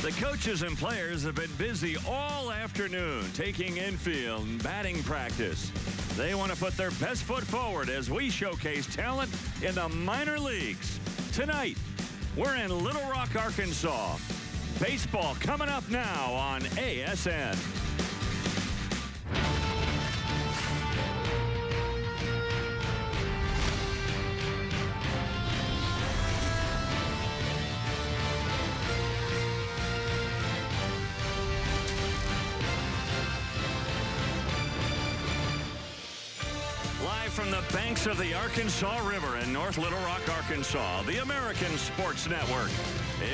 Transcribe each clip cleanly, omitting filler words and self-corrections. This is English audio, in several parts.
The coaches and players have been busy all afternoon taking infield and batting practice. They want to put their best foot forward as we showcase talent in the minor leagues. Tonight, we're in Little Rock, Arkansas. Baseball coming up now on ASN. From the banks of the Arkansas River in North Little Rock, Arkansas, the American Sports Network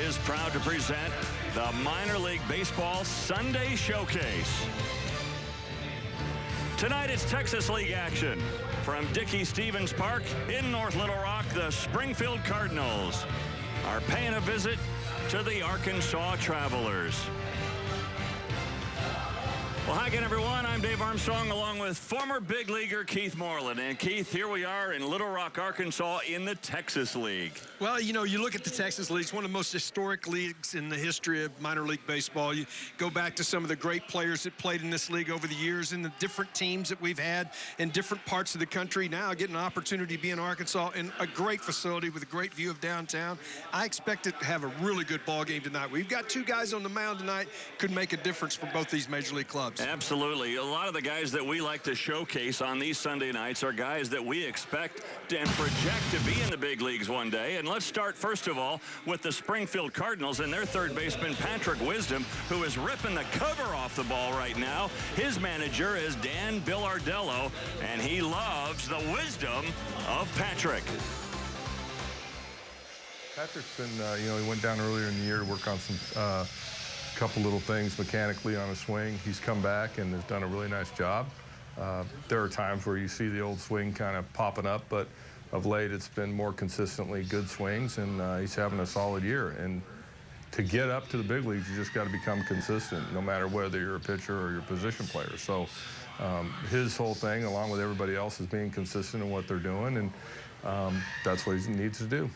is proud to present the Minor League Baseball Sunday Showcase. Tonight it's Texas League action. From Dickey-Stephens Park in North Little Rock, the Springfield Cardinals are paying a visit to the Arkansas Travelers. Well, hi again, everyone. I'm Dave Armstrong, along with former big leaguer Keith Moreland. And, Keith, here we are in Little Rock, Arkansas, in the Texas League. Well, you know, you look at the Texas League, it's one of the most historic leagues in the history of minor league baseball. You go back to some of the great players that played in this league over the years and the different teams that we've had in different parts of the country. Now getting an opportunity to be in Arkansas in a great facility with a great view of downtown. I expect it to have a really good ball game tonight. We've got two guys on the mound tonight could make a difference for both these major league clubs. Absolutely. A lot of the guys that we like to showcase on these Sunday nights are guys that we expect and project to be in the big leagues one day. And let's start, first of all, with the Springfield Cardinals and their third baseman, Patrick Wisdom, who is ripping the cover off the ball right now. His manager is Dan Billardello, and he loves the wisdom of Patrick. Patrick's been, he went down earlier in the year to work on some couple little things mechanically on a swing. He's come back and has done a really nice job. There are times where you see the old swing kind of popping up, but of late it's been more consistently good swings, and he's having a solid year. And to get up to the big leagues, you just got to become consistent, no matter whether you're a pitcher or you're a position player. So his whole thing, along with everybody else, is being consistent in what they're doing, and that's what he needs to do.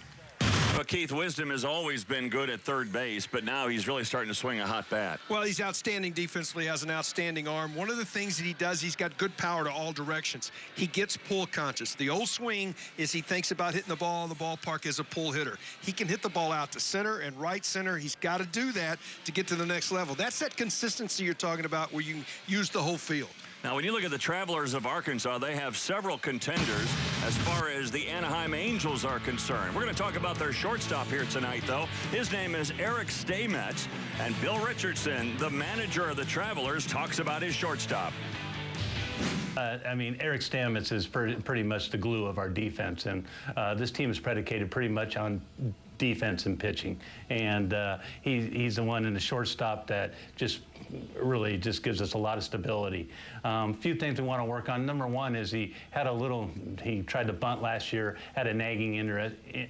Well, Keith, Wisdom has always been good at third base, but now he's really starting to swing a hot bat. Well, he's outstanding defensively, has an outstanding arm. One of the things that he does, he's got good power to all directions. He gets pull conscious. The old swing is he thinks about hitting the ball in the ballpark as a pull hitter. He can hit the ball out to center and right center. He's got to do that to get to the next level. That's that consistency you're talking about where you can use the whole field. Now, when you look at the Travelers of Arkansas, they have several contenders as far as the Anaheim Angels are concerned. We're going to talk about their shortstop here tonight, though. His name is Eric Staymetz, and Bill Richardson, the manager of the Travelers, talks about his shortstop. Eric Staymetz is pretty much the glue of our defense, and this team is predicated pretty much on defense and pitching, and he's the one in the shortstop that just really just gives us a lot of stability. A few things we want to work on. Number one is he tried to bunt last year, had a nagging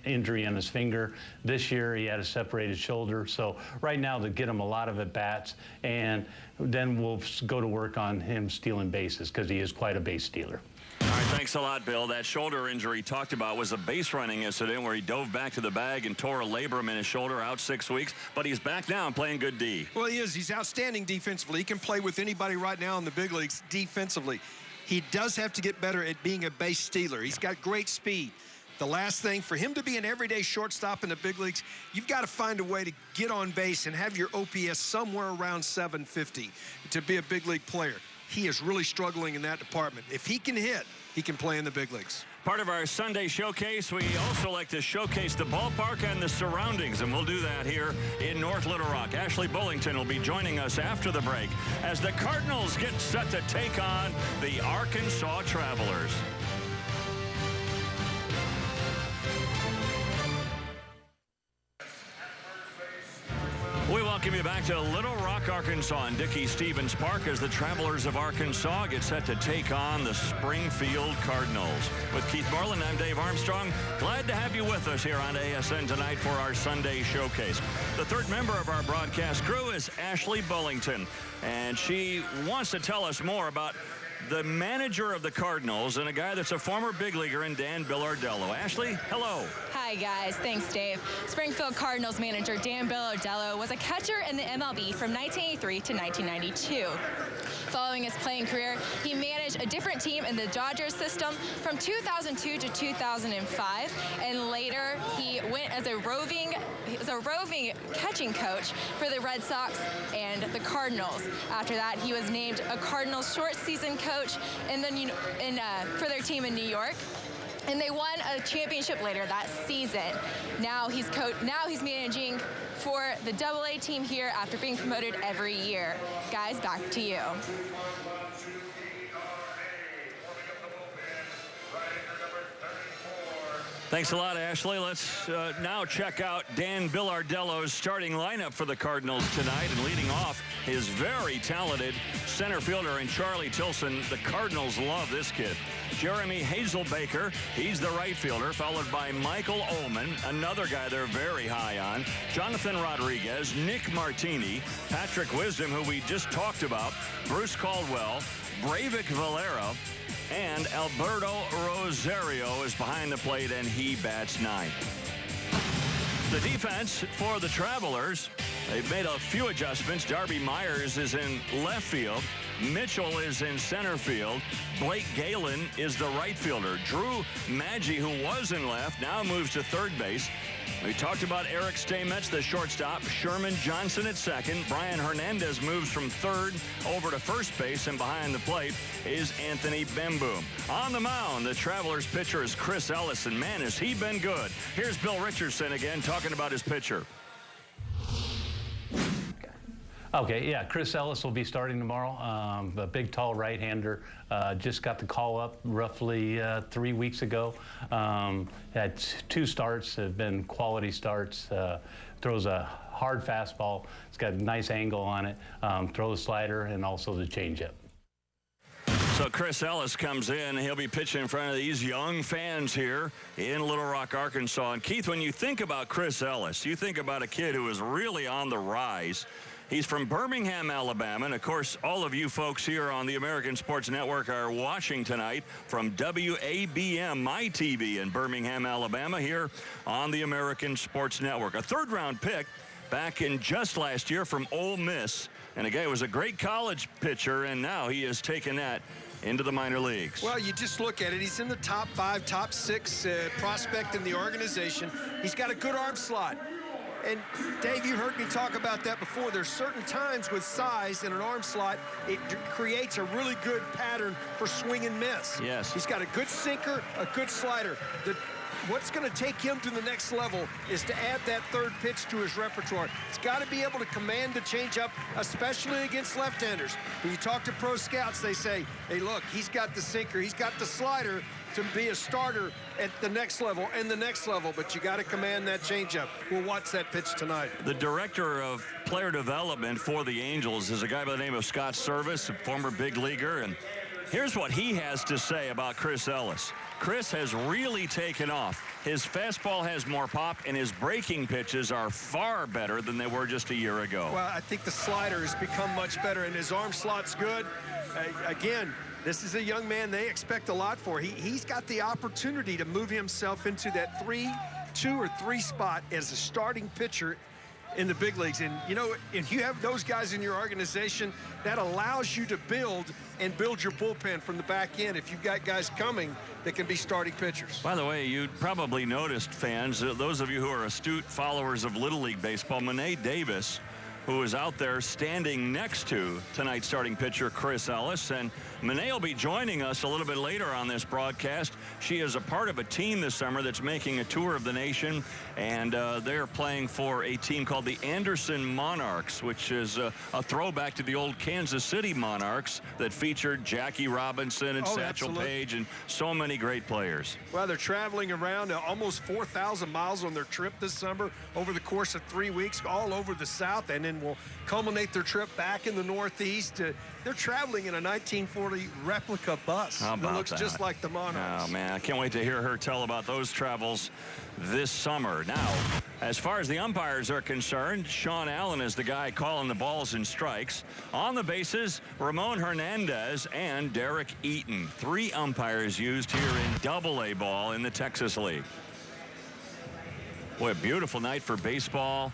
injury on his finger. This year he had a separated shoulder. So right now to get him a lot of at-bats, and then we'll go to work on him stealing bases because he is quite a base stealer. All right, thanks a lot, Bill. That shoulder injury he talked about was a base running incident where he dove back to the bag and tore a labrum in his shoulder, out 6 weeks. But he's back now and playing good D. Well, he is. He's outstanding defensively. He can play with anybody right now in the big leagues defensively. He does have to get better at being a base stealer. He's got great speed. The last thing, for him to be an everyday shortstop in the big leagues, you've got to find a way to get on base and have your OPS somewhere around 750 to be a big league player. He is really struggling in that department. If he can hit, he can play in the big leagues. Part of our Sunday showcase, we also like to showcase the ballpark and the surroundings, and we'll do that here in North Little Rock. Ashley Bullington will be joining us after the break as the Cardinals get set to take on the Arkansas Travelers. We welcome you back to Little Rock, Arkansas, and Dickey-Stephens Park as the Travelers of Arkansas get set to take on the Springfield Cardinals. With Keith Moreland, I'm Dave Armstrong. Glad to have you with us here on ASN tonight for our Sunday showcase. The third member of our broadcast crew is Ashley Bullington, and she wants to tell us more about the manager of the Cardinals and a guy that's a former big leaguer in Dan Billardello. Ashley, hello. Hi, Hi, guys. Thanks, Dave. Springfield Cardinals manager Dan Bill was a catcher in the MLB from 1983 to 1992. Following his playing career, he managed a different team in the Dodgers system from 2002 to 2005, and later he went as a roving catching coach for the Red Sox and the Cardinals. After that, he was named a Cardinals short season coach for their team in New York. And they won a championship later that season. Now he's managing for the AA team here after being promoted every year. Guys, back to you. Thanks a lot, Ashley. Let's now check out Dan Billardello's starting lineup for the Cardinals tonight. And leading off, his very talented center fielder in Charlie Tilson. The Cardinals love this kid. Jeremy Hazelbaker, he's the right fielder, followed by Michael Ullman, another guy they're very high on. Jonathan Rodriguez, Nick Martini, Patrick Wisdom, who we just talked about, Bruce Caldwell, Breivik Valera, and Alberto Rosario is behind the plate, and he bats ninth. The defense for the Travelers, they've made a few adjustments. Darby Myers is in left field. Mitchell is in center field. Blake Galen is the right fielder. Drew Maggi, who was in left, now moves to third base. We talked about Eric Stamets, the shortstop. Sherman Johnson at second. Brian Hernandez moves from third over to first base, and behind the plate is Anthony Bemboom. On the mound, the Travelers pitcher is Chris Ellis, and man, has he been good. Here's Bill Richardson again talking about his pitcher. Okay, yeah, Chris Ellis will be starting tomorrow. A big, tall right-hander. Just got the call up roughly 3 weeks ago. Had 2 starts, have been quality starts. Throws a hard fastball. It's got a nice angle on it. Throws a slider and also the changeup. So Chris Ellis comes in. He'll be pitching in front of these young fans here in Little Rock, Arkansas. And Keith, when you think about Chris Ellis, you think about a kid who is really on the rise. He's from Birmingham, Alabama, and of course, all of you folks here on the American Sports Network are watching tonight from WABM, my TV in Birmingham, Alabama, here on the American Sports Network. A third-round pick back in just last year from Ole Miss, and again, was a great college pitcher, and now he has taken that into the minor leagues. Well, you just look at it. He's in the top 5, top 6 prospect in the organization. He's got a good arm slot. And, Dave, you heard me talk about that before. There's certain times with size in an arm slot, it creates a really good pattern for swing and miss. Yes. He's got a good sinker, a good slider. What's going to take him to the next level is to add that third pitch to his repertoire. He's got to be able to command the changeup, especially against left-handers. When you talk to pro scouts, they say, hey, look, he's got the sinker, he's got the slider to be a starter at the next level and the next level, but you got to command that changeup. We'll watch that pitch tonight. The director of player development for the Angels is a guy by the name of Scott Service, a former big leaguer, and here's what he has to say about Chris Ellis. Chris has really taken off. His fastball has more pop, and his breaking pitches are far better than they were just a year ago. Well, I think the slider has become much better, and his arm slot's good. Again, this is a young man they expect a lot for. He's got the opportunity to move himself into that 2 or 3 spot as a starting pitcher in the big leagues. And, you know, if you have those guys in your organization, that allows you to build your bullpen from the back end if you've got guys coming that can be starting pitchers. By the way, you probably noticed, fans, those of you who are astute followers of Little League Baseball, Monet Davis, who is out there standing next to tonight's starting pitcher, Chris Ellis. And Monet will be joining us a little bit later on this broadcast. She is a part of a team this summer that's making a tour of the nation, and they're playing for a team called the Anderson Monarchs, which is a throwback to the old Kansas City Monarchs that featured Jackie Robinson and Satchel Paige and so many great players. Well, they're traveling around almost 4,000 miles on their trip this summer over the course of 3 weeks, all over the South, and then will culminate their trip back in the Northeast. They're traveling in a 1940 replica bus that looks just like the Monarchs. Oh, man, I can't wait to hear her tell about those travels this summer. Now, as far as the umpires are concerned, Sean Allen is the guy calling the balls and strikes. On the bases, Ramon Hernandez and Derek Eaton. 3 umpires used here in Double-A ball in the Texas League. Boy, a beautiful night for baseball.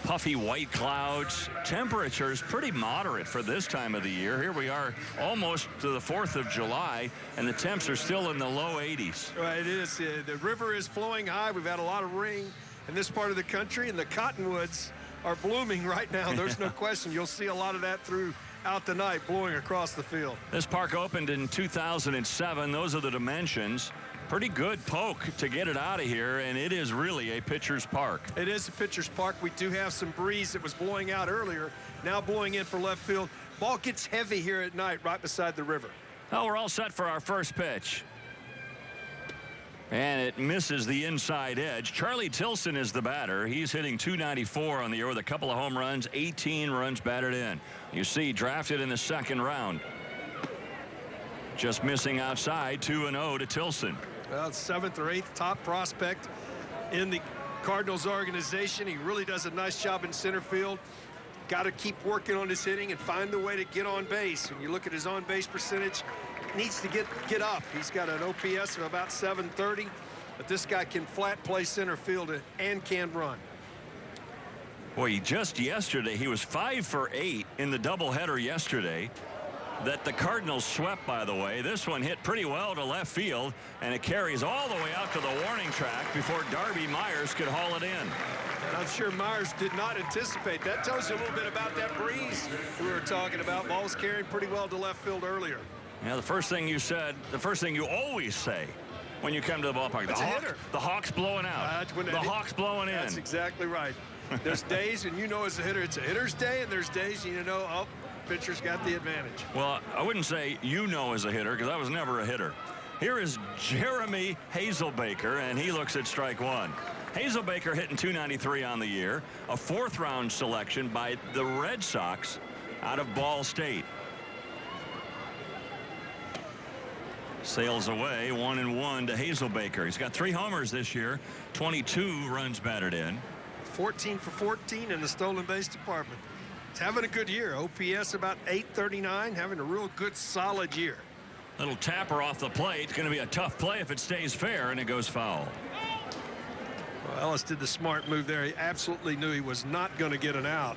Puffy white clouds. Temperatures pretty moderate for this time of the year. Here we are almost to the 4th of July, and the temps are still in the low 80s. Well, it is. The river is flowing high. We've had a lot of rain in this part of the country, and the cottonwoods are blooming right now. There's no question. You'll see a lot of that throughout the night blowing across the field. This park opened in 2007. Those are the dimensions. Pretty good poke to get it out of here, and it is really a pitcher's park. It is a pitcher's park. We do have some breeze that was blowing out earlier, now blowing in for left field. Ball gets heavy here at night right beside the river. Well, we're all set for our first pitch. And it misses the inside edge. Charlie Tilson is the batter. He's hitting .294 on the year with a couple of home runs, 18 runs batted in. You see, drafted in the second round. Just missing outside, 2-0 to Tilson. Well, 7th or 8th top prospect in the Cardinals organization. He really does a nice job in center field. Got to keep working on his hitting and find a way to get on base. When you look at his on-base percentage, needs to get up. He's got an OPS of about 730, but this guy can flat play center field and can run. Boy, just yesterday, he was 5 for 8 in the doubleheader yesterday that the Cardinals swept, by the way. This one hit pretty well to left field, and it carries all the way out to the warning track before Darby Myers could haul it in. And I'm sure Myers did not anticipate. That tells you a little bit about that breeze we were talking about. Ball was carrying pretty well to left field earlier. Yeah, the first thing you said, the first thing you always say when you come to the ballpark, the Hawk's blowing out. The Hawk's blowing in. That's exactly right. There's days, and you know as a hitter, it's a hitter's day, and there's days you know, oh, pitcher's got the advantage. Well, I wouldn't say you know as a hitter, because I was never a hitter. Here is Jeremy Hazelbaker, and he looks at strike one. Hazelbaker hitting .293 on the year, a 4th-round selection by the Red Sox out of Ball State. Sails away 1-1 to Hazelbaker. He's got 3 homers this year, 22 runs batted in. 14 for 14 in the stolen base department. He's having a good year. OPS about 839, having a real good solid year. Little tapper off the plate. It's going to be a tough play if it stays fair, and it goes foul. Well, Ellis did the smart move there. He absolutely knew he was not going to get an out.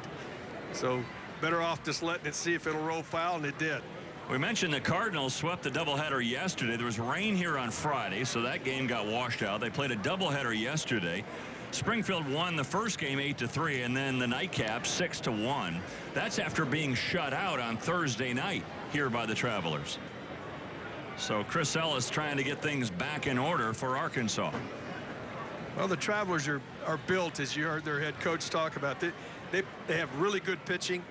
So better off just letting it see if it'll roll foul, and it did. We mentioned the Cardinals swept the doubleheader yesterday. There was rain here on Friday, so that game got washed out. They played a doubleheader yesterday. Springfield won the first game 8-3, and then the nightcap 6-1. That's after being shut out on Thursday night here by the Travelers. So Chris Ellis trying to get things back in order for Arkansas. Well, the Travelers are built, as you heard their head coach talk about. They have really good pitching.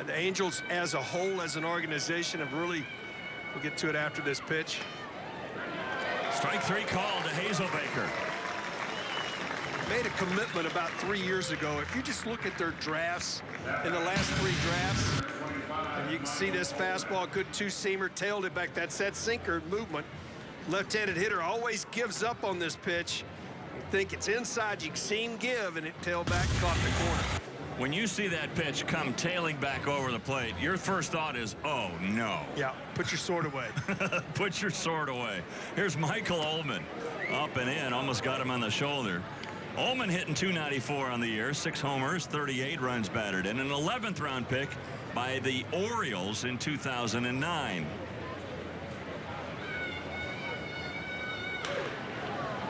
The Angels as a whole, as an organization, have really, we'll get to it after this pitch. Strike 3 call to Hazelbaker. Made a commitment about 3 years ago. If you just look at their drafts, in the last 3 drafts, and you can see this fastball, good 2-seamer, tailed it back. That's that sinker movement. Left-handed hitter always gives up on this pitch. You think it's inside, you can see him give, and it tailed back, caught the corner. When you see that pitch come tailing back over the plate, your first thought is, oh, no. Yeah, put your sword away. Put your sword away. Here's Michael Ullman. Up and in, almost got him on the shoulder. Ullman hitting .294 on the year, 6 homers, 38 runs batted in, an 11th round pick by the Orioles in 2009.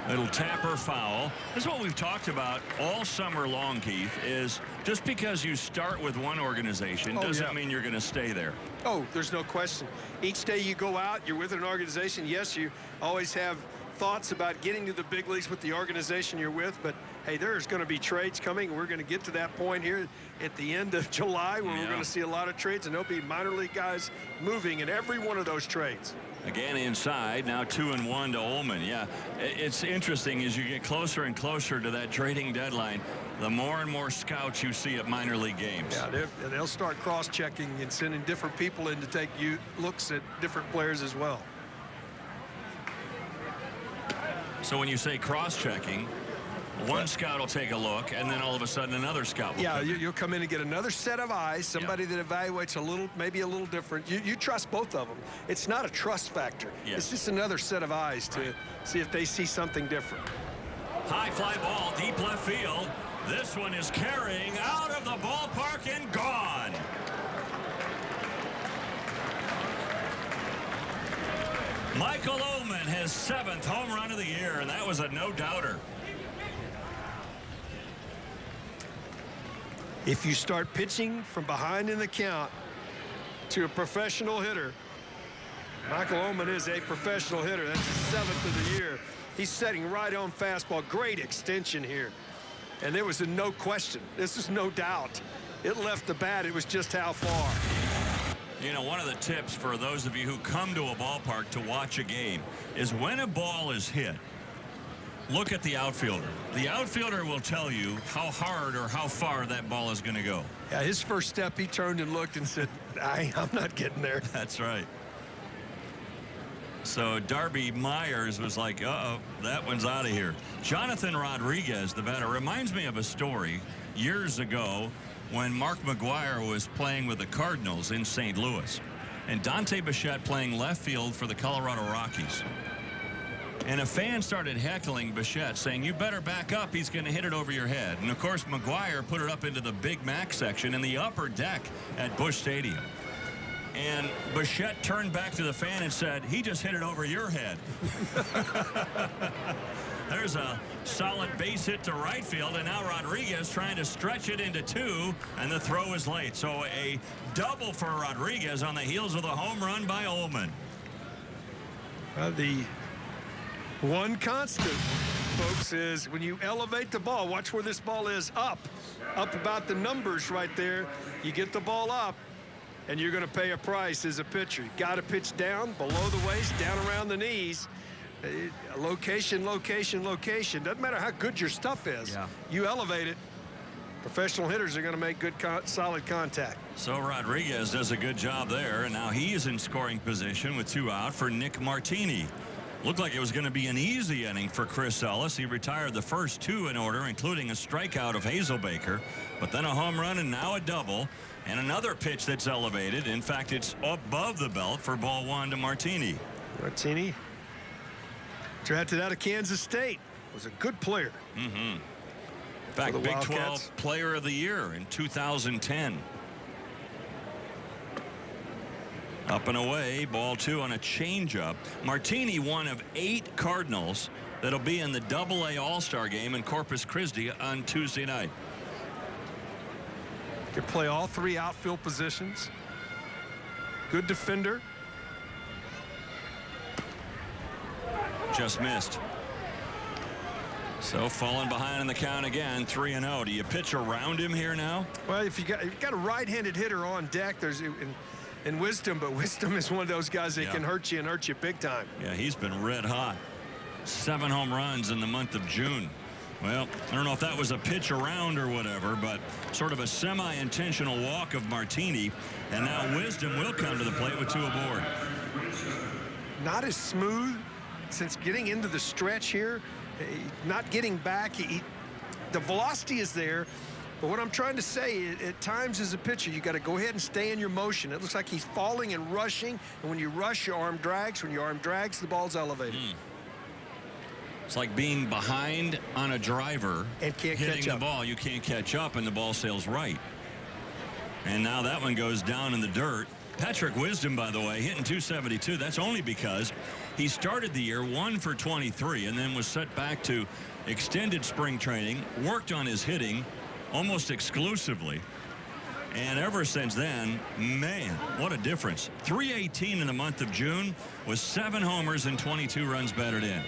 Little tapper foul. This is what we've talked about all summer long, Keith, is just because you start with one organization doesn't mean you're going to stay there. Oh, there's no question. Each day you go out, you're with an organization. Yes, you always have thoughts about getting to the big leagues with the organization you're with, but hey, there's going to be trades coming. We're going to get to that point here at the end of July where we're going to see a lot of trades, and there'll be minor league guys moving in every one of those trades. Again inside, now 2-1 to Ullman. Yeah, it's interesting as you get closer and closer to that trading deadline, the more and more scouts you see at minor league games. Yeah, they'll start cross-checking and sending different people in to take looks at different players as well. So when you say cross-checking, one scout will take a look, and then all of a sudden another scout will you'll come in and get another set of eyes, somebody that evaluates maybe a little different. You trust both of them. It's not a trust factor. It's just another set of eyes to see if they see something different. High fly ball, deep left field. This one is carrying out of the ballpark and gone. Michael Ullman, his 7th home run of the year, and that was a no-doubter. If you start pitching from behind in the count to a professional hitter, Michael Ullman is a professional hitter. That's his 7th of the year. He's setting right on fastball. Great extension here. And there was no question. This is no doubt. It left the bat. It was just how far. You know, one of the tips for those of you who come to a ballpark to watch a game is when a ball is hit, look at the outfielder. The outfielder will tell you how hard or how far that ball is going to go. Yeah, his first step, he turned and looked and said, I'm not getting there. That's right. So Darby Myers was like, uh-oh, that one's out of here. Jonathan Rodriguez, the batter, reminds me of a story years ago when Mark McGwire was playing with the Cardinals in St. Louis, and Dante Bichette playing left field for the Colorado Rockies. And a fan started heckling Bichette, saying, you better back up, he's going to hit it over your head. And, of course, McGwire put it up into the Big Mac section in the upper deck at Busch Stadium. And Bichette turned back to the fan and said, he just hit it over your head. There's a solid base hit to right field, and now Rodriguez trying to stretch it into 2, and the throw is late. So a double for Rodriguez on the heels of the home run by Ullman. The one constant, folks, is when you elevate the ball, watch where this ball is, up about the numbers right there. You get the ball up, and you're going to pay a price as a pitcher. You got to pitch down, below the waist, down around the knees. Location, location, location. Doesn't matter how good your stuff is. Yeah. You elevate it. Professional hitters are going to make good, solid contact. So Rodriguez does a good job there, and now he is in scoring position with 2 out for Nick Martini. Looked like it was going to be an easy inning for Chris Ellis. He retired the first 2 in order, including a strikeout of Hazelbaker, but then a home run and now a double, and another pitch that's elevated. In fact, it's above the belt for ball 1 to Martini. Martini, drafted out of Kansas State, was a good player. In fact, Big 12 Player of the Year in 2010. Up and away, ball 2 on a changeup. Martini, one of 8 Cardinals that'll be in the AA All-Star game in Corpus Christi on Tuesday night. Can play all 3 outfield positions. Good defender. Just missed. So falling behind in the count again, 3-0. Do you pitch around him here now? Well, if you got a right-handed hitter on deck, there's in Wisdom, but Wisdom is one of those guys that can hurt you and hurt you big time. Yeah, he's been red hot. 7 home runs in the month of June. Well, I don't know if that was a pitch around or whatever, but sort of a semi-intentional walk of Martini. And now Wisdom will come to the plate with 2 aboard. Not as smooth since getting into the stretch here. Not getting back. The velocity is there. But what I'm trying to say, at times as a pitcher, you got to go ahead and stay in your motion. It looks like he's falling and rushing. And when you rush, your arm drags. When your arm drags, the ball's elevated. It's like being behind on a driver and can't hitting catch the up. ball. You can't catch up, and the ball sails right. And now that one goes down in the dirt. Patrick Wisdom, by the way, hitting .272. That's only because he started the year 1 for 23 and then was set back to extended spring training, worked on his hitting almost exclusively. And ever since then, man, what a difference. .318 in the month of June with 7 homers and 22 runs batted in.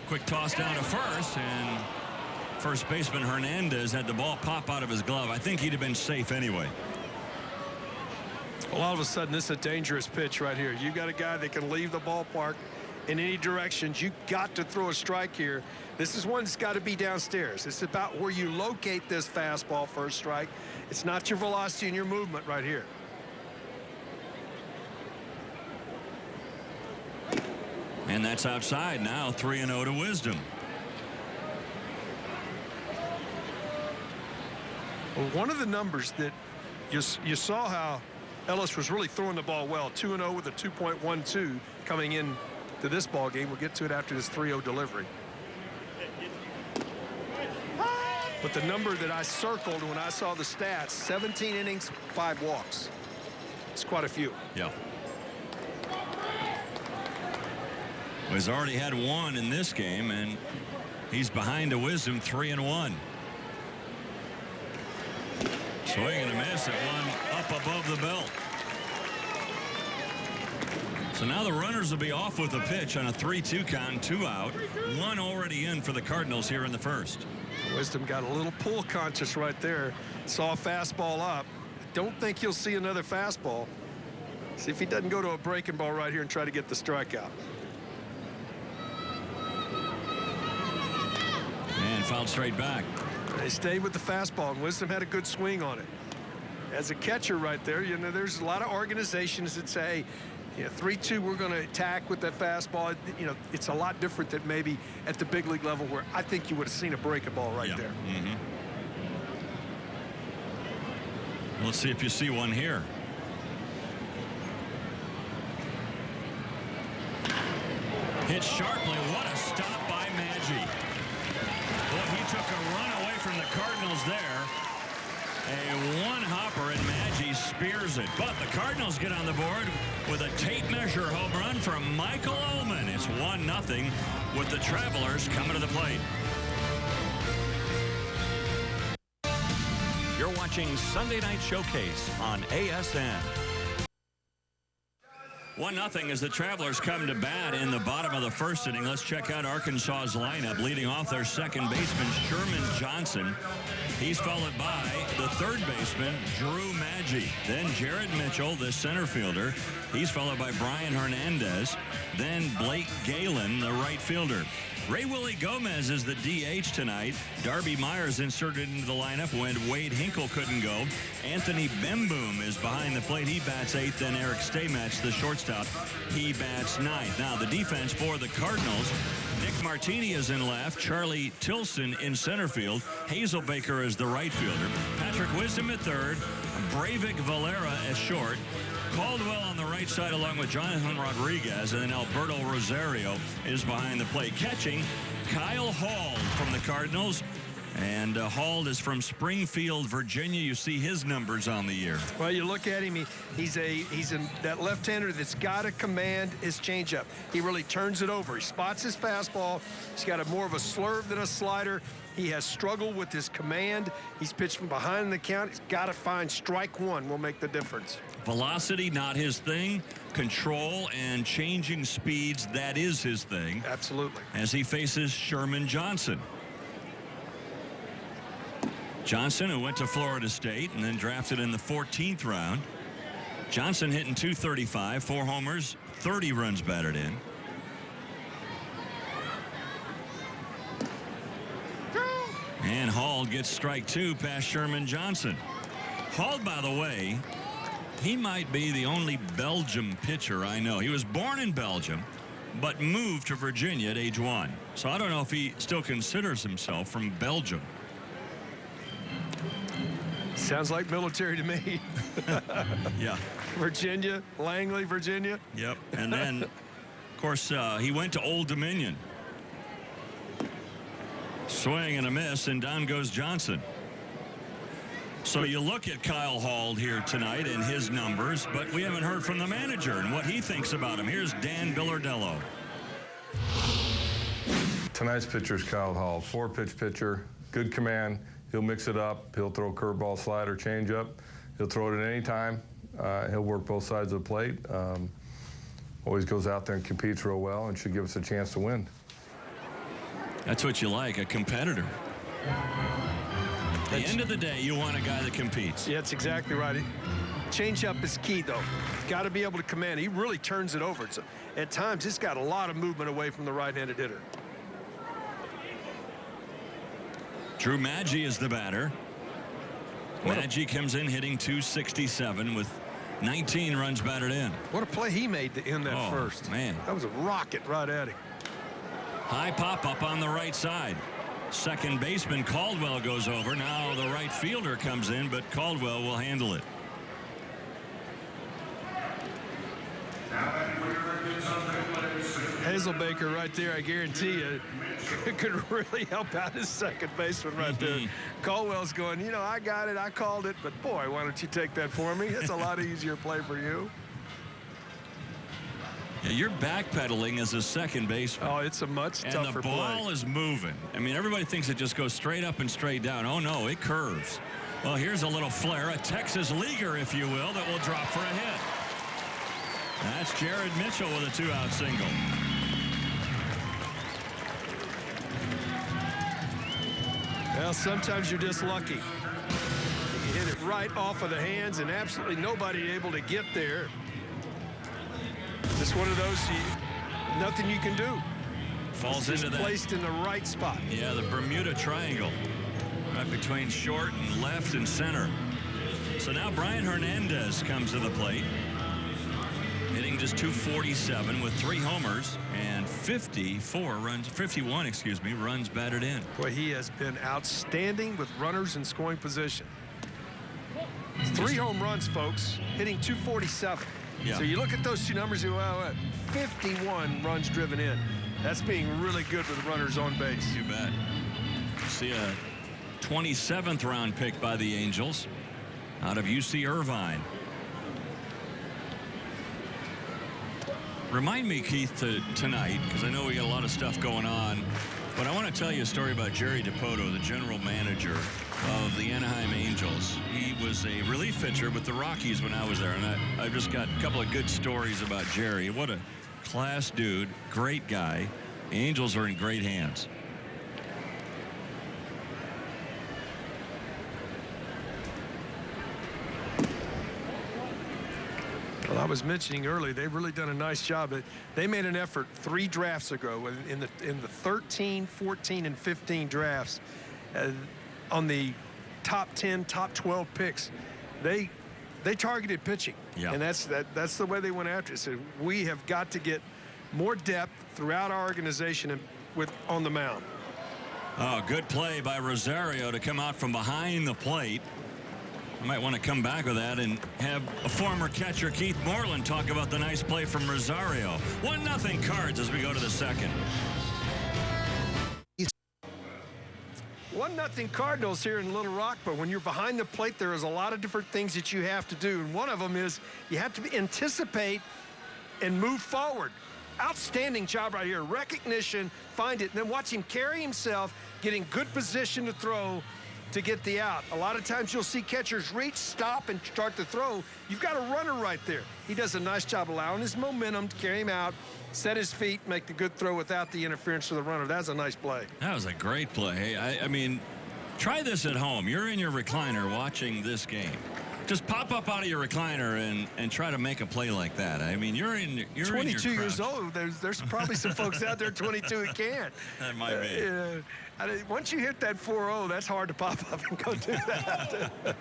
Quick toss down to first, and first baseman Hernandez had the ball pop out of his glove. I think he'd have been safe anyway. Well, all of a sudden, this is a dangerous pitch right here. You got a guy that can leave the ballpark in any directions. You got to throw a strike here. This is one that's got to be downstairs. It's about where you locate this fastball first strike. It's not your velocity and your movement right here. And that's outside now. 3-0 to Wisdom. Well, one of the numbers that you saw how Ellis was really throwing the ball well. 2-0 with a 2.12 coming in to this ball game. We'll get to it after this 3-0 delivery. But the number that I circled when I saw the stats, 17 innings, 5 walks. It's quite a few. Yeah. Well, he's already had 1 in this game, and he's behind a Wisdom 3-1. Swing and a miss at one up above the belt. So now the runners will be off with a pitch on a 3-2 count, 2 out. 1 already in for the Cardinals here in the first. Wisdom got a little pull conscious right there. Saw a fastball up. Don't think he'll see another fastball. See if he doesn't go to a breaking ball right here and try to get the strikeout. And fouled straight back. They stayed with the fastball, and Wisdom had a good swing on it. As a catcher right there, you know, there's a lot of organizations that say, you know, 3-2, we're going to attack with that fastball. You know, it's a lot different than maybe at the big league level where I think you would have seen a breaking ball right there. Mm-hmm. Let's see if you see one here. Hit sharply. What a stop by Maggi. Boy, he took a run away from the Cardinals there. A one-hopper, and Maggi spears it. But the Cardinals get on the board with a tape measure home run from Michael Ullman. It's 1-0 with the Travelers coming to the plate. You're watching Sunday Night Showcase on ASN. 1-0 as the Travelers come to bat in the bottom of the first inning. Let's check out Arkansas's lineup. Leading off their second baseman, Sherman Johnson. He's followed by the third baseman, Drew Maggi. Then Jared Mitchell, the center fielder. He's followed by Brian Hernandez. Then Blake Galen, the right fielder. Ray Willie Gomez is the DH tonight. Darby Myers inserted into the lineup when Wade Hinkle couldn't go. Anthony Bemboom is behind the plate. He bats 8th. Then Eric Staymatch, the shortstop, he bats 9th. Now the defense for the Cardinals. Nick Martini is in left. Charlie Tilson in center field. Hazel Baker is the right fielder. Patrick Wisdom at third. Breivik Valera at short. Caldwell on the right side along with Jonathan Rodriguez, and then Alberto Rosario is behind the plate. Catching, Kyle Hall from the Cardinals, and Hall is from Springfield, Virginia. You see his numbers on the year. Well, you look at him, he's that left-hander that's got to command his changeup. He really turns it over. He spots his fastball. He's got more of a slurve than a slider. He has struggled with his command. He's pitched from behind the count. He's got to find strike one will make the difference. Velocity, not his thing. Control and changing speeds, that is his thing. Absolutely. As he faces Sherman Johnson. Johnson, who went to Florida State and then drafted in the 14th round. Johnson hitting .235, 4 homers, 30 runs batted in. And Hall gets strike 2 past Sherman Johnson. Hall, by the way, he might be the only Belgium pitcher I know. He was born in Belgium, but moved to Virginia at age 1. So I don't know if he still considers himself from Belgium. Sounds like military to me. Yeah. Virginia, Langley, Virginia. Yep. And then, of course, he went to Old Dominion. Swing and a miss, and down goes Johnson. So you look at Kyle Hall here tonight and his numbers, but we haven't heard from the manager and what he thinks about him. Here's Dan Billardello. Tonight's pitcher is Kyle Hall, 4-pitch pitcher, good command. He'll mix it up. He'll throw curveball, slider, changeup. He'll throw it at any time. He'll work both sides of the plate. Always goes out there and competes real well and should give us a chance to win. That's what you like, a competitor. At the end of the day, you want a guy that competes. Yeah, that's exactly right. Changeup is key, though. Got to be able to command. He really turns it over. So at times, it's got a lot of movement away from the right-handed hitter. Drew Maggi is the batter. Maggi comes in hitting .267 with 19 runs batted in. What a play he made to end that first. Man. That was a rocket right at him. High pop up on the right side. Second baseman Caldwell goes over. Now the right fielder comes in, but Caldwell will handle it. Hazelbaker right there, I guarantee you, could really help out his second baseman right there. Caldwell's going, you know, I got it, I called it, but boy, why don't you take that for me? It's a lot easier play for you. Yeah, you're backpedaling as a second baseman. Oh, it's a much tougher play. And the ball is moving. I mean, everybody thinks it just goes straight up and straight down. Oh, no, it curves. Well, here's a little flare, a Texas leaguer, if you will, that will drop for a hit. That's Jared Mitchell with a 2-out single. Well, sometimes you're just lucky. You hit it right off of the hands and absolutely nobody able to get there. Just one of those, nothing you can do. Falls it's into that. Placed in the right spot. Yeah, the Bermuda Triangle. Right between short and left and center. So now Brian Hernandez comes to the plate. Hitting just .247 with 3 homers and 51 runs batted in. Boy, he has been outstanding with runners in scoring position. 3 home runs, folks, hitting .247. Yeah. So you look at those two numbers, well, 51 runs driven in. That's being really good with runners on base. You bet. See a 27th round pick by the Angels out of UC Irvine. Remind me, Keith, tonight, because I know we got a lot of stuff going on, but I want to tell you a story about Jerry DiPoto, the general manager of the Anaheim Angels. He was a relief pitcher with the Rockies when I was there, and I've just got a couple of good stories about Jerry. What a class dude, great guy. The Angels are in great hands. Well, I was mentioning earlier, they've really done a nice job. They made an effort 3 drafts ago in the 13, 14, and 15 drafts on the top 10, top 12 picks. They targeted pitching, and that's the way they went after it. So we have got to get more depth throughout our organization and on the mound. Oh, good play by Rosario to come out from behind the plate. I might want to come back with that and have a former catcher, Keith Moreland, talk about the nice play from Rosario. 1-0 Cards as we go to the second. 1-0 Cardinals here in Little Rock, but when you're behind the plate, there is a lot of different things that you have to do. And one of them is you have to anticipate and move forward. Outstanding job right here. Recognition, find it, and then watch him carry himself, get in good position to throw to get the out. A lot of times you'll see catchers reach, stop, and start to throw. You've got a runner right there. He does a nice job allowing his momentum to carry him out, set his feet, make the good throw without the interference of the runner. That's a nice play. That was a great play. I mean, try this at home. You're in your recliner watching this game. Just pop up out of your recliner and try to make a play like that. I mean, you're 22 years old. There's probably some folks out there 22 who can't. That might be. Once you hit that 4-0, that's hard to pop up and go do that.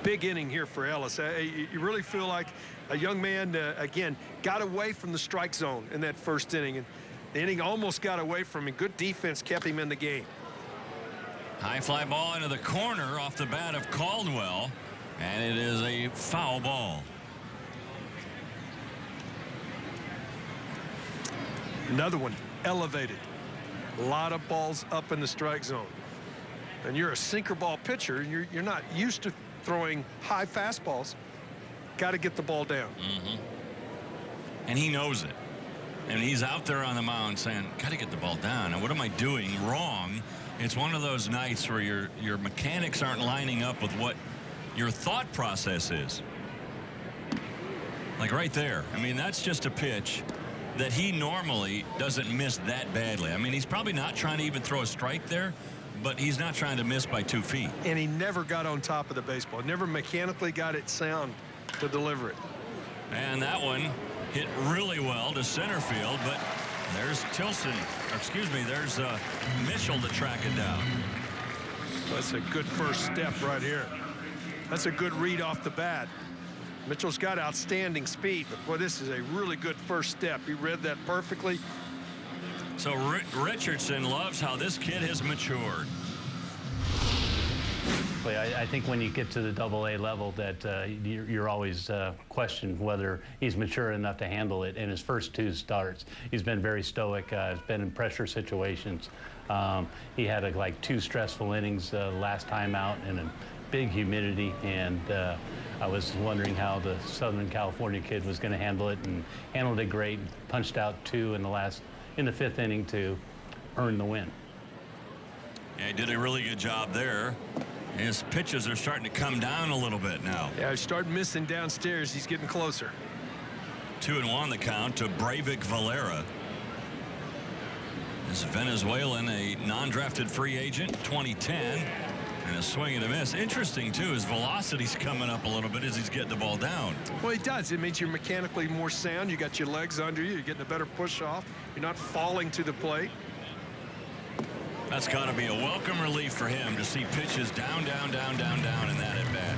Big inning here for Ellis. You really feel like a young man, again, got away from the strike zone in that first inning. And the inning almost got away from him. Good defense kept him in the game. High fly ball into the corner off the bat of Caldwell. And it is a foul ball. Another one elevated. A lot of balls up in the strike zone. And you're a sinker ball pitcher. You're not used to throwing high fastballs. Got to get the ball down. And he knows it. And he's out there on the mound saying, got to get the ball down. And what am I doing wrong? It's one of those nights where your mechanics aren't lining up with what your thought process is. Like right there. I mean, that's just a pitch that he normally doesn't miss that badly. I mean, he's probably not trying to even throw a strike there, but he's not trying to miss by 2 feet. And he never got on top of the baseball. Never mechanically got it sound to deliver it. And that one hit really well to center field, but there's there's Mitchell to track it down. That's a good first step right here. That's a good read off the bat. Mitchell's got outstanding speed, but boy, this is a really good first step. He read that perfectly. So Richardson loves how this kid has matured. exactly. I think when you get to the AA level that you're always questioned whether he's mature enough to handle it. In his first 2 starts, he's been very stoic. Has been in pressure situations. He had like 2 stressful innings last time out in a big humidity, and I was wondering how the Southern California kid was going to handle it, and handled it great. Punched out 2 in the 5th inning to earn the win. Yeah, he did a really good job there. His pitches are starting to come down a little bit now. Yeah, he's starting missing downstairs. He's getting closer. 2-1 the count to Breivik Valera. This Venezuelan, a non-drafted free agent, 2010, and a swing and a miss. Interesting, too, his velocity's coming up a little bit as he's getting the ball down. Well, he does. It means you're mechanically more sound. You got your legs under you. You're getting a better push off. You're not falling to the plate. That's got to be a welcome relief for him to see pitches down, down, down, down, down, and that at bat.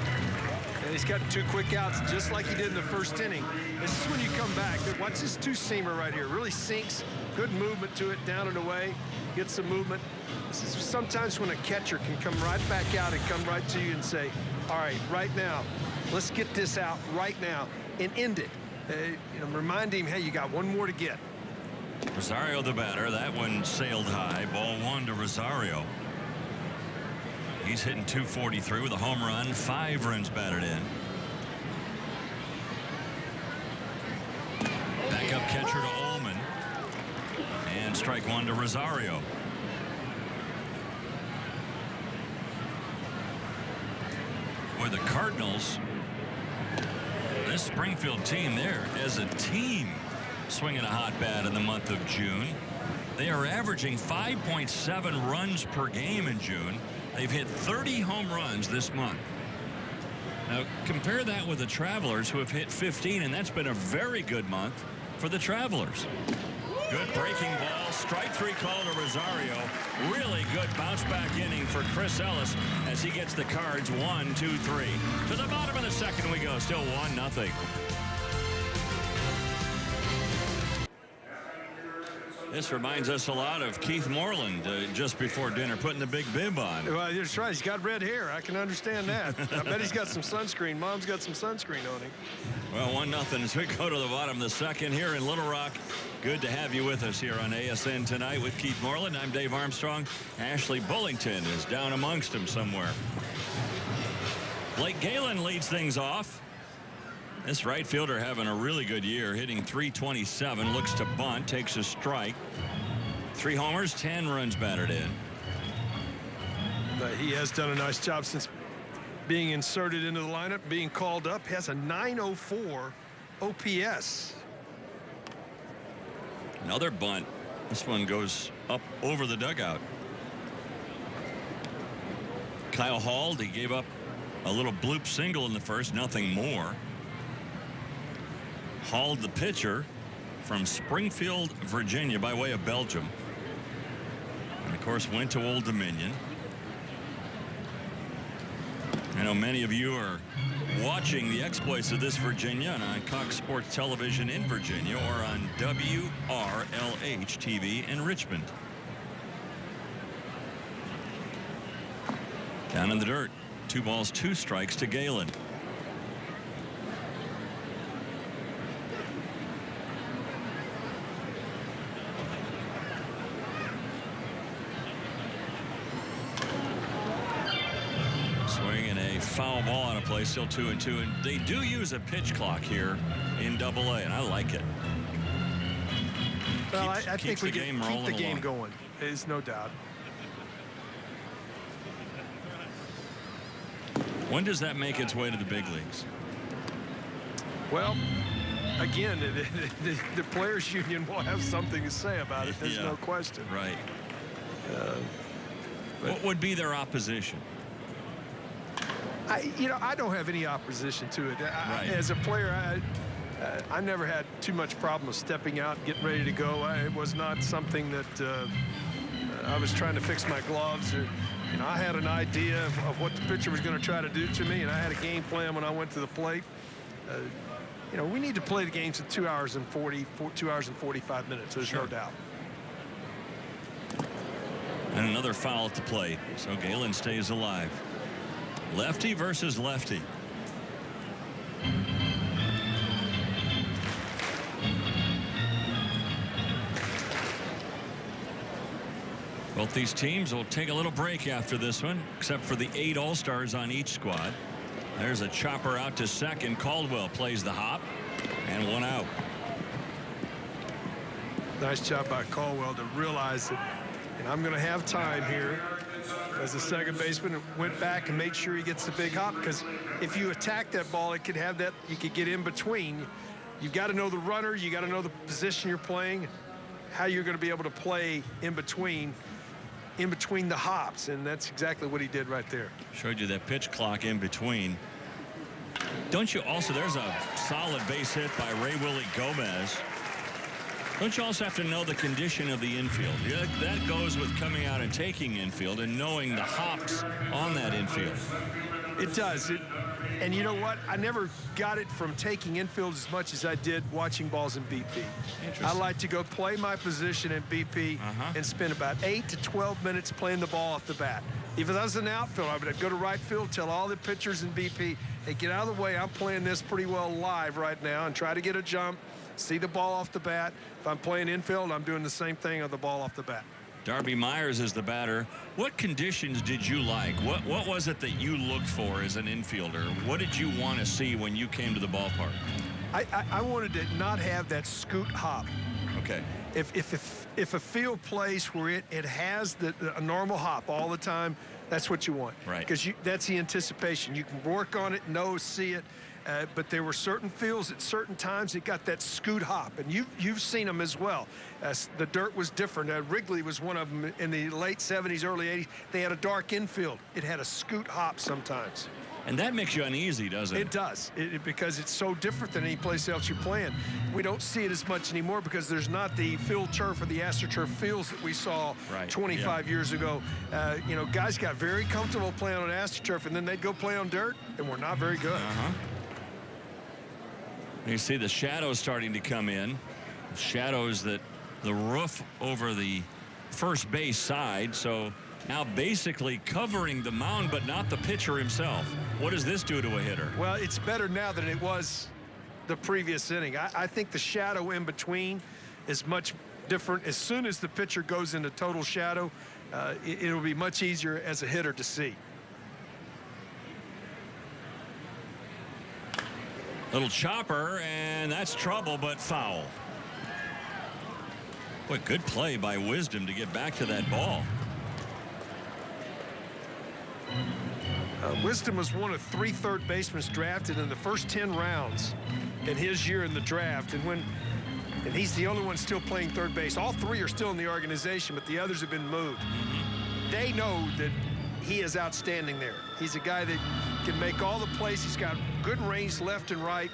And he's got 2 quick outs, just like he did in the first inning. This is when you come back. Watch this 2-seamer right here. Really sinks. Good movement to it, down and away. Gets some movement. This is sometimes when a catcher can come right back out and come right to you and say, all right, right now, let's get this out right now and end it. Remind him, hey, you got 1 more to get. Rosario the batter. That one sailed high. Ball 1 to Rosario. He's hitting .243 with a home run. 5 runs batted in. Backup catcher to Ullman. And strike 1 to Rosario. With the Cardinals, this Springfield team there as a team swinging a hot bat in the month of June. They are averaging 5.7 runs per game in June. They've hit 30 home runs this month. Now compare that with the Travelers, who have hit 15, and that's been a very good month for the Travelers. Good breaking ball, strike 3 call to Rosario. Really good bounce back inning for Chris Ellis as he gets the Cards 1, 2, 3. To the bottom of the 2nd we go, still 1-0. This reminds us a lot of Keith Moreland just before dinner, putting the big bib on. Well, that's right. He's got red hair. I can understand that. I bet he's got some sunscreen. Mom's got some sunscreen on him. Well, 1-0 as we go to the bottom of the 2nd here in Little Rock. Good to have you with us here on ASN tonight with Keith Moreland. I'm Dave Armstrong. Ashley Bullington is down amongst them somewhere. Blake Galen leads things off. This right fielder having a really good year, hitting .327, looks to bunt, takes a strike. 3 homers, 10 runs batted in. He has done a nice job since being inserted into the lineup, being called up. He has a .904 OPS. Another bunt. This one goes up over the dugout. Kyle Hall, he gave up a little bloop single in the first, nothing more. Hall, the pitcher from Springfield, Virginia, by way of Belgium. And, of course, went to Old Dominion. I know many of you are watching the exploits of this Virginia on Cox Sports Television in Virginia or on WRLH TV in Richmond. Down in the dirt. 2 balls, 2 strikes to Galen. Foul ball on a play, still 2-2, and they do use a pitch clock here in AA, and I like it. Well, I think we can keep the game going. There's no doubt. When does that make its way to the big leagues? Well, again, the players' union will have something to say about it. There's no question. Right. What would be their opposition? I don't have any opposition to it. Right. As a player, I never had too much problem with stepping out and getting ready to go. It was not something that I was trying to fix my gloves. I had an idea of what the pitcher was going to try to do to me, and I had a game plan when I went to the plate. We need to play the games in 2 hours and 45 minutes. There's no doubt. And another foul at the plate, so Galen stays alive. Lefty versus lefty. Both these teams will take a little break after this one, except for the 8 All-Stars on each squad. There's a chopper out to second. Caldwell plays the hop, and 1 out. Nice job by Caldwell to realize that, and I'm going to have time here as a second baseman, went back and made sure he gets the big hop, because if you attack that ball, it could have that, you could get in between. You've got to know the runner, you got to know the position you're playing, how you're going to be able to play in between the hops, and that's exactly what he did right there. Showed you that pitch clock in between. Don't you also, there's a solid base hit by Ray Willie Gomez. Don't you also have to know the condition of the infield? Yeah, that goes with coming out and taking infield and knowing the hops on that infield. It does. And you know what? I never got it from taking infield as much as I did watching balls in BP. I like to go play my position in BP and spend about 8 to 12 minutes playing the ball off the bat. If I was an outfield, I would go to right field, tell all the pitchers in BP, hey, get out of the way. I'm playing this pretty well live right now, and try to get a jump, see the ball off the bat. If I'm playing infield, I'm doing the same thing on the ball off the bat. Darby Myers is the batter. What conditions did you like? What was it that you looked for as an infielder? What did you want to see when you came to the ballpark? I wanted to not have that scoot hop. Okay. If a field plays where it has a normal hop all the time, that's what you want. Right. Because that's the anticipation. You can work on it, see it. But there were certain fields at certain times that got that scoot hop, and you've seen them as well. The dirt was different. Wrigley was one of them in the late 70s, early 80s. They had a dark infield. It had a scoot hop sometimes. And that makes you uneasy, doesn't it? It does, because it's so different than any place else you're playing. We don't see it as much anymore because there's not the field turf or the AstroTurf fields that we saw 25 years ago. Guys got very comfortable playing on AstroTurf, and then they'd go play on dirt, and we're not very good. You see the shadows starting to come in. Shadows that the roof over the first base side, so now basically covering the mound but not the pitcher himself. What does this do to a hitter? Well, it's better now than it was the previous inning. I think the shadow in between is much different. As soon as the pitcher goes into total shadow, it'll be much easier as a hitter to see. Little chopper, and that's trouble, but foul. Boy, good play by Wisdom to get back to that ball. Wisdom was one of 3 third basemen drafted in the first 10 rounds in his year in the draft, and he's the only one still playing third base. All 3 are still in the organization, but the others have been moved. They know that he is outstanding there. He's a guy that can make all the plays. He's got good range left and right,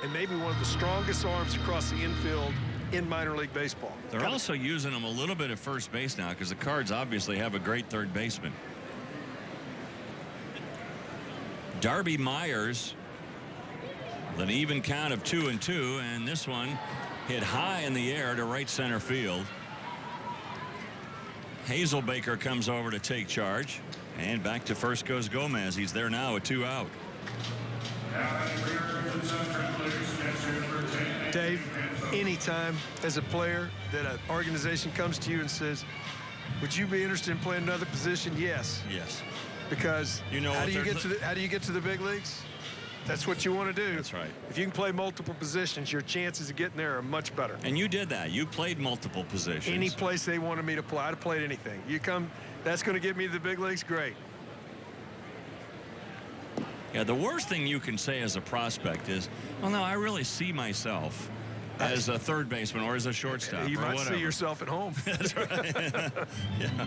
and maybe one of the strongest arms across the infield in minor league baseball. They're also using him a little bit at first base now because the Cards obviously have a great third baseman. Darby Myers with an even count of 2-2, and this one hit high in the air to right center field. Hazelbaker comes over to take charge, and back to first goes Gomez. He's there now with 2 out. Dave, anytime as a player that an organization comes to you and says, would you be interested in playing another position? Yes. Yes. Because how do you get to the big leagues? That's what you want to do. That's right. If you can play multiple positions, your chances of getting there are much better. And you did that. You played multiple positions. Any place they wanted me to play, I'd have played anything. You come, that's going to get me to the big leagues, great. Yeah, the worst thing you can say as a prospect is, well, no, I really see myself as a third baseman or as a shortstop. You or might whatever. see yourself at home. That's right. Yeah.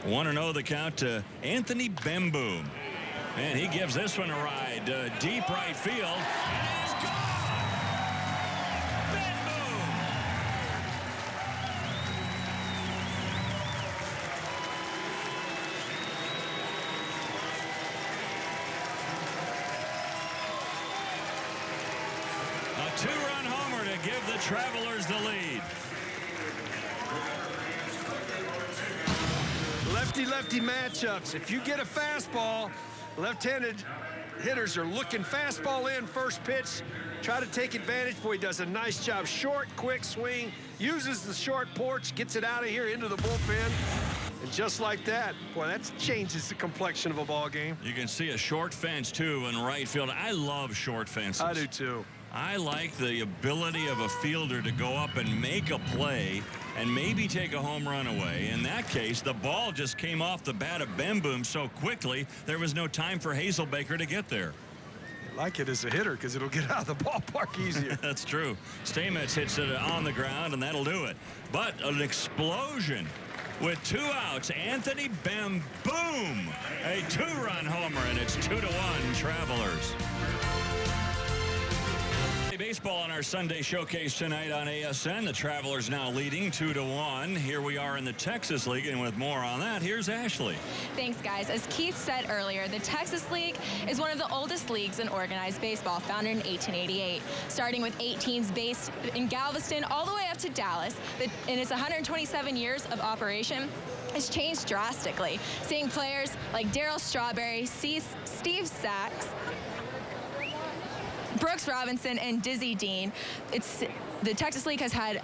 Want to know the count to Anthony Bemboom. And he gives this one a ride. Deep right field. And he's gone! Bemboom! A 2-run homer to give the Travelers the lead. Lefty-lefty matchups. If you get a fastball, left-handed hitters are looking fastball in first pitch. Try to take advantage. Boy, he does a nice job. Short, quick swing. Uses the short porch. Gets it out of here into the bullpen. And just like that, boy, that changes the complexion of a ball game. You can see a short fence, too, in right field. I love short fences. I do, too. I like the ability of a fielder to go up and make a play and maybe take a home run away. In that case, the ball just came off the bat of Bemboom so quickly, there was no time for Hazelbaker to get there. I like it as a hitter because it'll get out of the ballpark easier. That's true. Stamets hits it on the ground, and that'll do it. But an explosion with 2 outs. Anthony Bemboom, a 2-run homer, and it's 2-1 Travelers. Baseball on our Sunday showcase tonight on ASN. The Travelers now leading 2-1. Here we are in the Texas League, and with more on that, here's Ashley. Thanks, guys. As Keith said earlier, the Texas League is one of the oldest leagues in organized baseball, founded in 1888. Starting with 8 teams based in Galveston all the way up to Dallas. In its 127 years of operation, it's changed drastically. Seeing players like Darryl Strawberry, Steve Sachs, Brooks Robinson, and Dizzy Dean. The Texas League has had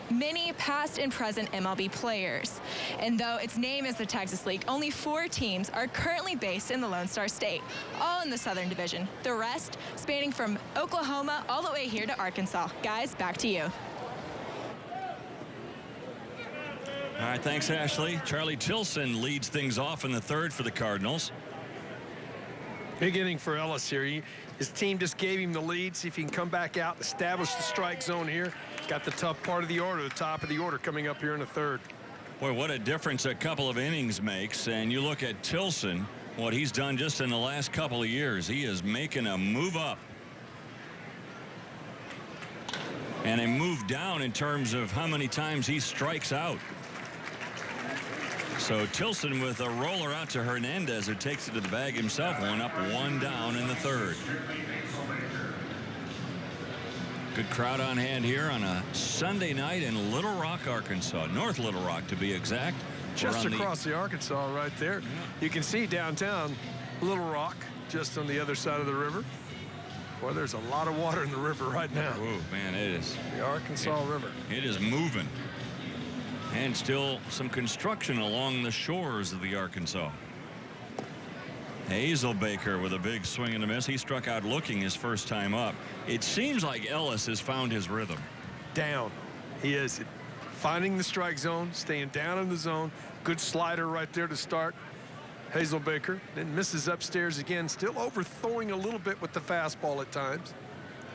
many past and present MLB players. And though its name is the Texas League, only 4 teams are currently based in the Lone Star State, all in the Southern Division. The rest spanning from Oklahoma all the way here to Arkansas. Guys, back to you. All right, thanks, Ashley. Charlie Tilson leads things off in the 3rd for the Cardinals. Big inning for Ellis here. His team just gave him the lead. See if he can come back out, establish the strike zone here. Got the tough part of the order, the top of the order coming up here in the 3rd. Boy, what a difference a couple of innings makes. And you look at Tilson, what he's done just in the last couple of years. He is making a move up and a move down in terms of how many times he strikes out. So Tilson with a roller out to Hernandez, who takes it to the bag himself. 1 up, 1 down in the 3rd. Good crowd on hand here on a Sunday night in Little Rock, Arkansas. North Little Rock, to be exact. Just across the Arkansas right there. Yeah. You can see downtown Little Rock just on the other side of the river. Boy, there's a lot of water in the river right now. Oh, man, it is. The Arkansas River. It is moving. And still some construction along the shores of the Arkansas. Hazelbaker with a big swing and a miss. He struck out looking his first time up. It seems like Ellis has found his rhythm. Down. He is finding the strike zone, staying down in the zone. Good slider right there to start. Hazelbaker then misses upstairs again, still overthrowing a little bit with the fastball at times.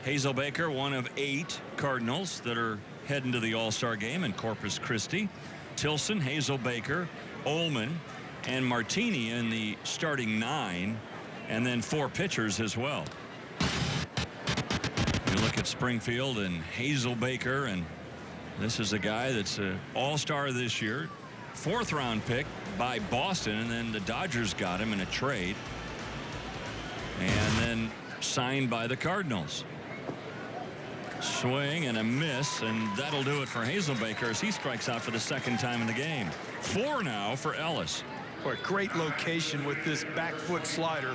Hazelbaker, one of 8 Cardinals that are heading to the All-Star game in Corpus Christi. Tilson, Hazelbaker, Ullman, and Martini in the starting 9, and then 4 pitchers as well. You look at Springfield and Hazelbaker, and this is a guy that's an All-Star this year. 4th round pick by Boston, and then the Dodgers got him in a trade, and then signed by the Cardinals. Swing and a miss, and that'll do it for Hazelbaker as he strikes out for the 2nd time in the game. 4 now for Ellis. Boy, great location with this back foot slider.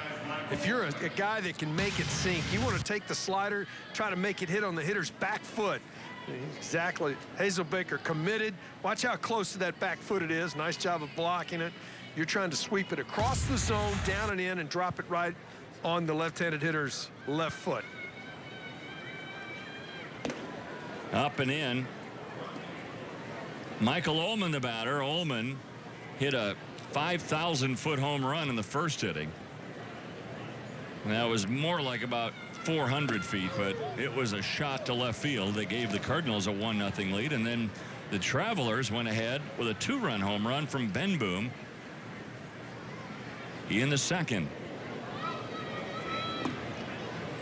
If you're a guy that can make it sink, you want to take the slider, try to make it hit on the hitter's back foot. Exactly. Hazelbaker committed. Watch how close to that back foot it is. Nice job of blocking it. You're trying to sweep it across the zone, down and in, and drop it right on the left-handed hitter's left foot. Up and in. Michael Ullman, the batter. Ullman hit a 5,000-foot home run in the 1st inning. That was more like about 400 feet, but it was a shot to left field. They gave the Cardinals a 1-0 lead, and then the Travelers went ahead with a 2-run home run from Bemboom in the 2nd.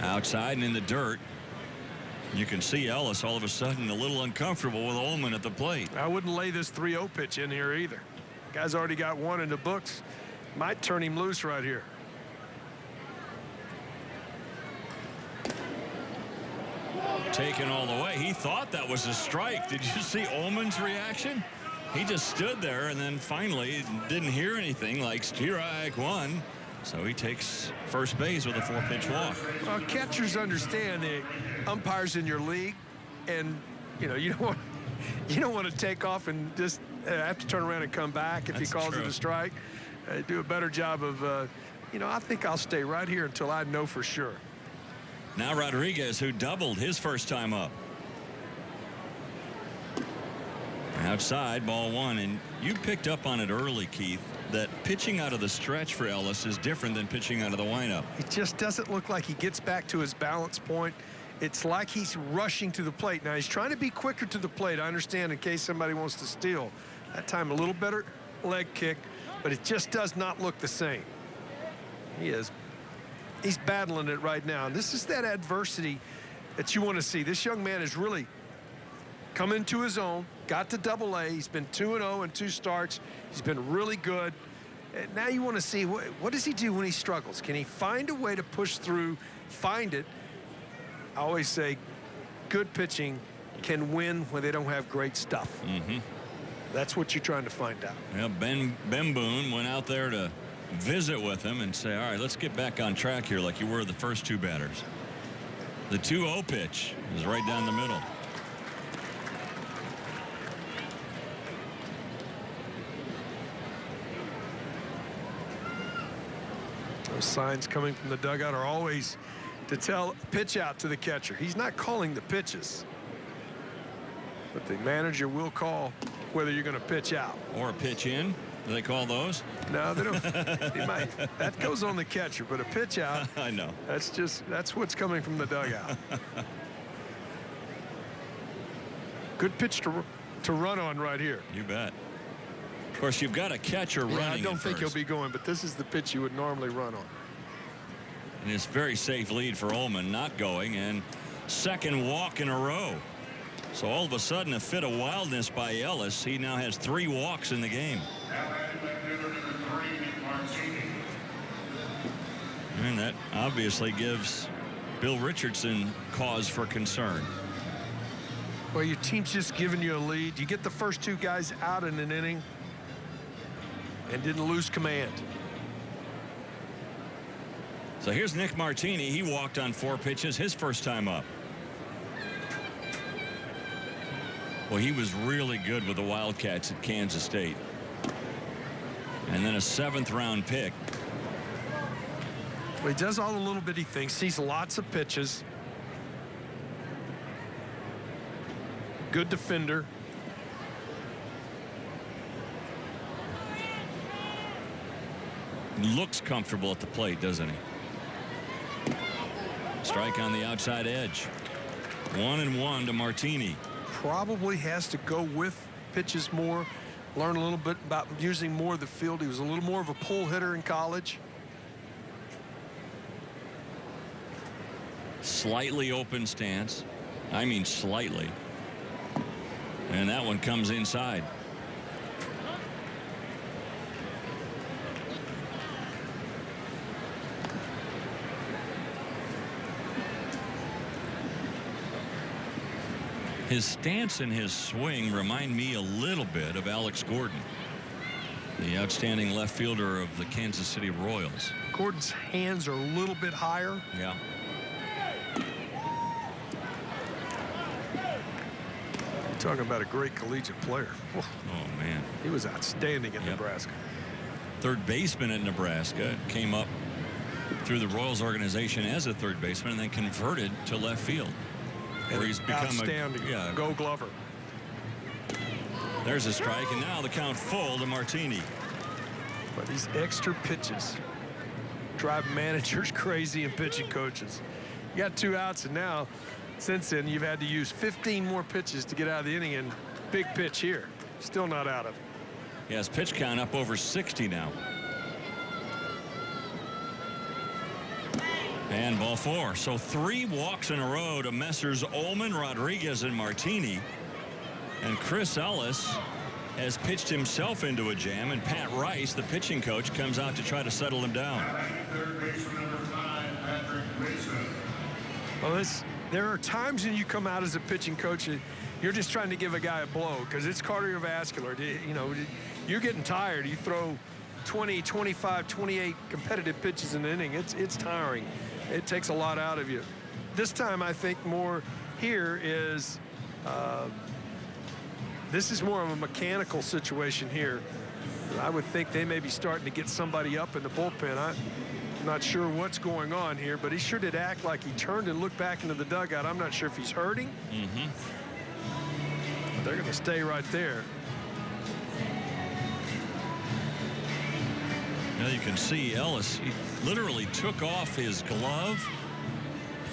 Outside and in the dirt, you can see Ellis all of a sudden a little uncomfortable with Ullman at the plate. I wouldn't lay this 3-0 pitch in here either. Guy's already got 1 in the books. Might turn him loose right here. Taken all the way. He thought that was a strike. Did you see Ullman's reaction? He just stood there and then finally didn't hear anything like strike one. So he takes first base with a 4-pitch walk. Well, catchers understand the umpires in your league, and you don't want to take off and just have to turn around and come back if he calls it a strike. Do a better job of, I think I'll stay right here until I know for sure. Now Rodriguez, who doubled his first time up. Outside, ball one, and you picked up on it early, Keith, that pitching out of the stretch for Ellis is different than pitching out of the windup. It just doesn't look like he gets back to his balance point. It's like he's rushing to the plate. Now, he's trying to be quicker to the plate, I understand, in case somebody wants to steal. That time, a little better leg kick, but it just does not look the same. He's battling it right now. And this is that adversity that you want to see. This young man is really come into his own, got to Double-A. He's been 2-0 in 2 starts. He's been really good. And now you want to see what does he do when he struggles? Can he find a way to push through, find it? I always say good pitching can win when they don't have great stuff. Mm-hmm. That's what you're trying to find out. Yeah, Ben Boone went out there to visit with him and say, all right, let's get back on track here like you were the first 2 batters. The 2-0 pitch is right down the middle. Those signs coming from the dugout are always to tell pitch out to the catcher. He's not calling the pitches, but the manager will call whether you're going to pitch out or a pitch in. Do they call those? No, they don't. That goes on the catcher, but a pitch out. I know. That's what's coming from the dugout. Good pitch to run on right here. You bet. Of course, you've got a catcher running. I don't think he'll be going, but this is the pitch you would normally run on. And it's very safe lead for Ullman not going, and second walk in a row. So all of a sudden a fit of wildness by Ellis. He now has 3 walks in the game. And that obviously gives Bill Richardson cause for concern. Well, your team's just giving you a lead. You get the first 2 guys out in an inning and didn't lose command. So here's Nick Martini. He walked on 4 pitches his first time up. Well, he was really good with the Wildcats at Kansas State. And then a 7th-round pick. Well, he does all the little bitty things, sees lots of pitches. Good defender. Looks comfortable at the plate, doesn't he? Strike on the outside edge. 1-1 to Martini. Probably has to go with pitches more, learn a little bit about using more of the field. He was a little more of a pull hitter in college. Slightly open stance. I mean slightly. And that one comes inside. His stance and his swing remind me a little bit of Alex Gordon, the outstanding left fielder of the Kansas City Royals. Gordon's hands are a little bit higher. Yeah. You're talking about a great collegiate player. Oh, man. He was outstanding in Nebraska. Third baseman at Nebraska, came up through the Royals organization as a third baseman and then converted to left field. Where he's become outstanding Gold Glover. There's a strike, and now the count full to Martini. But these extra pitches drive managers crazy and pitching coaches. You got 2 outs, and now since then you've had to use 15 more pitches to get out of the inning, and big pitch here. Still not out of it. He has pitch count up over 60 now. And ball 4. So 3 walks in a row to Messrs. Ullman, Rodriguez, and Martini. And Chris Ellis has pitched himself into a jam, and Pat Rice, the pitching coach, comes out to try to settle him down. Well, there are times when you come out as a pitching coach and you're just trying to give a guy a blow because it's cardiovascular. You know, you're getting tired. You throw 20, 25, 28 competitive pitches in an inning. It's tiring. It takes a lot out of you. This time, I think more here is this is more of a mechanical situation here. I would think they may be starting to get somebody up in the bullpen. I'm not sure what's going on here, but he sure did act like he turned and looked back into the dugout. I'm not sure if he's hurting. They're going to stay right there. Now you can see Ellis, he literally took off his glove,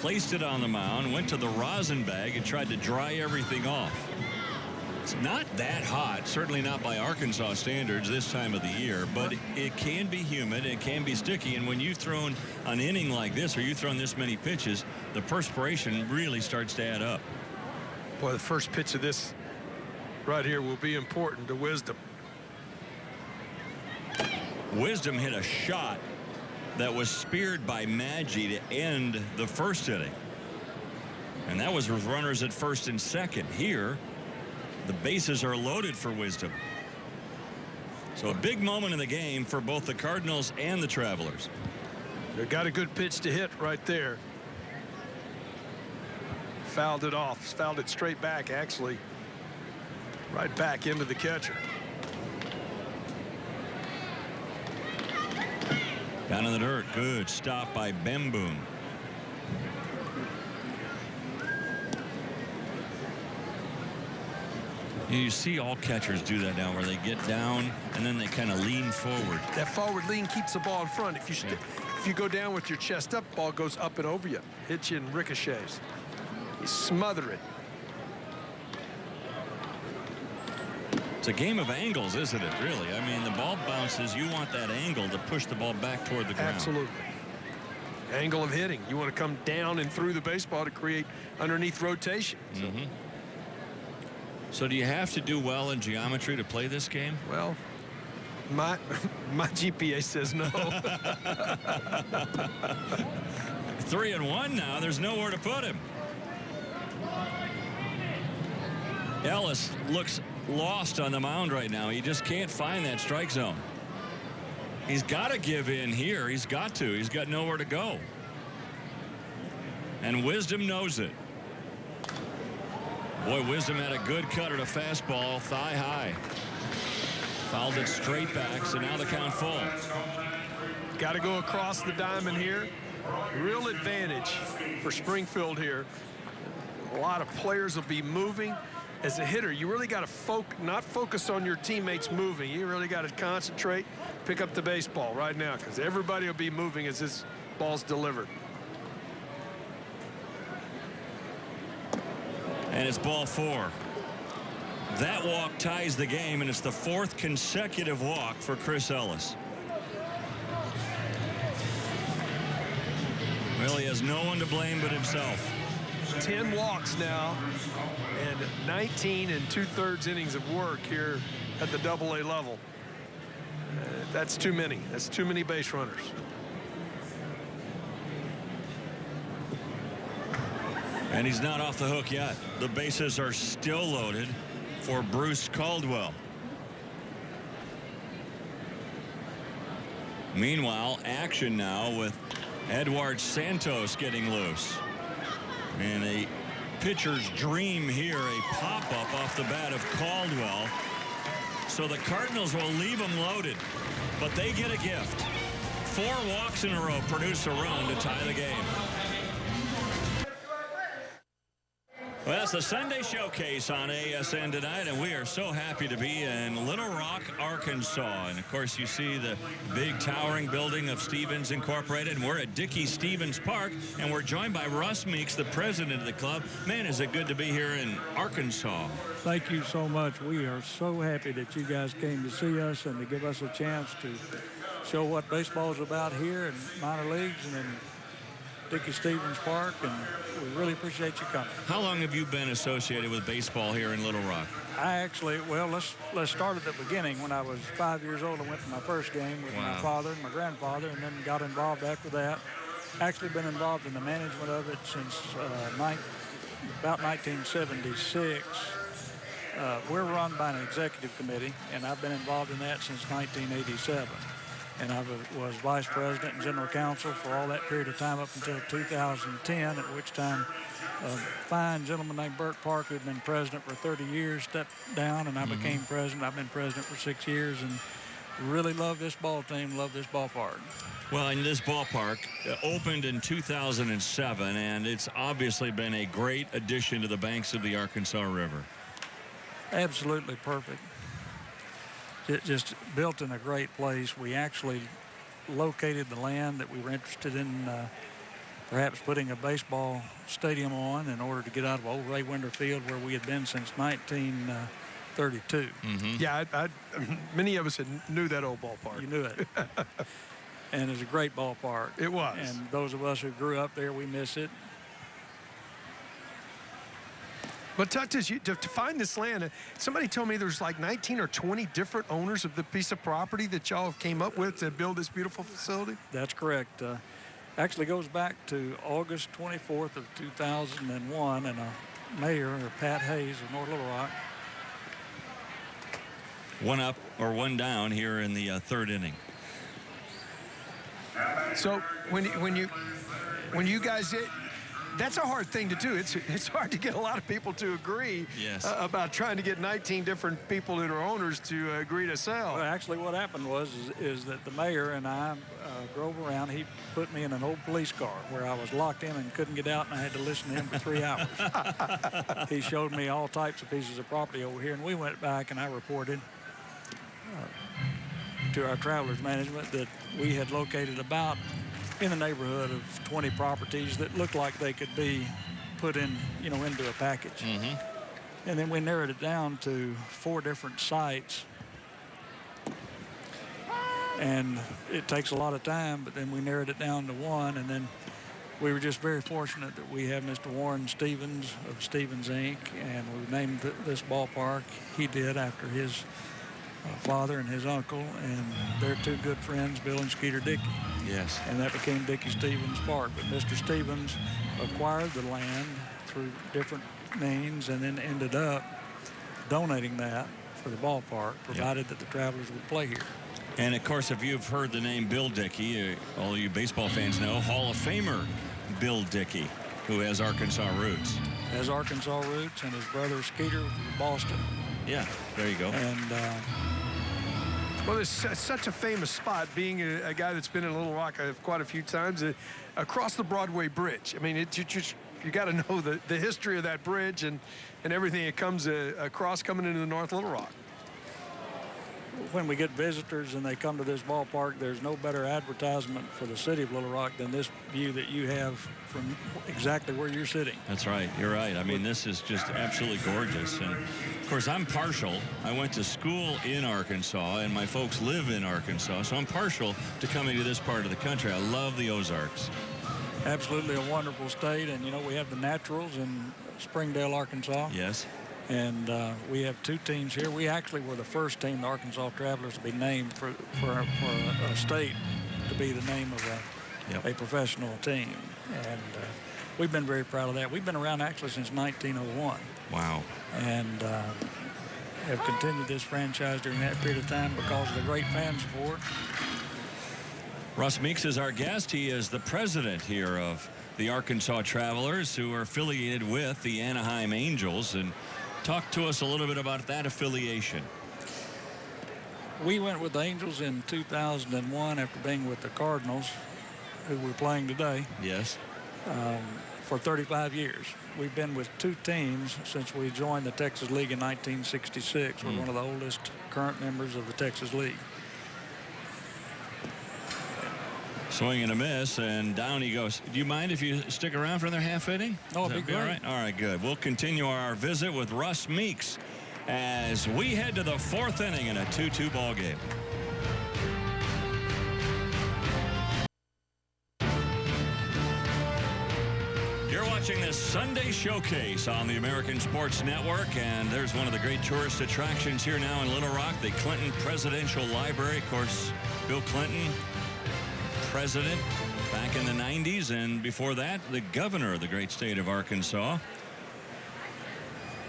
placed it on the mound, went to the rosin bag and tried to dry everything off. It's not that hot, certainly not by Arkansas standards this time of the year, but it can be humid, it can be sticky, and when you've thrown an inning like this or you've thrown this many pitches, the perspiration really starts to add up. Boy, the first pitch of this right here will be important to Wisdom. Wisdom hit a shot that was speared by Maggi to end the first inning. And that was with runners at first and second. Here, the bases are loaded for Wisdom. So a big moment in the game for both the Cardinals and the Travelers. They got a good pitch to hit right there. Fouled it off. Fouled it straight back, actually. Right back into the catcher. Down in the dirt. Good stop by Bemboom. You see all catchers do that now, where they get down and then they kind of lean forward. That forward lean keeps the ball in front. If you go down with your chest up, ball goes up and over you. Hits you and ricochets. You smother it. It's a game of angles, isn't it, really? I mean, the ball bounces. You want that angle to push the ball back toward the ground. Absolutely. Angle of hitting. You want to come down and through the baseball to create underneath rotation. So do you have to do well in geometry to play this game? Well, my GPA says no. 3-1 now. There's nowhere to put him. Ellis looks lost on the mound right now. He just can't find that strike zone. He's got to give in here. He's got to. He's got nowhere to go. And Wisdom knows it. Boy, Wisdom had a good cutter to fastball, thigh high. Fouled it straight back, so now the count full. Got to go across the diamond here. Real advantage for Springfield here. A lot of players will be moving. As a hitter, you really got to not focus on your teammates moving. You really got to concentrate, pick up the baseball right now, because everybody will be moving as this ball's delivered. And it's ball 4. That walk ties the game, and it's the 4th consecutive walk for Chris Ellis. Well, he has no one to blame but himself. 10 walks now and 19 2/3 innings of work here at the AA level. That's too many. That's too many base runners. And he's not off the hook yet. The bases are still loaded for Bruce Caldwell. Meanwhile, action now with Edward Santos getting loose. And a pitcher's dream here, a pop-up off the bat of Caldwell. So the Cardinals will leave them loaded, but they get a gift. 4 walks in a row produce a run to tie the game. Well, it's the Sunday Showcase on ASN tonight, and we are so happy to be in Little Rock, Arkansas. And, of course, you see the big towering building of Stevens Incorporated, and we're at Dickey Stevens Park, and we're joined by Russ Meeks, the president of the club. Man, is it good to be here in Arkansas. Thank you so much. We are so happy that you guys came to see us and to give us a chance to show what baseball is about here in minor leagues and in Dickey Stevens Park, and we really appreciate you coming. How long have you been associated with baseball here in Little Rock? I actually, well, let's start at the beginning. When I was 5 years old, I went to my first game with my father and my grandfather, and then got involved after that. Actually been involved in the management of it since about 1976. we're run by an executive committee, and I've been involved in that since 1987. And I was vice president and general counsel for all that period of time up until 2010, at which time a fine gentleman named Burt Park, who had been president for 30 years, stepped down, and I became president. I've been president for 6 years and really love this ball team, love this ballpark. Well, and this ballpark opened in 2007, and it's obviously been a great addition to the banks of the Arkansas River. Absolutely perfect. It just built in a great place. We actually located the land that we were interested in perhaps putting a baseball stadium on in order to get out of old Ray Winder Field, where we had been since 1932. Yeah, many of us knew that old ballpark. You knew it. And it's a great ballpark. It was. And those of us who grew up there, we miss it. But to find this land, somebody told me there's like 19 or 20 different owners of the piece of property that y'all came up with to build this beautiful facility? That's correct. Actually goes back to August 24th of 2001, and a mayor, Pat Hayes of North Little Rock. One up or one down here in the third inning. So when you guys, that's a hard thing to do. It's hard to get a lot of people to agree about trying to get 19 different people that are owners to agree to sell. Well, actually, what happened is that the mayor and I drove around. He put me in an old police car where I was locked in and couldn't get out, and I had to listen to him for 3 hours. He showed me all types of pieces of property over here, and we went back and I reported to our travelers management that we had located about in the neighborhood of 20 properties that looked like they could be put in, into a package. And then we narrowed it down to 4 different sites. And it takes a lot of time, but then we narrowed it down to 1, and then we were just very fortunate that we have Mr. Warren Stevens of Stevens Inc., and we named this ballpark. He did after his father and his uncle, and they're 2 good friends, Bill and Skeeter Dickey. Yes. And that became Dickey Stevens Park. But Mr. Stevens acquired the land through different means and then ended up donating that for the ballpark, provided that the Travelers would play here. And, of course, if you've heard the name Bill Dickey, all you baseball fans know, Hall of Famer Bill Dickey, who has Arkansas roots. Has Arkansas roots, and his brother Skeeter from Boston. Yeah, there you go. And well, it's such a famous spot, being a guy that's been in Little Rock quite a few times, across the Broadway Bridge. I mean, you got to know the history of that bridge and everything that comes across coming into the North Little Rock. When we get visitors and they come to this ballpark, there's no better advertisement for the city of Little Rock than this view that you have from exactly where you're sitting. That's right. You're right. I mean, this is just absolutely gorgeous. And, of course, I'm partial. I went to school in Arkansas, and my folks live in Arkansas, so I'm partial to coming to this part of the country. I love the Ozarks. Absolutely a wonderful state. And, we have the Naturals in Springdale, Arkansas. Yes. And we have 2 teams here. We actually were the first team, the Arkansas Travelers, to be named for a state to be the name of a professional team. And we've been very proud of that. We've been around actually since 1901. Wow. And have continued this franchise during that period of time because of the great fan support. Russ Meeks is our guest. He is the president here of the Arkansas Travelers, who are affiliated with the Anaheim Angels. And talk to us a little bit about that affiliation. We went with the Angels in 2001 after being with the Cardinals, who we're playing today. Yes. For 35 years. We've been with 2 teams since we joined the Texas League in 1966. We're one of the oldest current members of the Texas League. Swing and a miss, and down he goes. Do you mind if you stick around for another half inning? No, it'd be great. All right? All right, good. We'll continue our visit with Russ Meeks as we head to the 4th inning in a 2-2 ball game. You're watching this Sunday showcase on the American Sports Network, and there's one of the great tourist attractions here now in Little Rock, the Clinton Presidential Library. Of course, Bill Clinton, president back in the 90s, and before that, the governor of the great state of Arkansas.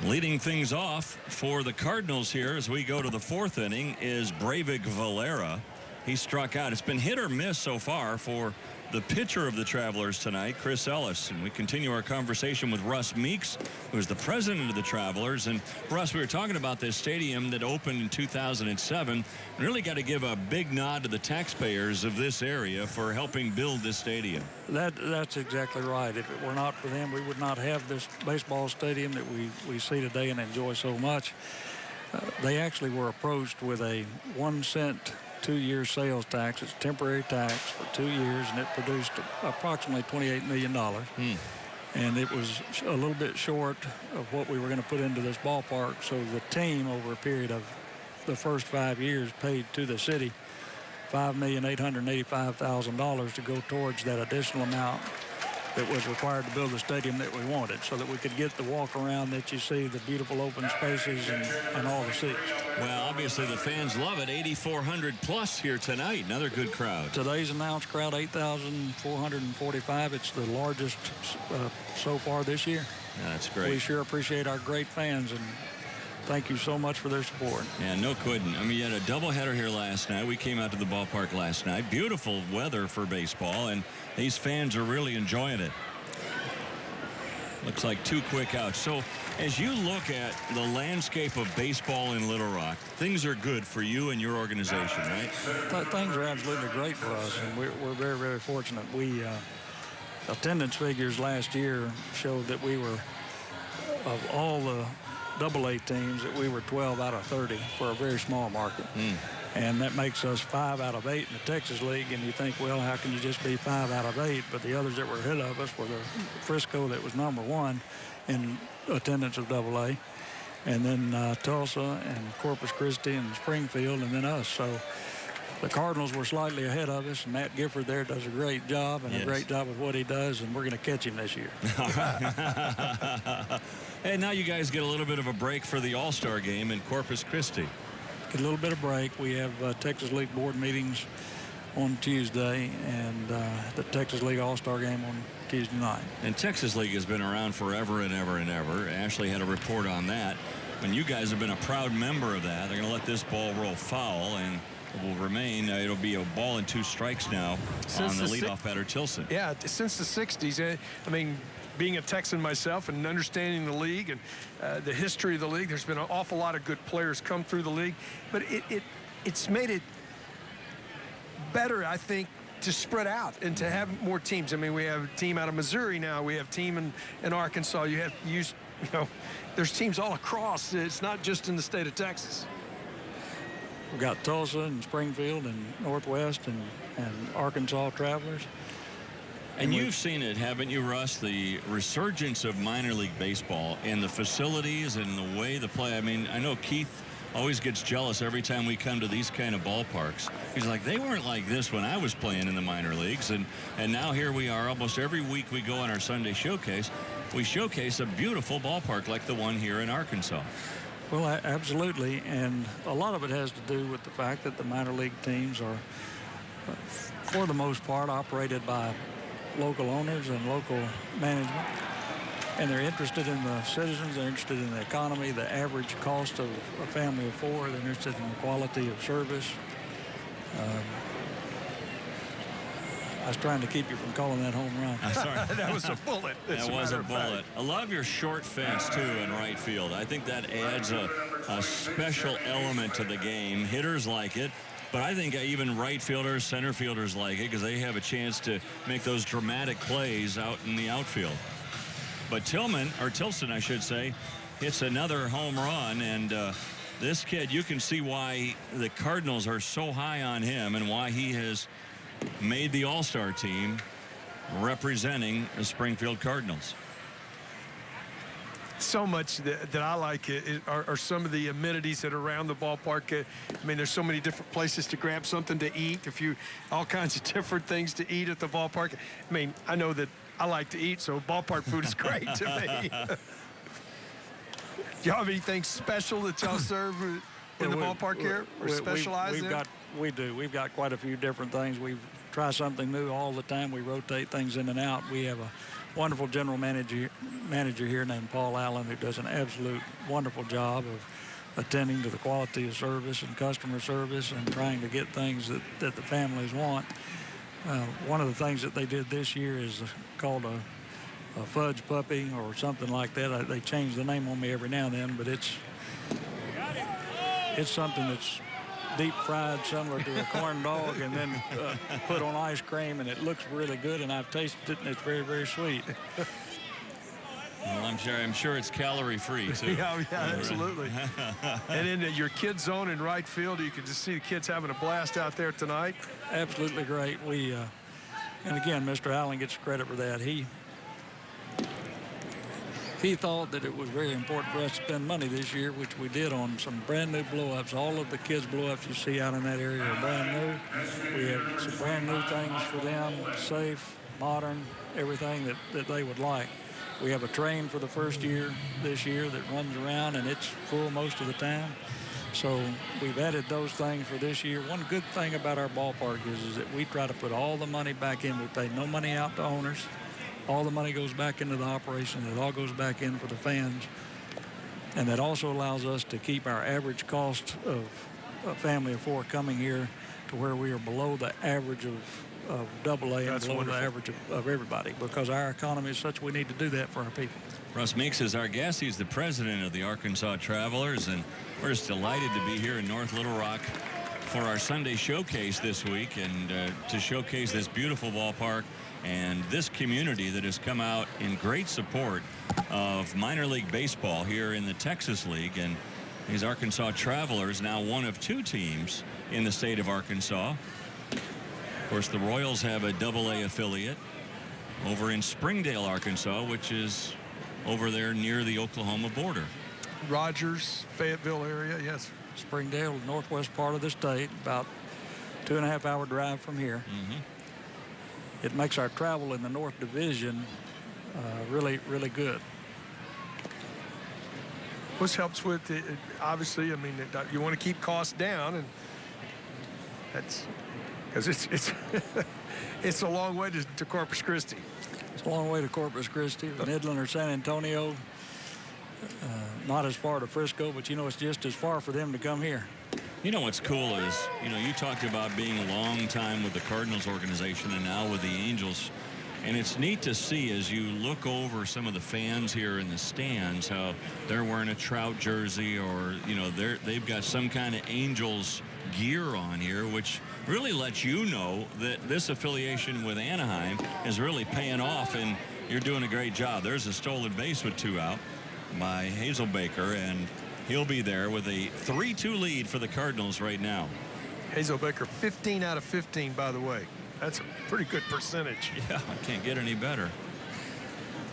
Leading things off for the Cardinals here as we go to the fourth inning is Breivik Valera. He struck out. It's been hit or miss so far for the pitcher of the Travelers tonight, Chris Ellis. And we continue our conversation with Russ Meeks, who is the president of the Travelers. And Russ, we were talking about this stadium that opened in 2007. Really got to give a big nod to the taxpayers of this area for helping build this stadium. That's exactly right. If it were not for them, we would not have this baseball stadium that we see today and enjoy so much. They actually were approached with a 1 cent 2-year sales tax. It's a temporary tax for 2 years, and it produced approximately $28 million. And it was a little bit short of what we were going to put into this ballpark. So the team, over a period of the first 5 years, paid to the city $5,885,000 to go towards that additional amount that was required to build the stadium that we wanted, so that we could get the walk around that you see, the beautiful open spaces and all the seats. Well, obviously the fans love it. 8,400 plus here tonight. Another good crowd. Today's announced crowd, 8,445. It's the largest so far this year. That's great. We sure appreciate our great fans, and thank you so much for their support. Yeah, no kidding. I mean, you had a doubleheader here last night. We came out to the ballpark last night. Beautiful weather for baseball, and these fans are really enjoying it. Looks like 2 quick outs. So as you look at the landscape of baseball in Little Rock, things are good for you and your organization, right? Things are absolutely great for us, and we're very, very fortunate. We attendance figures last year showed that we were, of all the AA teams, that we were 12 out of 30 for a very small market. And that makes us 5 out of 8 in the Texas League. And you think, well, how can you just be 5 out of 8? But the others that were ahead of us were the Frisco, that was number 1 in attendance of AA, and then Tulsa and Corpus Christi and Springfield, and then us. So the Cardinals were slightly ahead of us, and Matt Gifford there does a great job, and a great job of what he does, and we're going to catch him this year. All right. And now you guys get a little bit of a break for the All-Star game in Corpus Christi. Get a little bit of break. We have Texas League board meetings on Tuesday, and the Texas League All-Star game on Tuesday night. And Texas League has been around forever and ever and ever. Ashley had a report on that. And you guys have been a proud member of that. They're going to let this ball roll foul, and it will remain. It'll be a ball and 2 strikes now on the leadoff batter, Tilson. Yeah, since the 60s. I mean, being a Texan myself and understanding the league and the history of the league, there's been an awful lot of good players come through the league. But it's made it better, I think, to spread out and to have more teams. I mean, we have a team out of Missouri now. We have a team in Arkansas. There's teams all across. It's not just in the state of Texas. We've got Tulsa and Springfield and Northwest and Arkansas Travelers. And you've seen it, haven't you, Russ? The resurgence of minor league baseball and the facilities and the way the play. I mean, I know Keith always gets jealous every time we come to these kind of ballparks. He's like, they weren't like this when I was playing in the minor leagues. And now here we are. Almost every week we go on our Sunday showcase. We showcase a beautiful ballpark like the one here in Arkansas. Well, absolutely. And a lot of it has to do with the fact that the minor league teams are, for the most part, operated by local owners and local management, and they're interested in the citizens, they're interested in the economy, the average cost of a family of 4, they're interested in the quality of service. I was trying to keep you from calling that home run. I'm sorry. That was a bullet. That was a bullet. I love your short fence, too, in right field. I think that adds a special element to the game. Hitters like it. But I think even right fielders, center fielders like it because they have a chance to make those dramatic plays out in the outfield. But Tilson, I should say, hits another home run. And this kid, you can see why the Cardinals are so high on him and why he has made the All-Star team representing the Springfield Cardinals. So much that I like are some of the amenities that are around the ballpark. I mean, there's so many different places to grab something to eat. All kinds of different things to eat at the ballpark. I mean, I know that I like to eat, so ballpark food is great to me. Do y'all have anything special that y'all serve in the ballpark here, or specialize in? We do. We've got quite a few different things. We try something new all the time. We rotate things in and out. We have a wonderful general manager manager here named Paul Allen, who does an absolute wonderful job of attending to the quality of service and customer service and trying to get things that the families want. One of the things that they did this year is called a fudge puppy or something like that. They change the name on me every now and then, but it's something that's deep fried, similar to a corn dog, and then put on ice cream, and it looks really good, and I've tasted it, and it's very, very sweet. Well, I'm sure it's calorie-free, too. Yeah, absolutely. And in your kids' zone in right field, you can just see the kids having a blast out there tonight. Absolutely great. And again, Mr. Allen gets credit for that. He thought that it was very important for us to spend money this year, which we did on some brand new blow-ups. All of the kids' blow-ups you see out in that area are brand new. We have some brand new things for them, safe, modern, everything that they would like. We have a train for the first year this year that runs around, and it's full most of the time. So we've added those things for this year. One good thing about our ballpark is that we try to put all the money back in. We pay no money out to owners. All the money goes back into the operation. It all goes back in for the fans. And that also allows us to keep our average cost of a family of four coming here to where we are below the average of AA and That's below wonderful. the average of everybody, because our economy is such we need to do that for our people. Russ Meeks is our guest. He's the president of the Arkansas Travelers, and we're just delighted to be here in North Little Rock for our Sunday showcase this week, and to showcase this beautiful ballpark and this community that has come out in great support of minor league baseball here in the Texas League. And these Arkansas Travelers, now one of two teams in the state of Arkansas. Of course, the Royals have a AA affiliate over in Springdale, Arkansas, which is over there near the Oklahoma border. Rogers, Fayetteville area, yes. Springdale, northwest part of the state, about 2.5-hour drive from here. Mm-hmm. It makes our travel in the North Division really, really good. Which helps with, obviously, I mean, you want to keep costs down, and that's because it's it's a long way to Corpus Christi. It's a long way to Corpus Christi, Midland or San Antonio. Not as far to Frisco, but, it's just as far for them to come here. You know what's cool is, you talked about being a long time with the Cardinals organization and now with the Angels. And it's neat to see as you look over some of the fans here in the stands, how they're wearing a Trout jersey or, they've got some kind of Angels gear on here, which really lets you know that this affiliation with Anaheim is really paying off, and you're doing a great job. There's a stolen base with 2 out by Hazelbaker, and he'll be there with a 3-2 lead for the Cardinals right now. Hazelbaker, 15 out of 15, by the way. That's a pretty good percentage. Yeah, I can't get any better.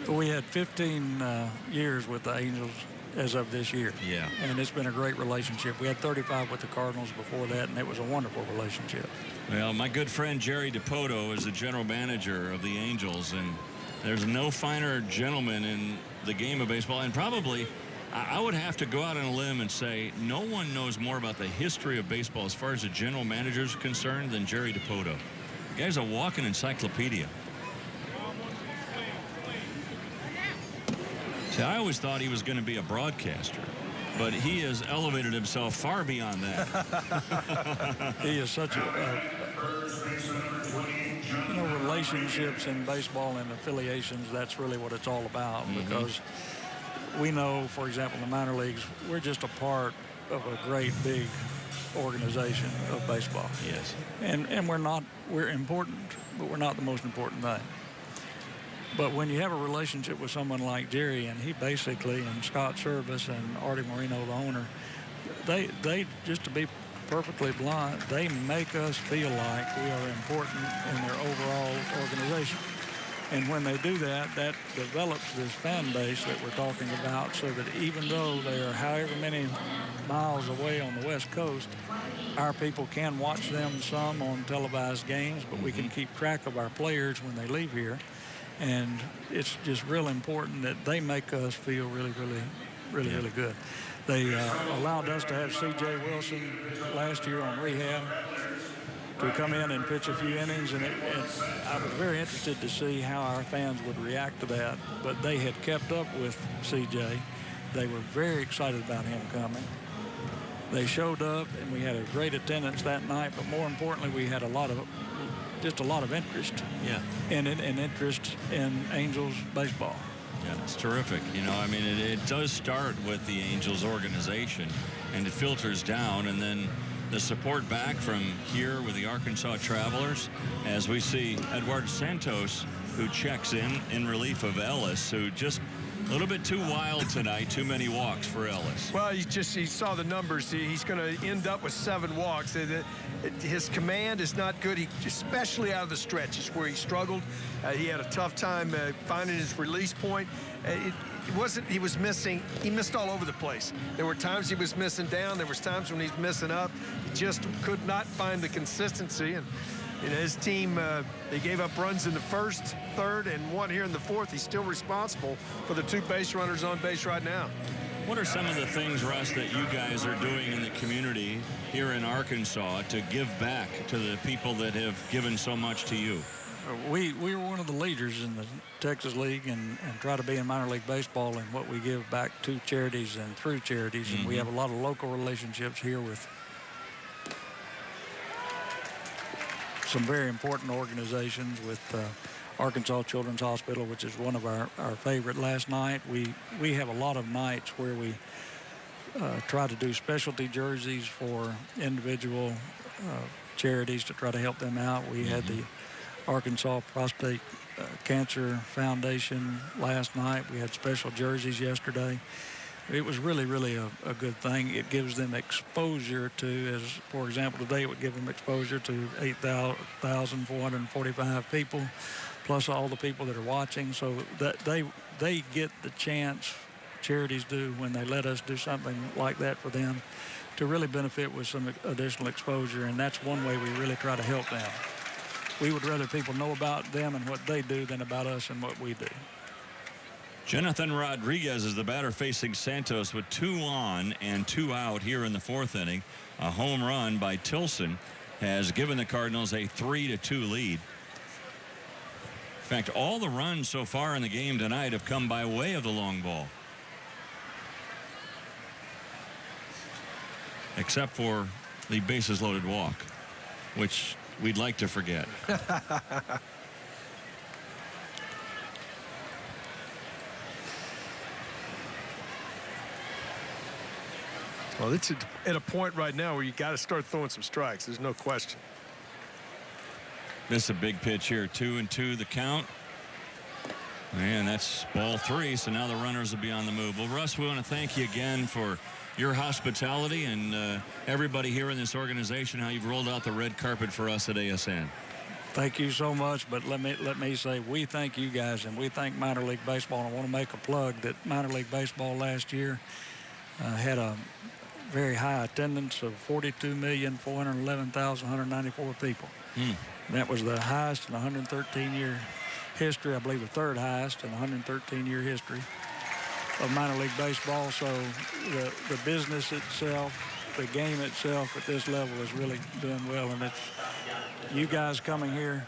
We had 15 years with the Angels as of this year. Yeah. And it's been a great relationship. We had 35 with the Cardinals before that, and it was a wonderful relationship. Well, my good friend Jerry DiPoto is the general manager of the Angels, and there's no finer gentleman in the game of baseball, and probably I would have to go out on a limb and say no one knows more about the history of baseball as far as the general manager is concerned than Jerry DiPoto. The guy's a walking encyclopedia. See, I always thought he was going to be a broadcaster, but he has elevated himself far beyond that. He is such relationships in baseball and affiliations, that's really what it's all about, because we know, for example, in the minor leagues, we're just a part of a great big organization of baseball. Yes. And we're important, but we're not the most important thing. But when you have a relationship with someone like Jerry, and he basically, and Scott Service and Artie Moreno, the owner, they just to be perfectly blunt, they make us feel like we are important in their overall organization. And when they do that, that develops this fan base that we're talking about, so that even though they are however many miles away on the West Coast, our people can watch them some on televised games, but we can keep track of our players when they leave here. And it's just real important that they make us feel really, really, really, really good. They allowed us to have C.J. Wilson last year on rehab. to come in and pitch a few innings, and I was very interested to see how our fans would react to that. But they had kept up with CJ. They were very excited about him coming. They showed up, and we had a great attendance that night. But more importantly, we had just a lot of interest. Yeah. And interest in Angels baseball. Yeah, it's terrific. You know, I mean, it does start with the Angels organization, and it filters down, and then the support back from here with the Arkansas Travelers, as we see Eduardo Santos, who checks in relief of Ellis, who just a little bit too wild tonight, too many walks for Ellis. Well, he saw the numbers. He's going to end up with 7 walks. His command is not good, especially out of the stretches where he struggled. He had a tough time finding his release point. He missed all over the place. There were times he was missing down. There was times when he's missing up. He just could not find the consistency. And his team, they gave up runs in the first, third, and 1 here in the fourth. He's still responsible for the 2 base runners on base right now. What are some of the things, Russ, that you guys are doing in the community here in Arkansas to give back to the people that have given so much to you? We were one of the leaders in the Texas League and try to be in minor league baseball in what we give back to charities and through charities. And we have a lot of local relationships here with some very important organizations, with Arkansas Children's Hospital, which is one of our favorite. Last night, we have a lot of nights where we try to do specialty jerseys for individual charities to try to help them out. We had the Arkansas Prostate Cancer Foundation last night. We had special jerseys yesterday. It was really, really a good thing. It gives them exposure to, as for example, today it would give them exposure to 8,445 people, plus all the people that are watching. So that they get the chance, charities do, when they let us do something like that for them, to really benefit with some additional exposure. And that's one way we really try to help them. We would rather people know about them and what they do than about us and what we do. Jonathan Rodriguez is the batter facing Santos with 2 on and 2 out here in the 4th inning. A home run by Tilson has given the Cardinals a 3-2 lead. In fact, all the runs so far in the game tonight have come by way of the long ball, except for the bases loaded walk, which we'd like to forget. Well, it's at a point right now where you got to start throwing some strikes. There's no question. This is a big pitch here. 2-2 the count. And that's ball 3. So now the runners will be on the move. Well, Russ, we want to thank you again for your hospitality and everybody here in this organization, how you've rolled out the red carpet for us at ASN. Thank you so much. But let me say, we thank you guys, and we thank minor league baseball. And I want to make a plug that minor league baseball last year had a very high attendance of 42,411,194 people. That was the highest in 113-year history. I believe the 3rd highest in 113-year history of minor league baseball. So the business itself, the game itself at this level is really doing well, and it's you guys coming here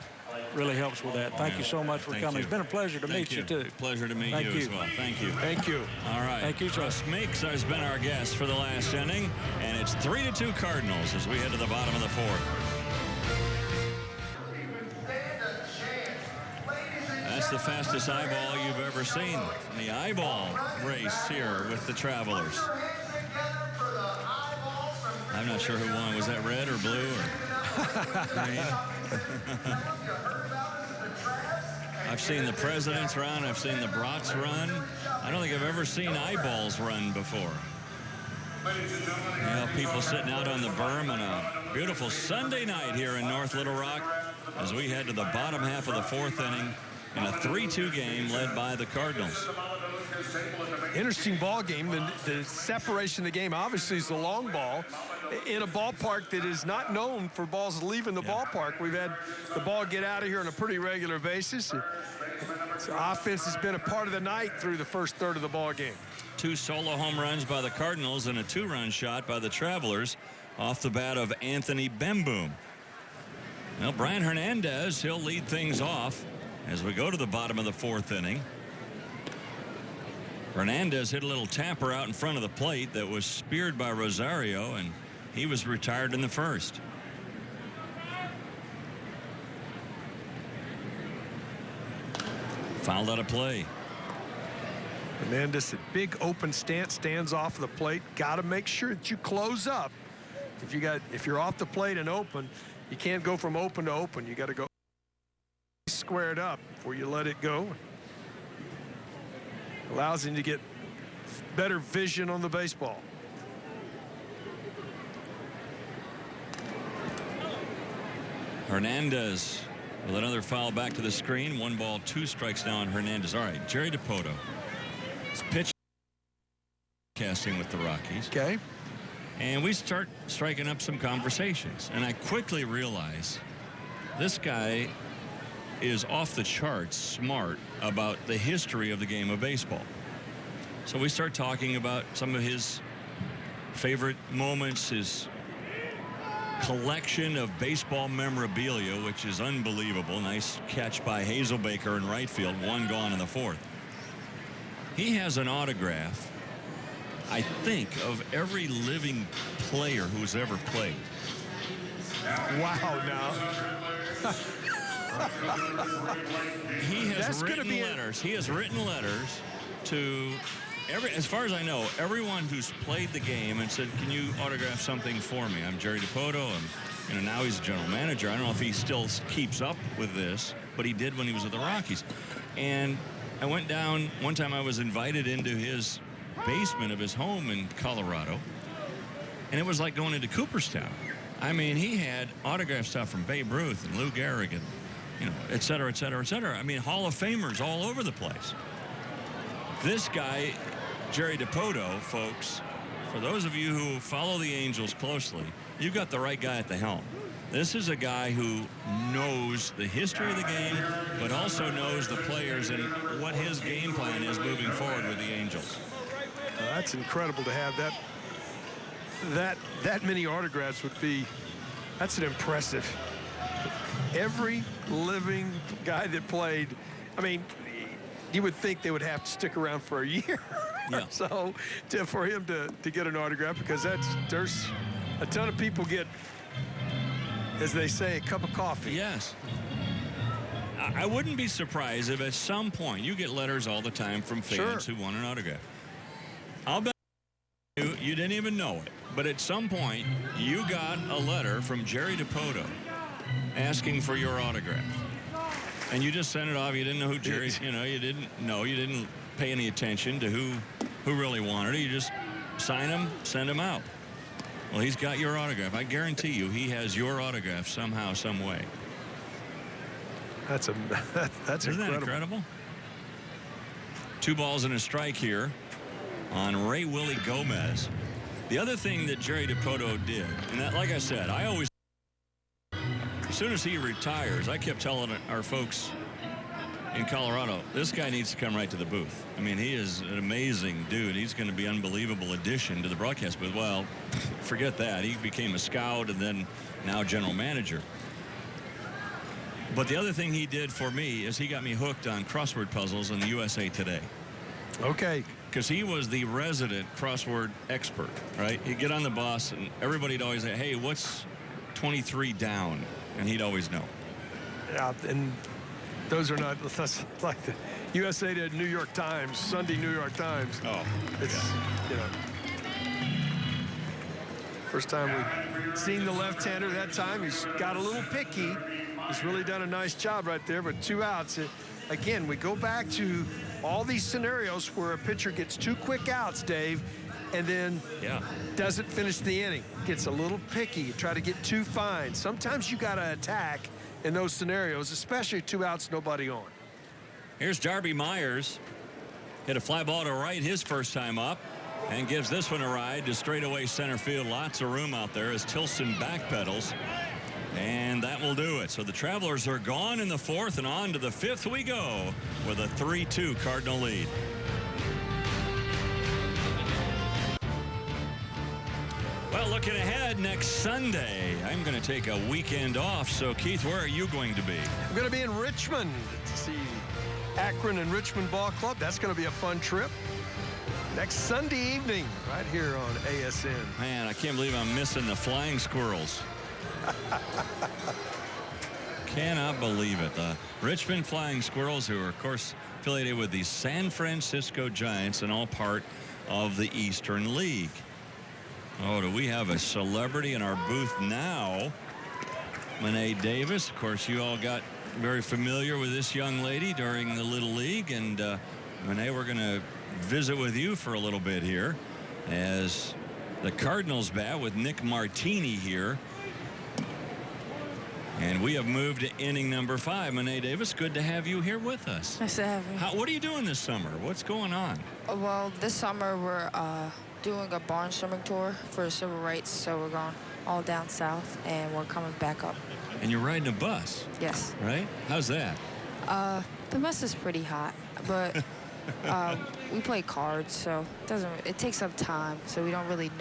really helps with that. Thank you so much for coming. It's been a pleasure to meet you too. Pleasure to meet you as well. Thank you. Thank you. All right. Thank you, sir. Russ Meeks has been our guest for the last inning, and it's 3-2 Cardinals as we head to the bottom of the 4th. That's the fastest eyeball you've ever seen. The eyeball race here with the Travelers. I'm not sure who won. Was that red or blue or green? I've seen the Presidents run. I've seen the Brats run. I don't think I've ever seen eyeballs run before. You know, people sitting out on the berm on a beautiful Sunday night here in North Little Rock as we head to the bottom half of the 4th inning in a 3-2 game led by the Cardinals. Interesting ball game. The separation of the game obviously is the long ball in a ballpark that is not known for balls leaving the ballpark. We've had the ball get out of here on a pretty regular basis. So offense has been a part of the night through the first third of the ball game. 2 solo home runs by the Cardinals and a 2-run shot by the Travelers off the bat of Anthony Bemboom. Well, Brian Hernandez, he'll lead things off as we go to the bottom of the 4th inning. Hernandez hit a little tapper out in front of the plate that was speared by Rosario, and he was retired in the 1st. Fouled out of play. Hernandez, a big open stance, stands off the plate. Got to make sure that you close up. If you're off the plate and open, you can't go from open to open. You got to go squared up before you let it go. Allows him to get better vision on the baseball. Hernandez with another foul back to the screen. 1 ball, 2 strikes now on Hernandez. All right, Jerry DiPoto is pitching, casting with the Rockies. Okay. And we start striking up some conversations. And I quickly realize this guy is off the charts smart about the history of the game of baseball. So we start talking about some of his favorite moments, his collection of baseball memorabilia, which is unbelievable. Nice catch by Hazelbaker in right field, 1 gone in the 4th. He has an autograph, I think, of every living player who's ever played. Wow, now. He has written letters. He has written letters to as far as I know, everyone who's played the game and said, "Can you autograph something for me? I'm Jerry DiPoto, and now he's a general manager." I don't know if he still keeps up with this, but he did when he was with the Rockies. And I went down one time. I was invited into his basement of his home in Colorado, and it was like going into Cooperstown. I mean, he had autograph stuff from Babe Ruth and Lou Gehrig, and et cetera, et cetera, et cetera. I mean, Hall of Famers all over the place. This guy, Jerry DiPoto, folks, for those of you who follow the Angels closely, you've got the right guy at the helm. This is a guy who knows the history of the game, but also knows the players and what his game plan is moving forward with the Angels. That's incredible to have that many autographs would be. That's an impressive. Every living guy that played, I mean, you would think they would have to stick around for a year. Yeah. So for him to get an autograph, because there's a ton of people get, as they say, a cup of coffee. Yes. I wouldn't be surprised if at some point you get letters all the time from fans who want an autograph. I'll bet you didn't even know it, but at some point you got a letter from Jerry DiPoto asking for your autograph, and you just sent it off. You didn't know who Jerry, you didn't pay any attention to who really wanted it. You just sign him, send him out. Well, he's got your autograph. I guarantee you he has your autograph somehow, some way. That's Isn't incredible. that incredible? 2 balls and a strike here on Ray Willie Gomez. The other thing that Jerry DiPoto did, and that, like I said, as soon as he retires, I kept telling our folks in Colorado, this guy needs to come right to the booth. I mean, he is an amazing dude. He's going to be an unbelievable addition to the broadcast booth. Well, forget that. He became a scout and then now general manager. But the other thing he did for me is he got me hooked on crossword puzzles in the USA Today. Okay. Because he was the resident crossword expert, right? He'd get on the bus and everybody'd always say, "Hey, what's 23 down?" And he'd always know. Yeah, and those are not, that's like the USA to New York Times, Sunday New York Times. Oh, it's, first time we've seen the left-hander that time. He's got a little picky. He's really done a nice job right there, but 2 outs. Again, we go back to all these scenarios where a pitcher gets 2 quick outs, Dave, and then doesn't finish the inning. Gets a little picky. You try to get 2 fine. Sometimes you got to attack in those scenarios, especially 2 outs, nobody on. Here's Darby Myers. Hit a fly ball to right his first time up and gives this one a ride to straightaway center field. Lots of room out there as Tilson backpedals. And that will do it. So the Travelers are gone in the 4th, and on to the 5th we go with a 3-2 Cardinal lead. Well, looking ahead next Sunday, I'm going to take a weekend off. So, Keith, where are you going to be? I'm going to be in Richmond to see Akron and Richmond Ball Club. That's going to be a fun trip. Next Sunday evening, right here on ASN. Man, I can't believe I'm missing the Flying Squirrels. Cannot believe it. The Richmond Flying Squirrels, who are, of course, affiliated with the San Francisco Giants and all part of the Eastern League. Oh, do we have a celebrity in our booth now? Monet Davis. Of course, you all got very familiar with this young lady during the Little League. And, Monet, we're going to visit with you for a little bit here as the Cardinals bat with Nick Martini here. And we have moved to inning number 5. Monet Davis, good to have you here with us. Nice to have you. What are you doing this summer? What's going on? Well, this summer we're doing a barnstorming tour for civil rights, so we're going all down south, and we're coming back up. And you're riding a bus. Yes. Right? How's that? The bus is pretty hot, but we play cards, so it takes up time, so we don't really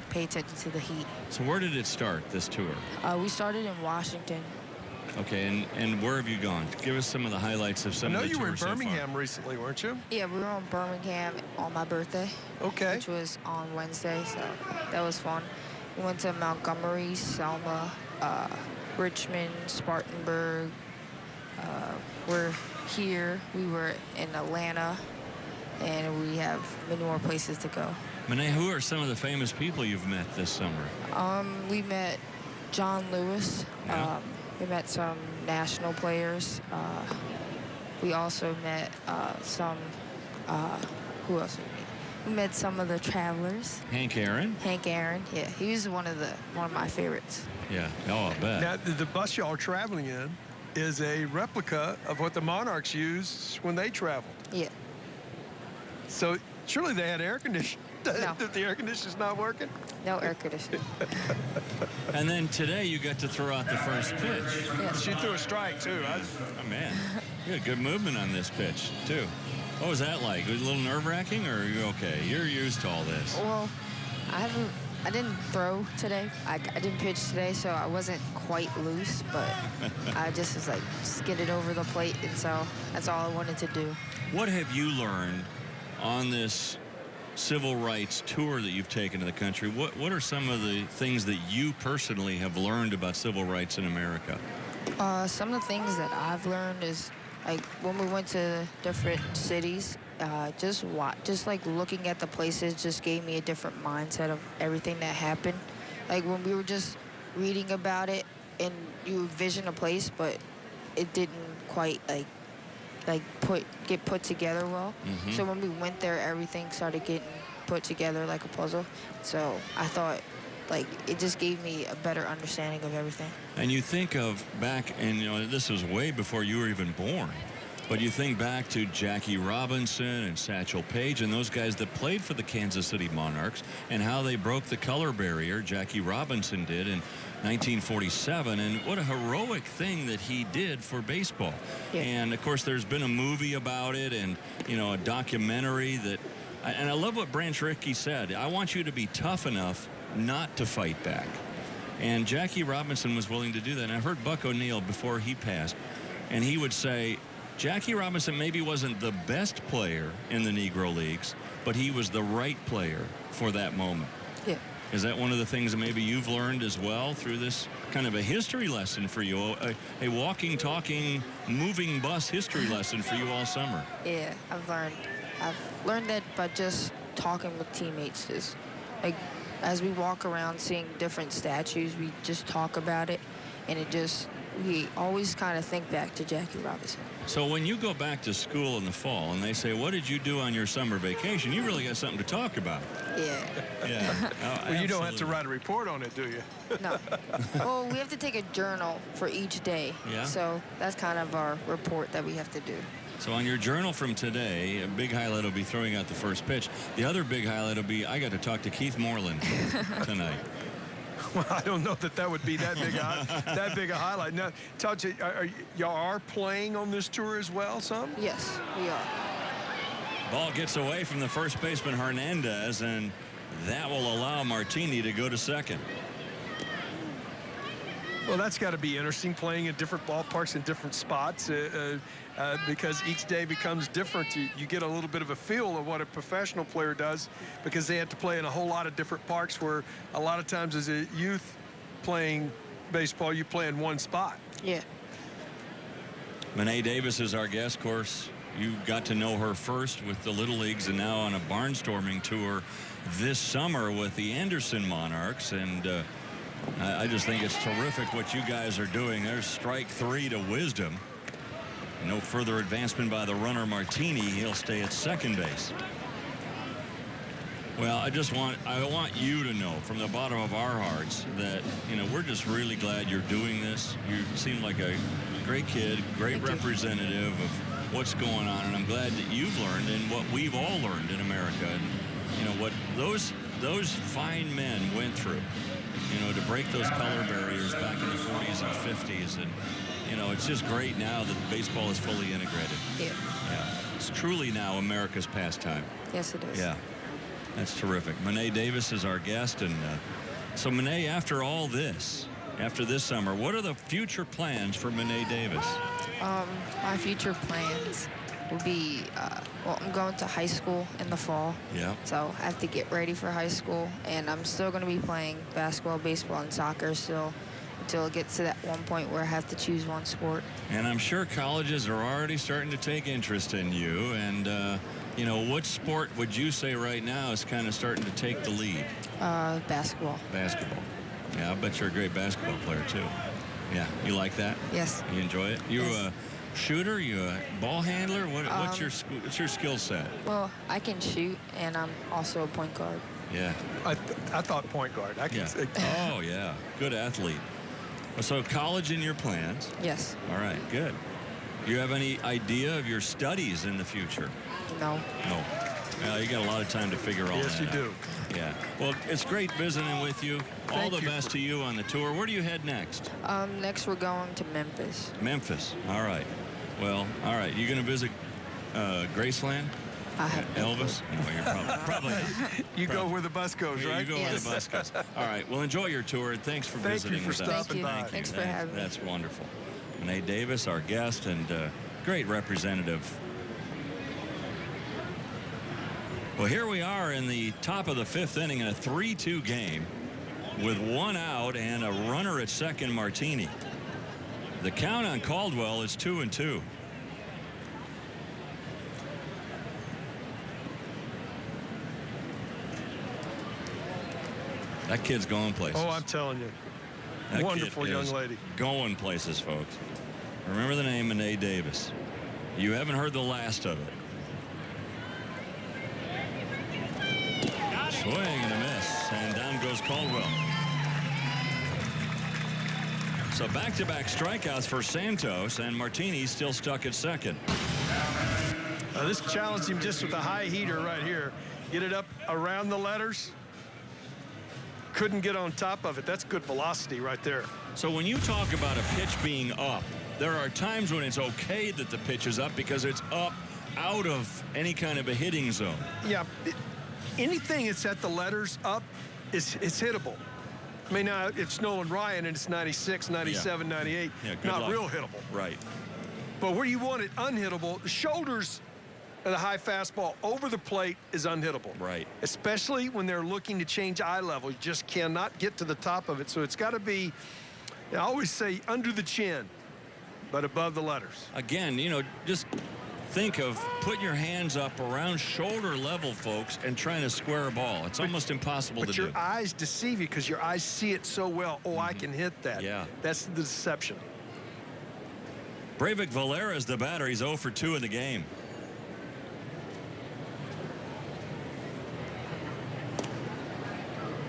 pay attention to the heat. So where did it start, this tour? We started in Washington. Okay, and where have you gone? Give us some of the highlights of some of the tours. I know you were in so Birmingham far. recently, weren't you? Yeah, we were on Birmingham on my birthday. Okay. Which was on Wednesday, so that was fun. We went to Montgomery, Selma, Richmond, Spartanburg. We're here. We were in Atlanta, and we have many more places to go. Monet, who are some of the famous people you've met this summer? We met John Lewis. Yeah. We met some national players. We also met who else did we meet? We met some of the Travelers. Hank Aaron? Hank Aaron, yeah. He was one of my favorites. Yeah. Oh, I bet. Now, the bus y'all are traveling in is a replica of what the Monarchs used when they traveled. Yeah. So surely they had air conditioning. No. If the air conditioner's not working? No air conditioning. And then today you got to throw out the first pitch. Yes. She threw a strike, too. Oh, man. You had good movement on this pitch, too. What was that like? Was it a little nerve-wracking, or are you okay? You're used to all this. Well, I didn't throw today. I didn't pitch today, so I wasn't quite loose, but I just was just get it over the plate, and so that's all I wanted to do. What have you learned on this civil rights tour that you've taken to the country? What are some of the things that you personally have learned about civil rights in America? Some of the things that I've learned is when we went to different cities, just looking at the places just gave me a different mindset of everything that happened. Like when we were just reading about it and you envision a place, but it didn't quite get put together well. Mm-hmm. So when we went there, everything started getting put together like a puzzle. So I thought it just gave me a better understanding of everything. And you think of back, and this was way before you were even born, but you think back to Jackie Robinson and Satchel Paige and those guys that played for the Kansas City Monarchs and how they broke the color barrier. Jackie Robinson did in 1947, and what a heroic thing that he did for baseball. Yeah. And of course there's been a movie about it and a documentary and I love what Branch Rickey said. I want you to be tough enough not to fight back. And Jackie Robinson was willing to do that. And I heard Buck O'Neill before he passed, and he would say Jackie Robinson maybe wasn't the best player in the Negro Leagues, but he was the right player for that moment. Yeah. Is that one of the things that maybe you've learned as well through this kind of a history lesson for you, a walking, talking, moving bus history lesson for you all summer? Yeah, I've learned that by just talking with teammates. Just as we walk around seeing different statues, we just talk about it, and we always kind of think back to Jackie Robinson. So when you go back to school in the fall and they say, what did you do on your summer vacation? You really got something to talk about. Yeah. Yeah. Well, you don't have to write a report on it, do you? No. Well, we have to take a journal for each day. Yeah. So that's kind of our report that we have to do. So on your journal from today, a big highlight will be throwing out the first pitch. The other big highlight will be I got to talk to Keith Moreland tonight. Well, I don't know that would be that big a highlight. Now, Todd, y'all are playing on this tour as well, some? Yes, we are. Ball gets away from the first baseman Hernandez, and That will allow Martini to go to second. Well, that's got to be interesting, playing in different ballparks in different spots because each day becomes different. You get a little bit of a feel of what a professional player does because they have to play in a whole lot of different parks where a lot of times as a youth playing baseball, you play in one spot. Yeah. Monet Davis is our guest. Of course, you got to know her first with the Little Leagues and now on a barnstorming tour this summer with the Anderson Monarchs. And I just think it's terrific what you guys are doing. There's strike 3 to Wisdom. No further advancement by the runner Martini. He'll stay at second base. Well, I want you to know from the bottom of our hearts that, we're just really glad you're doing this. You seem like a great kid, great representative of what's going on, and I'm glad that you've learned and what we've all learned in America. And, what those fine men went through, to break those color barriers back in the 40s and 50s. And, it's just great now that baseball is fully integrated. Yeah. It's truly now America's pastime. Yes, it is. Yeah. That's terrific. Monet Davis is our guest. And so, Monet, after all this, after this summer, what are the future plans for Monet Davis? My future plans will be, I'm going to high school in the fall. Yeah. So I have to get ready for high school. And I'm still going to be playing basketball, baseball, and soccer still until it gets to that one point where I have to choose one sport. And I'm sure colleges are already starting to take interest in you. And, what sport would you say right now is kind of starting to take the lead? Basketball. Basketball. Yeah, I bet you're a great basketball player, too. Yeah, you like that? Yes. You enjoy it? You a shooter? You a ball handler? What's your skill set? Well, I can shoot, and I'm also a point guard. Yeah. I thought point guard. I can say. Oh, yeah. Good athlete. So college in your plans? Yes. All right, good. Do you have any idea of your studies in the future? No. No. Well, you got a lot of time to figure all that out. Yes, you do. Yeah. Well, it's great visiting with you. All the best to you on the tour. Where do you head next? Next we're going to Memphis. Memphis. All right. Well, all right. You going to visit Graceland? Elvis? No, you're probably not. You go where the bus goes, right? You go where the bus goes. All right. Well, enjoy your tour, and thanks for visiting with us. Thank you for stopping by. Thanks for having me. That's wonderful. Monet Davis, our guest, and great representative. Well, here we are in the top of the 5th inning in a 3-2 game with 1 out and a runner at second, Martini. The count on Caldwell is 2-2. That kid's going places. Oh, I'm telling you. That wonderful young lady. Going places, folks. Remember the name, Monet Davis. You haven't heard the last of it. Swing and a miss, and down goes Caldwell. So back-to-back strikeouts for Santos, and Martini's still stuck at second. This challenged him just with a high heater right here. Get it up around the letters. Couldn't get on top of it. That's good velocity right there. So when you talk about a pitch being up, there are times when it's okay that the pitch is up because it's up out of any kind of a hitting zone. Yeah. Anything that's at the letters up is hittable. I mean, now it's Nolan Ryan and it's 96, 97, 98. Not luck. real hittable. Right. But where you want it unhittable, the shoulders of the high fastball over the plate is unhittable. Right. Especially when they're looking to change eye level. You just cannot get to the top of it. So it's got to be, I always say, under the chin, but above the letters. Again, just think of putting your hands up around shoulder level, folks, and trying to square a ball. It's almost impossible to do. But your eyes deceive you because your eyes see it so well. Oh, I can hit that. Yeah. That's the deception. Breivik Valera is the batter. He's 0 for 2 in the game.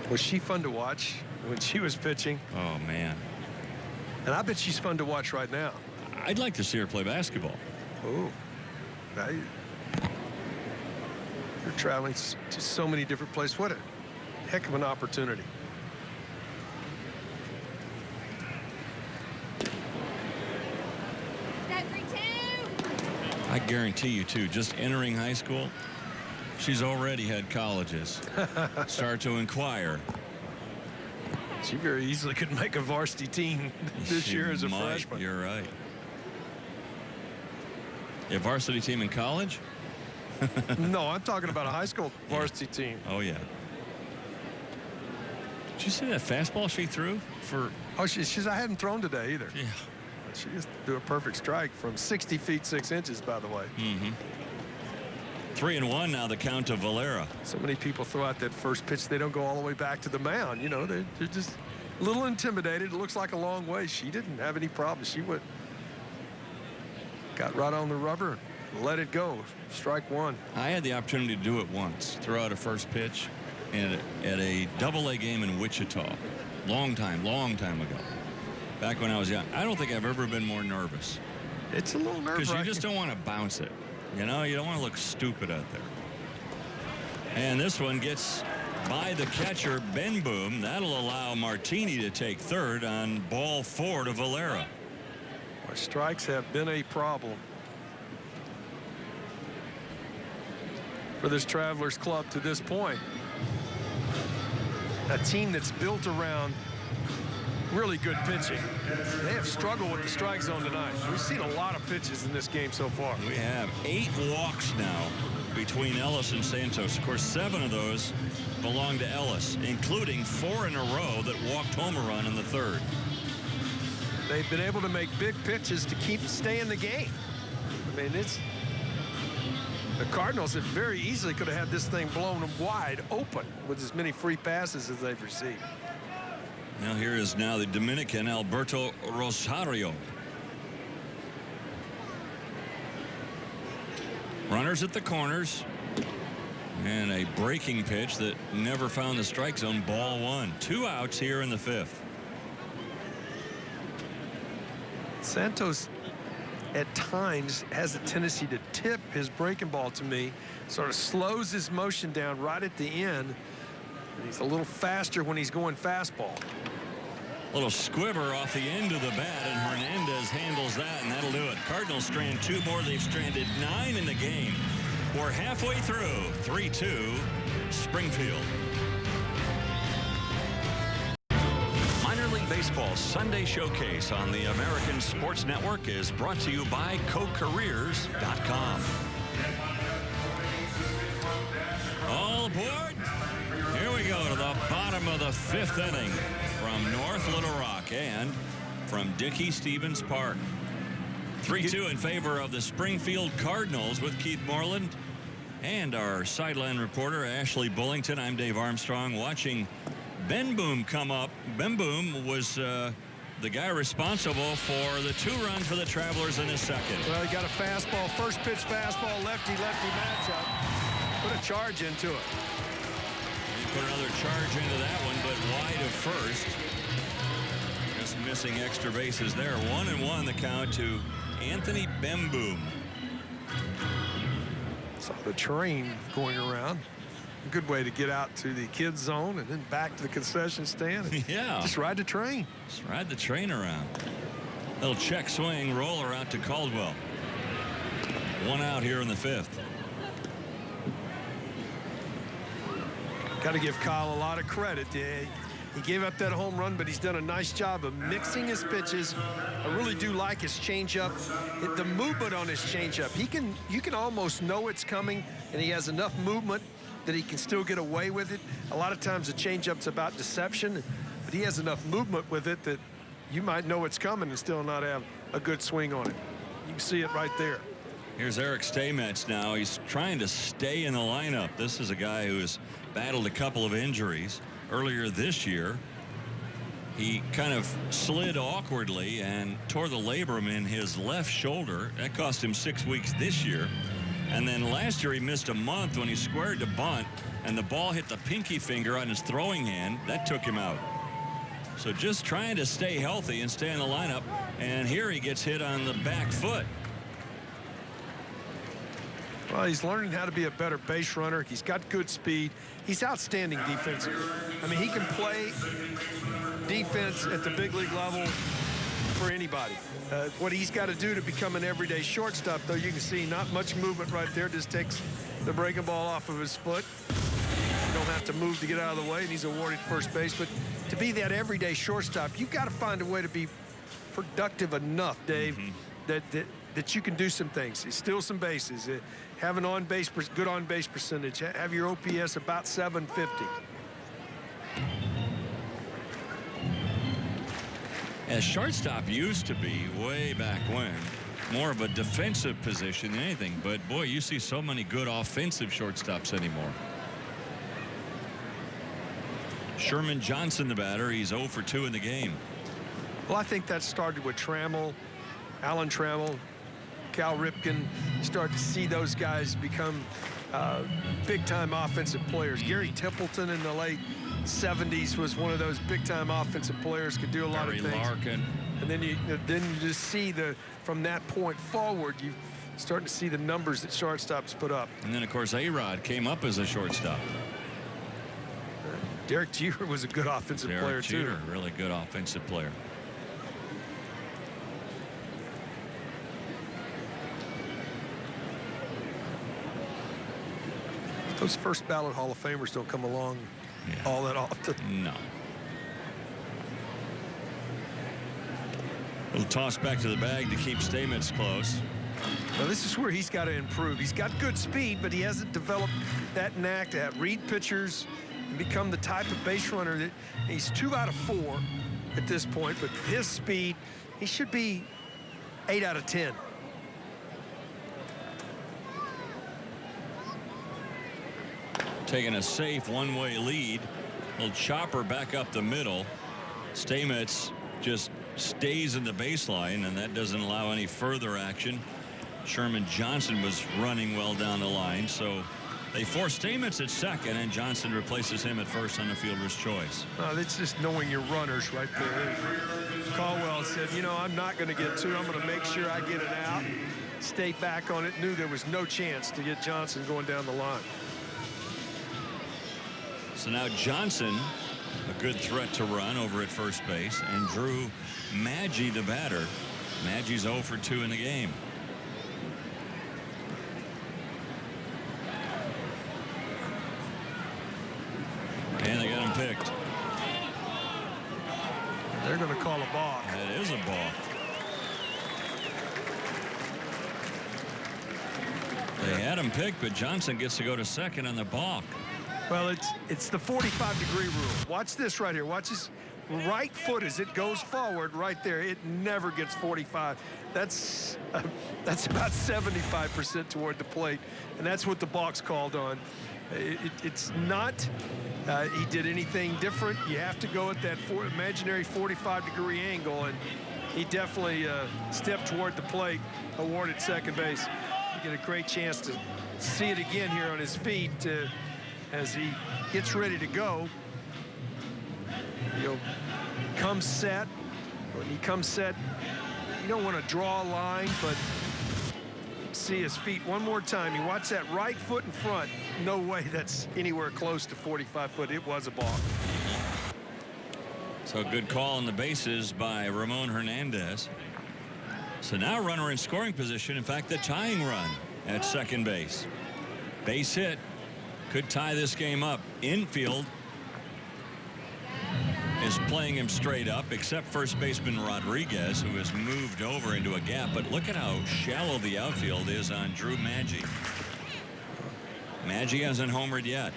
Was she fun to watch when she was pitching? Oh, man. And I bet she's fun to watch right now. I'd like to see her play basketball. Oh. You're traveling to so many different places. What a heck of an opportunity. I guarantee you, too, just entering high school, She's already had colleges start to inquire. She very easily could make a varsity team this year as a freshman. You're right. A varsity team in college? No, I'm talking about a high school varsity team. Oh, yeah. Did you see that fastball she threw for? Oh, I hadn't thrown today either. Yeah. She just threw a perfect strike from 60 feet 6 inches, by the way. 3-1 now, the count to Valera. So many people throw out that first pitch. They don't go all the way back to the mound. You know, they're just a little intimidated. It looks like a long way. She didn't have any problems. She got right on the rubber and let it go. Strike one. I had the opportunity to do it once, throw out a first pitch at a double-A game in Wichita. Long time ago. Back when I was young. I don't think I've ever been more nervous. It's a little nerve-wracking. Because you just don't want to bounce it. You know, you don't want to look stupid out there. And this one gets by the catcher, Ben Boom. That'll allow Martini to take third on ball 4 to Valera. Our strikes have been a problem for this Travelers club to this point. A team that's built around really good pitching. They have struggled with the strike zone tonight. We've seen a lot of pitches in this game so far. We have 8 walks now between Ellis and Santos. Of course, 7 of those belong to Ellis, including 4 in a row that walked home a run in the third. They've been able to make big pitches to stay in the game. I mean, the Cardinals had very easily could have had this thing blown wide open with as many free passes as they've received. Now here is now the Dominican Alberto Rosario. Runners at the corners. And a breaking pitch that never found the strike zone. Ball 1. 2 outs here in the 5th. Santos at times has a tendency to tip his breaking ball to me. Sort of slows his motion down right at the end. He's a little faster when he's going fastball. Little squibber off the end of the bat, and Hernandez handles that, and that'll do it. Cardinals strand 2 more. They've stranded 9 in the game. We're halfway through. 3-2 Springfield. Minor League Baseball's Sunday Showcase on the American Sports Network is brought to you by CoCareers.com. All aboard. Here we go to the bottom of the 5th inning from North Little Rock and from Dickey-Stevens Park. 3-2 in favor of the Springfield Cardinals with Keith Moreland and our sideline reporter Ashley Bullington. I'm Dave Armstrong watching Ben Boom come up. Ben Boom was the guy responsible for the 2 runs for the Travelers in his second. Well, he got a fastball, first pitch fastball, lefty-lefty matchup. Put a charge into it. Put another charge into that one, but wide of first. Just missing extra bases there. 1-1 the count to Anthony Bemboom. Saw the train going around. A good way to get out to the kids zone and then back to the concession stand. Yeah. Just ride the train. Just ride the train around. Little check swing roller out to Caldwell. 1 out here in the 5th. Got to give Kyle a lot of credit. He gave up that home run, but he's done a nice job of mixing his pitches. I really do like his changeup. The movement on his changeup. You can almost know it's coming, and he has enough movement that he can still get away with it. A lot of times the changeup's about deception, but he has enough movement with it that you might know it's coming and still not have a good swing on it. You can see it right there. Here's Eric Stamets now. He's trying to stay in the lineup. This is a guy who has battled a couple of injuries earlier this year. He kind of slid awkwardly and tore the labrum in his left shoulder. That cost him 6 weeks this year. And then last year he missed a month when he squared to bunt and the ball hit the pinky finger on his throwing hand. That took him out. So just trying to stay healthy and stay in the lineup. And here he gets hit on the back foot. Well, he's learning how to be a better base runner. He's got good speed. He's outstanding defensively. I mean, he can play defense at the big league level for anybody. What he's got to do to become an everyday shortstop, though, you can see not much movement right there. Just takes the breaking ball off of his foot. You don't have to move to get out of the way, and he's awarded first base. But to be that everyday shortstop, you've got to find a way to be productive enough, Dave, that you can do some things. Steal some bases, have an good on-base percentage, have your OPS about 750. As shortstop used to be way back when, more of a defensive position than anything. But, boy, you see so many good offensive shortstops anymore. Sherman Johnson, the batter. He's 0 for 2 in the game. Well, I think that started with Trammell, Alan Trammell, Cal Ripken. Start to see those guys become big-time offensive players. Gary Templeton in the late 70s was one of those big-time offensive players, could do a lot of things. Larkin. And then you just see from that point forward, you starting to see the numbers that shortstops put up. And then, of course, A-Rod came up as a shortstop. Derek Jeter was a good offensive player, too. Jeter, really good offensive player. Those first ballot Hall of Famers don't come along all that often. No. We'll toss back to the bag to keep Stamets close. Now, this is where he's got to improve. He's got good speed, but he hasn't developed that knack to read pitchers and become the type of base runner that he's 2 out of 4 at this point. But his speed, he should be 8 out of 10. Taking a safe one-way lead. Little chopper back up the middle. Stamets just stays in the baseline, and that doesn't allow any further action. Sherman Johnson was running well down the line, so they force Stamets at second, and Johnson replaces him at first on the fielder's choice. That's just knowing your runners right there. Caldwell said, I'm not going to get 2. I'm going to make sure I get it out. Stayed back on it, knew there was no chance to get Johnson going down the line. So now Johnson, a good threat to run over at first base, and Drew Maggi, the batter. Maggi's 0 for 2 in the game. And they got him picked. They're going to call a balk. That is a balk. They had him picked, but Johnson gets to go to second on the balk. Well, it's the 45-degree rule. Watch this right here. Watch his right foot as it goes forward right there. It never gets 45. That's about 75% toward the plate, and that's what the balk's called on. It's not he did anything different. You have to go at that imaginary 45-degree angle, and he definitely stepped toward the plate, awarded second base. You get a great chance to see it again here on his feet as he gets ready to go. He'll come set. When he comes set, you don't want to draw a line, but see his feet one more time. You watch that right foot in front. No way that's anywhere close to 45 foot. It was a balk. So a good call on the bases by Ramon Hernandez. So now runner in scoring position. In fact, the tying run at second base. Base hit. Could tie this game up. Infield is playing him straight up, except first baseman Rodriguez, who has moved over into a gap. But look at how shallow the outfield is on Drew Maggi. Maggi hasn't homered yet.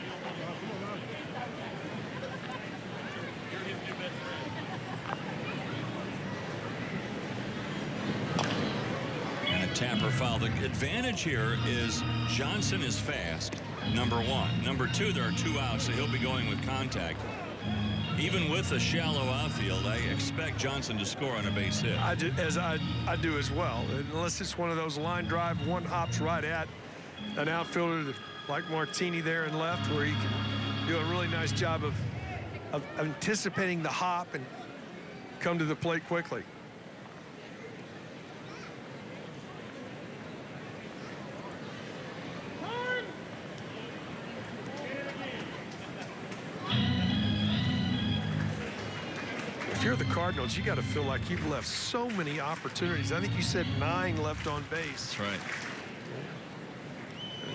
And a tapper foul. The advantage here is Johnson is fast. Number 1. Number 2, there are 2 outs, so he'll be going with contact. Even with a shallow outfield, I expect Johnson to score on a base hit. I do as well. Unless it's one of those line drive, one hops right at an outfielder like Martini there in left, where he can do a really nice job of anticipating the hop and come to the plate quickly. If you're the Cardinals, you got to feel like you've left so many opportunities. I think you said 9 left on base. That's right.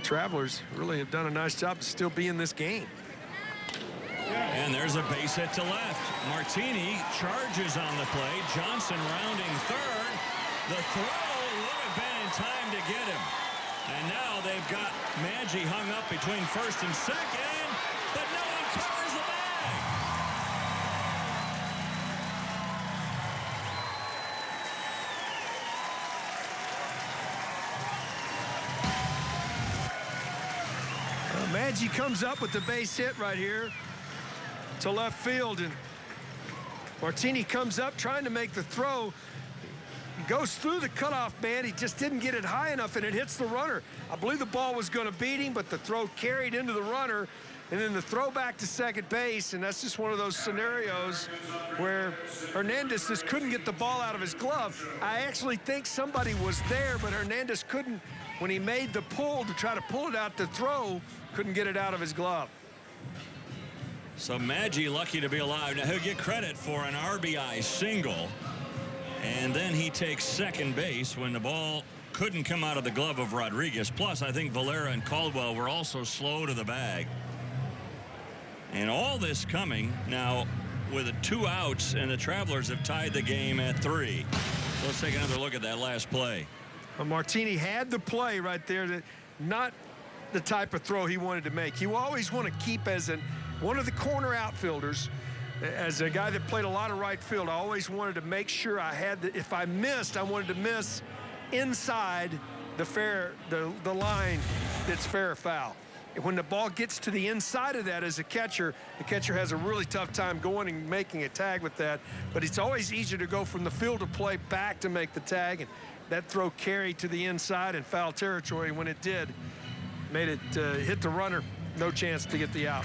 Travelers really have done a nice job to still be in this game. And there's a base hit to left. Martini charges on the play. Johnson rounding third. The throw would have been in time to get him. And now they've got Maggi hung up between first and second, but no one covers the bag. Maggi comes up with the base hit right here to left field, and Martini comes up trying to make the throw. He goes through the cutoff man. He just didn't get it high enough, and it hits the runner. I believe the ball was going to beat him, but the throw carried into the runner, and then the throw back to second base, and that's just one of those scenarios where Hernandez just couldn't get the ball out of his glove. I actually think somebody was there, but Hernandez couldn't, when he made the pull to try to pull it out to throw, couldn't get it out of his glove. So Maggi lucky to be alive. Now he'll get credit for an RBI single. And then he takes second base when the ball couldn't come out of the glove of Rodriguez. Plus, I think Valera and Caldwell were also slow to the bag. And all this coming now with 2 outs, and the Travelers have tied the game at 3. So let's take another look at that last play. Martini had the play right there, that not the type of throw he wanted to make. You always want to keep as one of the corner outfielders. As a guy that played a lot of right field, I always wanted to make sure I had if I missed, I wanted to miss inside the line that's fair or foul. When the ball gets to the inside of that as a catcher, the catcher has a really tough time going and making a tag with that. But it's always easier to go from the field of play back to make the tag. And that throw carried to the inside in foul territory. When it did, made it hit the runner. No chance to get the out.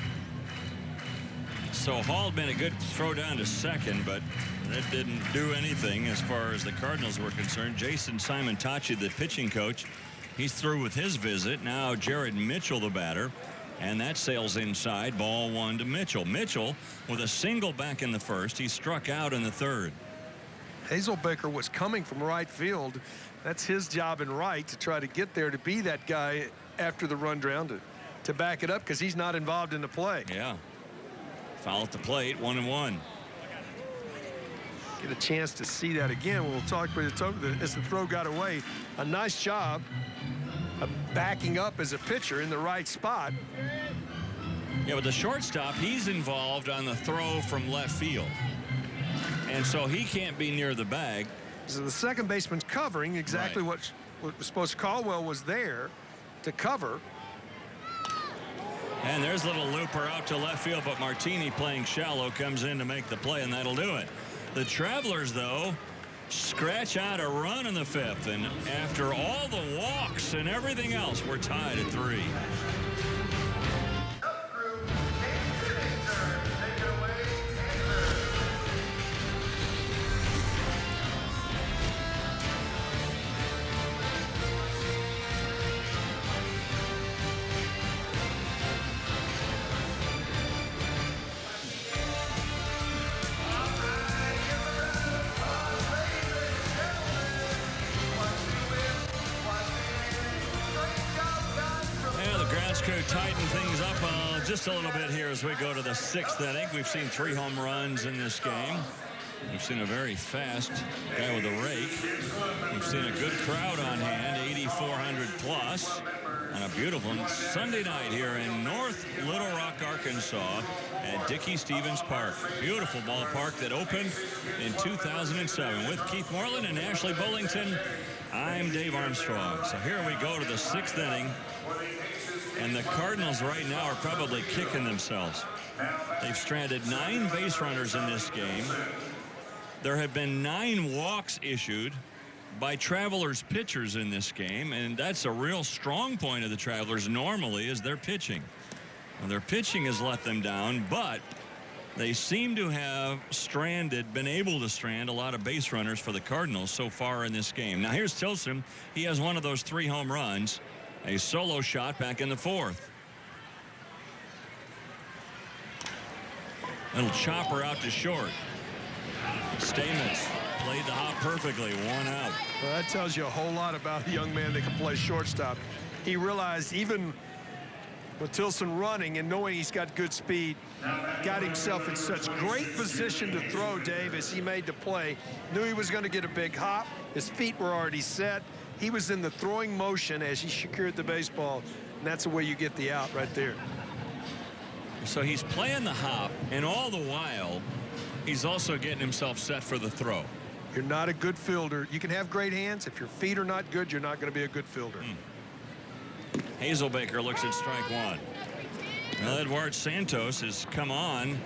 So Hall made a good throw down to second, but that didn't do anything as far as the Cardinals were concerned. Jason Simontachi, the pitching coach, he's through with his visit. Now Jared Mitchell, the batter, and that sails inside. Ball 1 to Mitchell. Mitchell with a single back in the first. He struck out in the third. Hazelbaker was coming from right field. That's his job in right, to try to get there, to be that guy after the run down to back it up, because he's not involved in the play. Yeah. Foul at the plate, 1-1. Get a chance to see that again. We'll talk with as the throw got away. A nice job of backing up as a pitcher in the right spot. Yeah, but the shortstop, he's involved on the throw from left field. And so he can't be near the bag. So the second baseman's covering exactly what was supposed to. Caldwell was there to cover. And there's a little looper out to left field, but Martini, playing shallow, comes in to make the play, and that'll do it. The Travelers, though, scratch out a run in the 5th, and after all the walks and everything else, we're tied at 3. Crew tighten things up just a little bit here as we go to the 6th inning. We've seen 3 home runs in this game. We've seen a very fast guy with a rake. We've seen a good crowd on hand, 8,400 plus, on a beautiful Sunday night here in North Little Rock, Arkansas at Dickey Stevens Park. Beautiful ballpark that opened in 2007. With Keith Moreland and Ashley Bullington, I'm Dave Armstrong. So here we go to the 6th inning. And the Cardinals right now are probably kicking themselves. They've stranded 9 base runners in this game. There have been 9 walks issued by Travelers pitchers in this game, and that's a real strong point of the Travelers normally, is their pitching. Well, their pitching has let them down, but they seem to have been able to strand a lot of base runners for the Cardinals so far in this game. Now here's Tilson. He has one of those 3 home runs. A solo shot back in the 4th. Little chopper out to short. Stamets played the hop perfectly. 1 out. Well, that tells you a whole lot about a young man that can play shortstop. he realized even with Tilson running and knowing he's got good speed, got himself in such great position to throw, Dave, as he made the play. Knew he was going to get a big hop. His feet were already set. He was in the throwing motion as he secured the baseball, and that's the way you get the out right there. So he's playing the hop, and all the while, he's also getting himself set for the throw. You're not a good fielder. You can have great hands. If your feet are not good, you're not going to be a good fielder. Hazelbaker looks at strike one. Well, Eduardo Santos has come on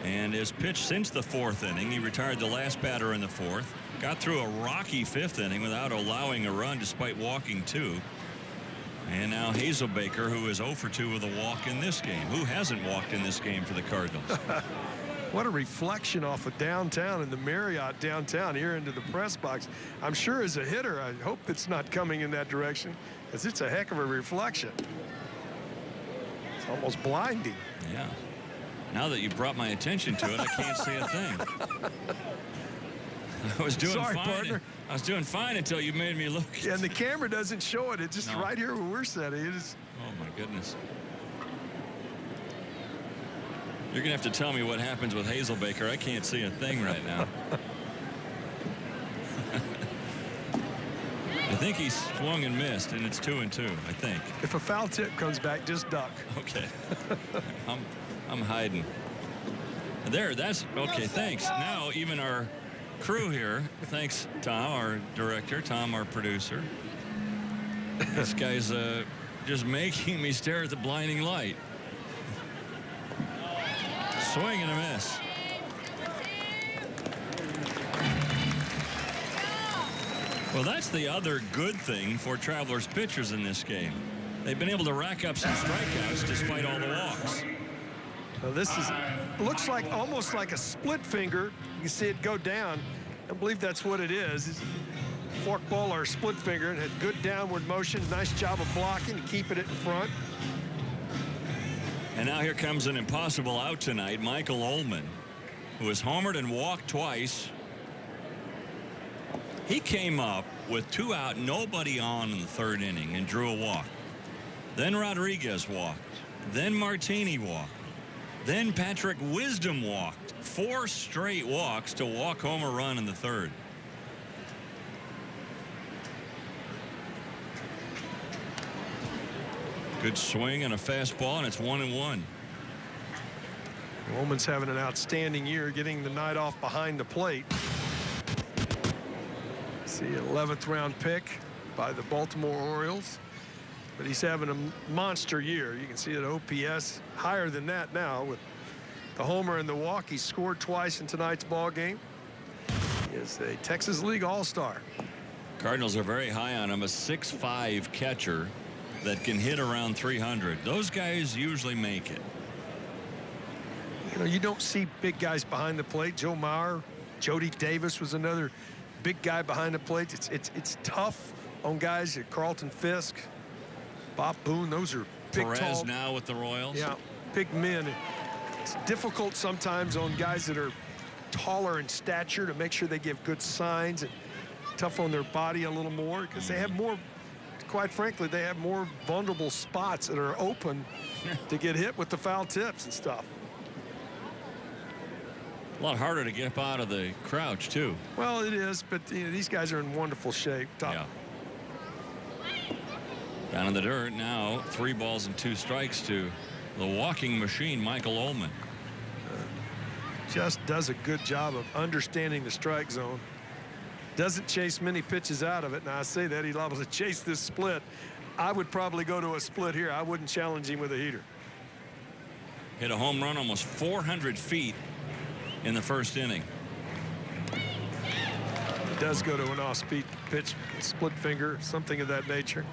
and has pitched since the 4th inning. He retired the last batter in the 4th. Got through a rocky 5th inning without allowing a run despite walking 2. And now Hazelbaker, who is 0 for 2 with a walk in this game. Who hasn't walked in this game for the Cardinals? What a reflection off of downtown in the Marriott downtown here into the press box. I'm sure as a hitter, I hope it's not coming in that direction, because it's a heck of a reflection. It's almost blinding. Yeah. Now that you brought my attention to it, I can't see a thing. I was doing Sorry, fine. partner. I was doing fine until you made me look. Yeah, and the camera doesn't show it. It's just No. right here where we're sitting. It is. Oh, my goodness. You're going to have to tell me what happens with Hazelbaker. I can't see a thing right now. I think he swung and missed, and it's 2-2, I think. If a foul tip comes back, just duck. Okay. I'm hiding. There, that's okay. Thanks. Now even our crew here, thanks Tom, our director, Tom, our producer. This guy's just making me stare at the blinding light. Swing and a miss. Well, that's the other good thing for Travelers pitchers in this game. They've been able to rack up some strikeouts despite all the walks. Now this looks like almost like a split finger. You can see it go down. I believe that's what it is. It's fork ball or split finger. It had good downward motion. Nice job of blocking and keeping it in front. And now here comes an impossible out tonight. Michael Ullman, who has homered and walked twice. He came up with 2 out, nobody on in the 3rd inning, and drew a walk. Then Rodriguez walked. Then Martini walked. Then Patrick Wisdom walked. 4 straight walks to walk home a run in the 3rd. Good swing and a fastball, and it's 1-1. Ullman's having an outstanding year, getting the night off behind the plate. See, an 11th round pick by the Baltimore Orioles. But he's having a monster year. You can see it OPS higher than that now with the homer and the walk. He scored twice in tonight's ball game. He is a Texas League All-Star. Cardinals are very high on him, a 6'5" catcher that can hit around 300. Those guys usually make it. You know, you don't see big guys behind the plate. Joe Mauer, Jody Davis was another big guy behind the plate. It's tough on guys at Carlton Fisk, Bob Boone. Those are big, Perez tall. now with the Royals. Yeah, big men. It's difficult sometimes on guys that are taller in stature to make sure they give good signs, and tough on their body a little more because they have more, quite frankly, they have more vulnerable spots that are open to get hit with the foul tips and stuff. A lot harder to get up out of the crouch, too. Well, it is, but you know, these guys are in wonderful shape. Yeah. Down in the dirt now, 3 balls and 2 strikes to the walking machine, Michael Ullman. Just does a good job of understanding the strike zone. Doesn't chase many pitches out of it. Now, I say that he's liable to chase this split. I would probably go to a split here. I wouldn't challenge him with a heater. Hit a home run almost 400 feet in the 1st inning. He does go to an off-speed pitch, split finger, something of that nature.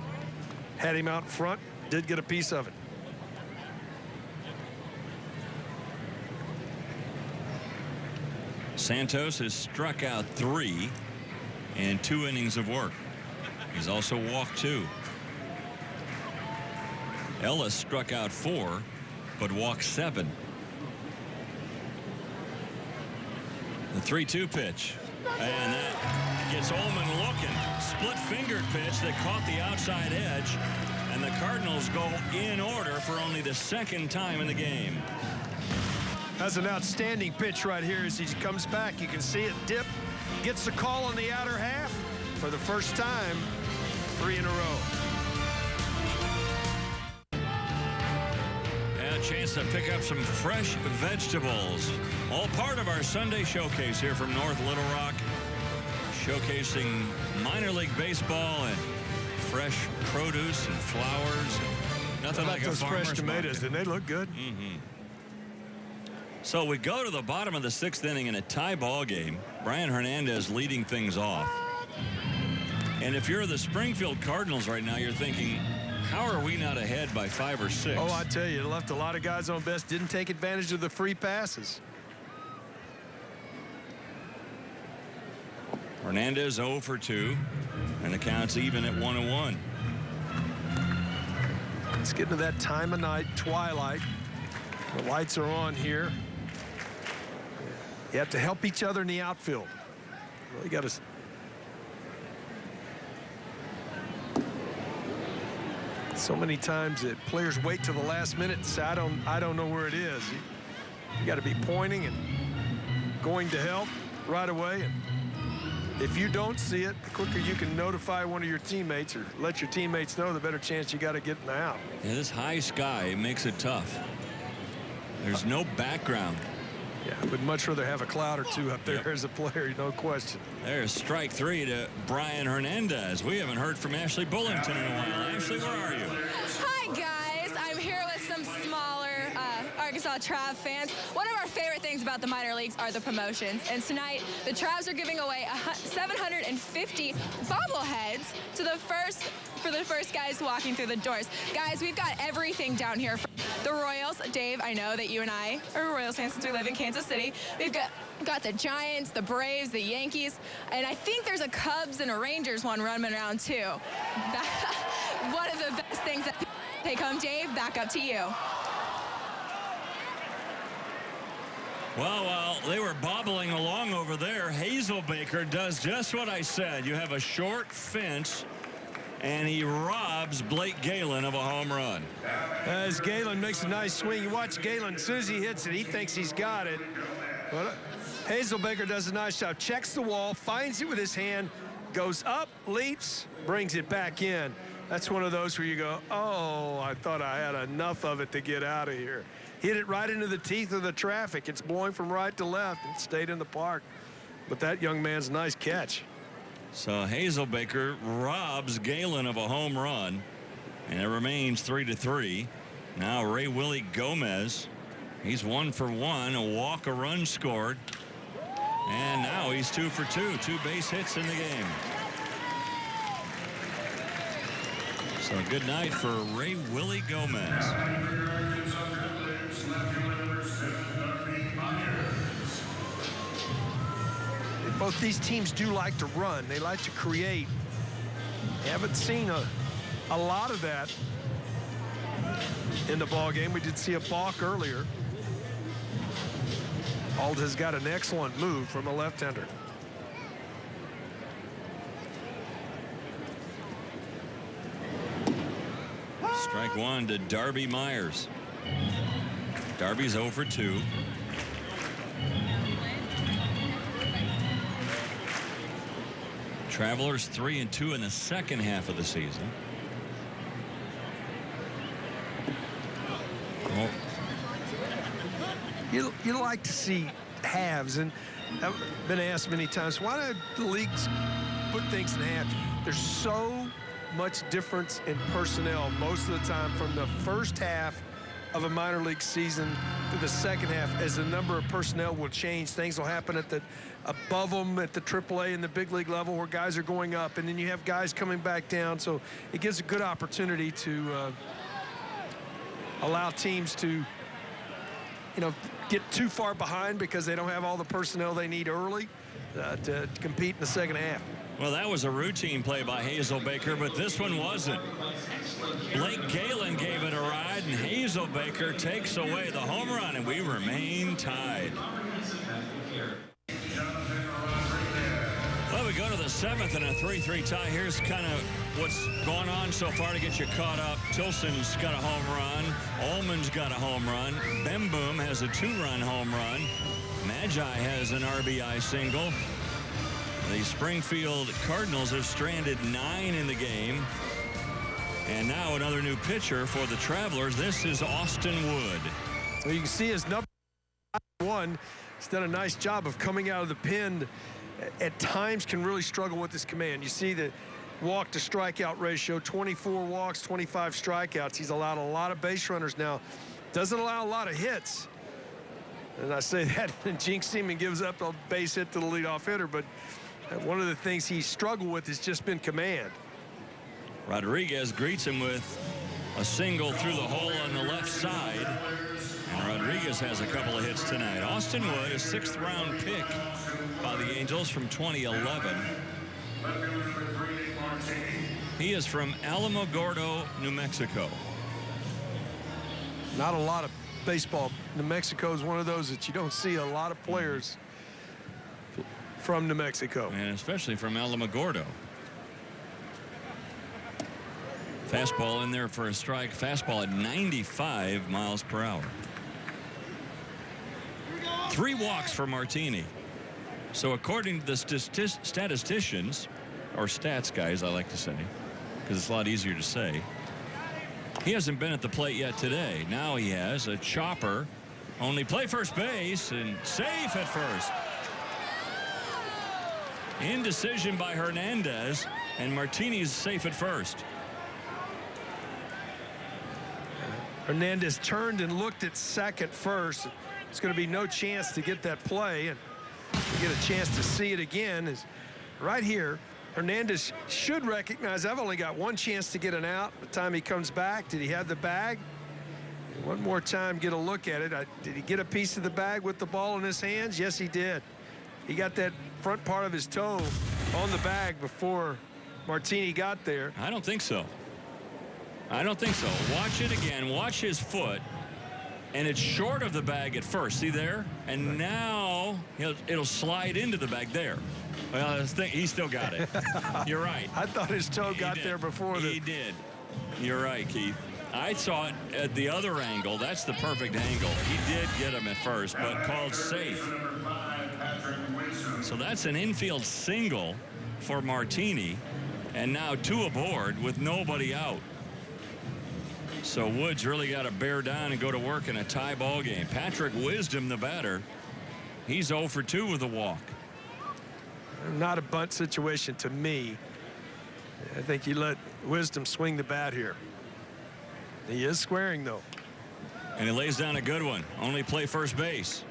Had him out in front, did get a piece of it. Santos has struck out 3 in 2 innings of work. He's also walked 2. Ellis struck out 4, but walked 7. The 3-2 pitch, and that gets Ullman looking. Split-fingered pitch that caught the outside edge, And the Cardinals go in order for only the second time in the game. That's an outstanding pitch right here as he comes back. You can see it dip, gets the call on the outer half for the first time, 3 in a row. And a chance to pick up some fresh vegetables. All part of our Sunday showcase here from North Little Rock, showcasing minor league baseball and fresh produce and flowers. Nothing like those a farmer's fresh tomatoes, market. and they look good. Mm-hmm. So we go to the bottom of the 6th inning in a tie ball game. Brian Hernandez leading things off. And if you're the Springfield Cardinals right now, you're thinking, how are we not ahead by 5 or 6? Oh, I tell you, it left a lot of guys on base, didn't take advantage of the free passes. Hernandez 0 for 2, and the count's even at 1-1. It's getting to that time of night, twilight. The lights are on here. You have to help each other in the outfield. Really got to. So many times that players wait till the last minute and say, I don't know where it is. You got to be pointing and going to help right away. And if you don't see it, the quicker you can notify one of your teammates or let your teammates know, the better chance you got to get in the out. Yeah, this high sky makes it tough. There's no background. Yeah, I would much rather have a cloud or two up there as a player, no question. There's strike 3 to Brian Hernandez. We haven't heard from Ashley Bullington in a while. Ashley, where are you? Hi, guys. I'm here with some smaller Arkansas Trav fans. One of our favorite things about the minor leagues are the promotions. And tonight, the Travs are giving away 750 bobbleheads to for the first guys walking through the doors. Guys, we've got everything down here. The Royals, Dave, I know that you and I are Royals fans since we live in Kansas City. We've got the Giants, the Braves, the Yankees, and I think there's a Cubs and a Rangers one running around too. One of the best things that take home. Dave, back up to you. Well, while they were bobbling along over there, Hazelbaker does just what I said. You have a short fence, and he robs Blake Galen of a home run. As Galen makes a nice swing, you watch Galen, as soon as he hits it, he thinks he's got it. But Hazelbaker does a nice job, checks the wall, finds it with his hand, goes up, leaps, brings it back in. That's one of those where you go, oh, I thought I had enough of it to get out of here. Hit it right into the teeth of the traffic. It's blowing from right to left. It stayed in the park. But that young man's a nice catch. So Hazelbaker robs Galen of a home run, and it remains 3-3. Now Ray Willie Gomez, he's 1 for 1, a walk, a run scored, and now he's 2 for 2, 2 base hits in the game. So good night for Ray Willie Gomez. Both these teams do like to run. They like to create. Haven't seen a lot of that in the ball game. We did see a balk earlier. Auld has got an excellent move from a left-hander. Strike 1 to Darby Myers. Darby's 0 for 2. Travelers 3-2 in the second half of the season. Oh. You like to see halves, and I've been asked many times, why don't the leagues put things in halves? There's so much difference in personnel most of the time from the first half of a minor league season to the second half, as the number of personnel will change. Things will happen at the above them at the AAA and the big league level where guys are going up, and then you have guys coming back down. So it gives a good opportunity to allow teams to, get too far behind because they don't have all the personnel they need early to compete in the second half. Well, that was a routine play by Hazelbaker, but this one wasn't. Blake Galen gave it a ride, and Hazelbaker takes away the home run, and we remain tied. Well, we go to the 7th in a 3-3 tie. Here's kind of what's going on so far to get you caught up. Tilson's got a home run. Ullman's got a home run. Bemboom has a 2-run home run. Magi has an RBI single. The Springfield Cardinals have stranded 9 in the game. And now another new pitcher for the Travelers. This is Austin Wood. Well, you can see his number 1. He's done a nice job of coming out of the pen. At times can really struggle with his command. You see the walk to strikeout ratio, 24 walks, 25 strikeouts. He's allowed a lot of base runners now. Doesn't allow a lot of hits. And I say that and jinx him and gives up a base hit to the leadoff hitter, but one of the things he's struggled with has just been command. Rodriguez greets him with a single through the hole on the left side. And Rodriguez has a couple of hits tonight. Austin Wood, a 6th-round pick by the Angels from 2011. He is from Alamogordo, New Mexico. Not a lot of baseball. New Mexico is one of those that you don't see a lot of players from New Mexico. And especially from Alamogordo. Fastball in there for a strike. Fastball at 95 miles per hour. 3 walks for Martini. So according to the statisticians, or stats guys, I like to say, because it's a lot easier to say, he hasn't been at the plate yet today. Now he has a chopper. Only play first base and safe at first. Indecision by Hernandez, and Martini's safe at first. Hernandez turned and looked at second first. It's going to be no chance to get that play, and you get a chance to see it again. Is right here. Hernandez should recognize I've only got one chance to get an out. By the time he comes back, did he have the bag? One more time, get a look at it. Did he get a piece of the bag with the ball in his hands? Yes, he did. He got that front part of his toe on the bag before Martini got there. I don't think so. I don't think so. Watch it again. Watch his foot. And it's short of the bag at first. See there? And now it'll slide into the bag there. Well, he still got it. You're right. I thought his toe got there before. He did. You're right, Keith. I saw it at the other angle. That's the perfect angle. He did get him at first, but called safe. So that's an infield single for Martini. And now 2 aboard with nobody out. So Woods really got to bear down and go to work in a tie ball game. Patrick Wisdom, the batter, he's 0 for 2 with a walk. Not a bunt situation to me. I think you let Wisdom swing the bat here. He is squaring, though. And he lays down a good one. Only play first base.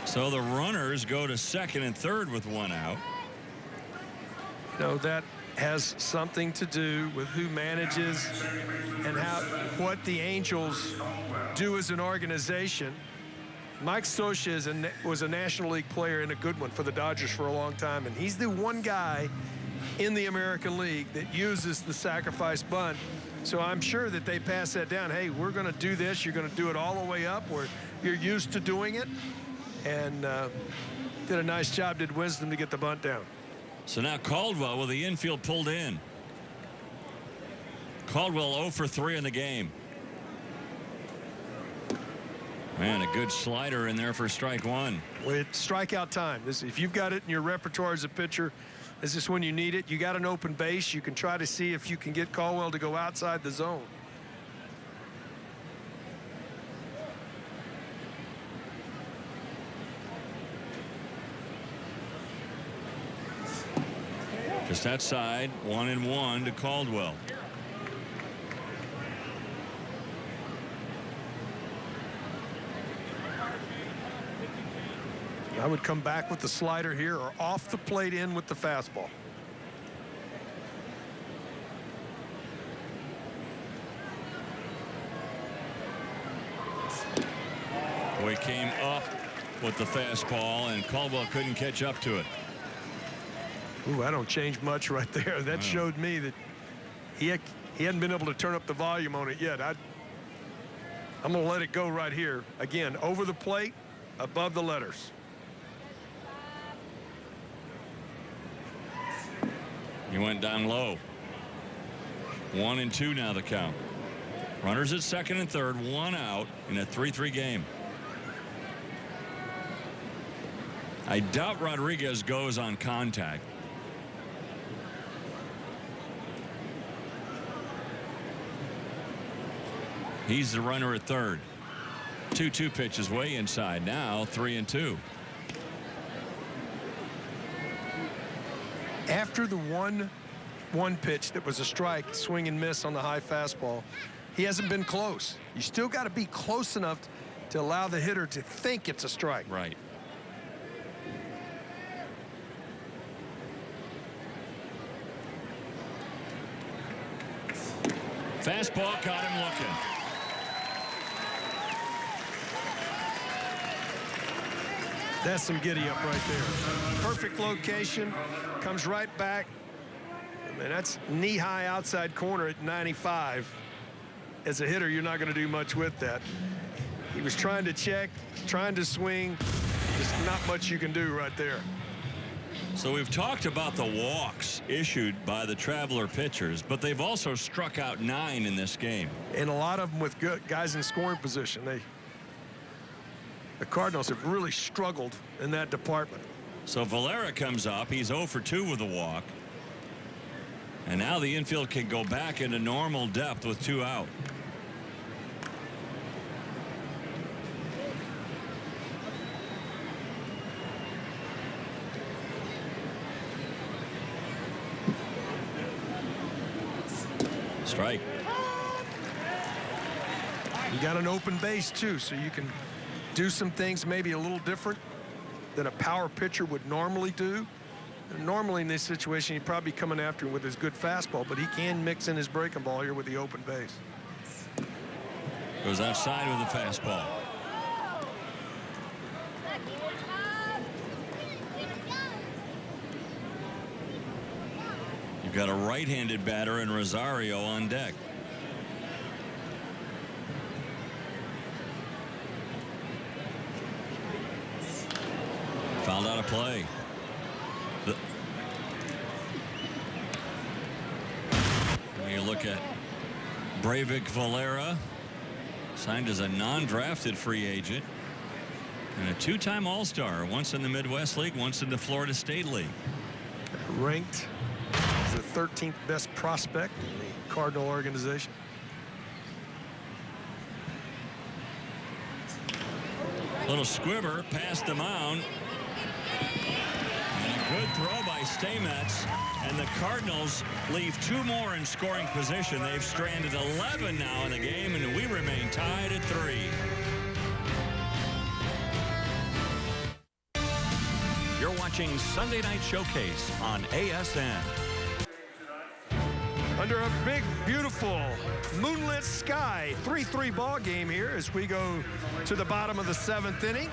So the runners go to second and third with 1 out. You know, that has something to do with who manages and what the Angels do as an organization. Mike Socha was a National League player and a good one for the Dodgers for a long time, and he's the one guy in the American League that uses the sacrifice bunt. So I'm sure that they pass that down. Hey, we're going to do this. You're going to do it all the way up where you're used to doing it. And did a nice job, did Wisdom, to get the bunt down. So now Caldwell with the infield pulled in. Caldwell 0 for 3 in the game. Man, a good slider in there for strike 1. Well, it's strikeout time. If you've got it in your repertoire as a pitcher, this is when you need it. You got an open base. You can try to see if you can get Caldwell to go outside the zone. Just outside, 1-1 to Caldwell. I would come back with the slider here or off the plate in with the fastball. We came up with the fastball, and Caldwell couldn't catch up to it. Ooh, I don't change much right there. That showed me that he hadn't been able to turn up the volume on it yet. I'm going to let it go right here. Again, over the plate, above the letters. He went down low. 1-2 now the count. Runners at second and third, one out in a 3-3 game. I doubt Rodriguez goes on contact. He's the runner at third. 2-2 pitch is way inside now. 3-2. After the 1-1 pitch that was a strike, swing and miss on the high fastball, he hasn't been close. You still got to be close enough to allow the hitter to think it's a strike. Right. Fastball caught him looking. That's some giddy up right there. Perfect location, comes right back. I mean, that's knee-high outside corner at 95. As a hitter, you're not going to do much with that. He was trying to check, trying to swing. Just not much you can do right there. So we've talked about the walks issued by the Traveler pitchers, but they've also struck out 9 in this game. And a lot of them with good guys in scoring position. The Cardinals have really struggled in that department. So Valera comes up. He's 0 for 2 with a walk. And now the infield can go back into normal depth with 2 out. Strike. You got an open base too, so you can do some things maybe a little different than a power pitcher would normally do. And normally in this situation, he'd probably be coming after him with his good fastball, but he can mix in his breaking ball here with the open base. Goes outside with a fastball. You've got a right-handed batter in Rosario on deck. Fouled out of play. You look at Breivik Valera, signed as a non-drafted free agent and a 2-time All-Star, once in the Midwest League, once in the Florida State League. Ranked as the 13th best prospect in the Cardinal organization. Little squibber past the mound. And a good throw by Stamets. And the Cardinals leave 2 more in scoring position. They've stranded 11 now in the game, and we remain tied at 3. You're watching Sunday Night Showcase on ASN. Under a big, beautiful, moonlit sky, 3-3 ball game here as we go to the bottom of the 7th inning.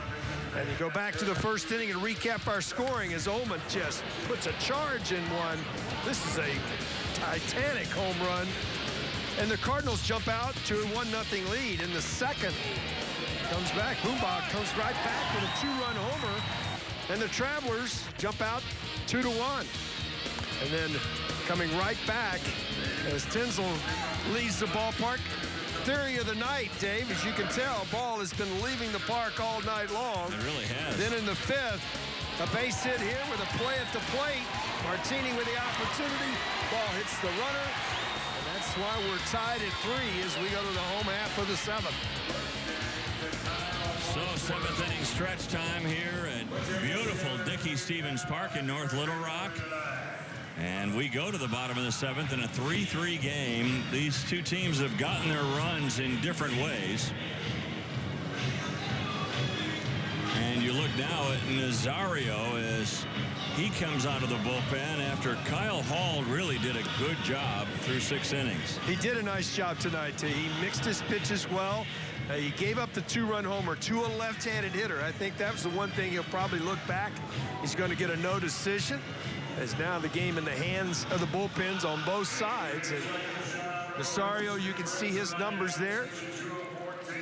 And you go back to the first inning and recap our scoring as Ullman just puts a charge in one. This is a titanic home run. And the Cardinals jump out to a 1-0 lead in the second. Comes back, Boombach comes right back with a 2-run homer. And the Travelers jump out 2-1. And then coming right back as Tinzel leaves the ballpark. Theory of the night, Dave, as you can tell, ball has been leaving the park all night long. It really has. Then in the 5th, a base hit here with a play at the plate. Martini with the opportunity. Ball hits the runner. And that's why we're tied at 3 as we go to the home half of the 7th. So 7th inning stretch time here at beautiful Dickey Stevens Park in North Little Rock. And we go to the bottom of the 7th in a 3-3 game. These two teams have gotten their runs in different ways. And you look now at Nazario as he comes out of the bullpen after Kyle Hall really did a good job through 6 innings. He did a nice job tonight, too. He mixed his pitches well. He gave up the 2-run homer to a left-handed hitter. I think that was the one thing he'll probably look back. He's going to get a no decision. As now the game in the hands of the bullpens on both sides. And Nazario, you can see his numbers there.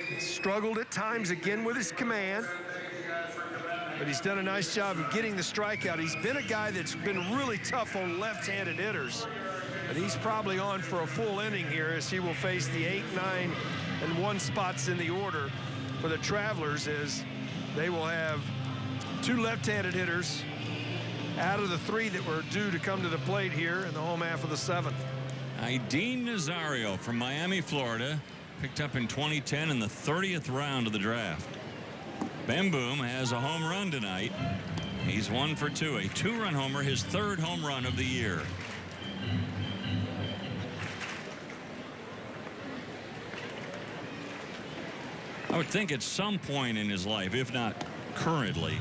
He struggled at times again with his command. But he's done a nice job of getting the strikeout. He's been a guy that's been really tough on left-handed hitters. And he's probably on for a full inning here as he will face the 8, 9, and 1 spots in the order for the Travelers, as they will have 2 left-handed hitters out of the 3 that were due to come to the plate here in the home half of the 7th. Ideen Nazario from Miami, Florida, picked up in 2010 in the 30th round of the draft. Ben Boom has a home run tonight. He's 1 for 2, a 2-run homer, his 3rd home run of the year. I would think at some point in his life, if not currently,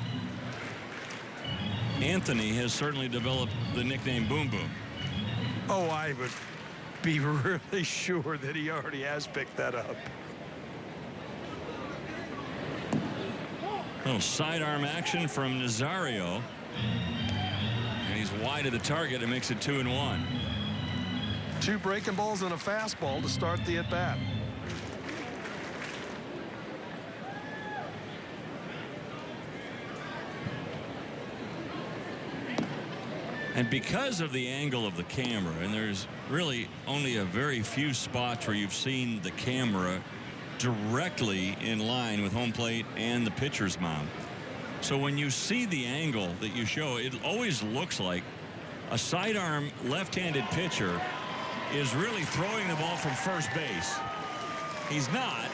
Anthony has certainly developed the nickname Boom Boom. Oh, I would be really sure that he already has picked that up. Little sidearm action from Nazario. And he's wide of the target and makes it 2-1. 2 breaking balls and a fastball to start the at-bat. And because of the angle of the camera, and there's really only a very few spots where you've seen the camera directly in line with home plate and the pitcher's mound. So when you see the angle that you show, it always looks like a sidearm left-handed pitcher is really throwing the ball from first base. He's not.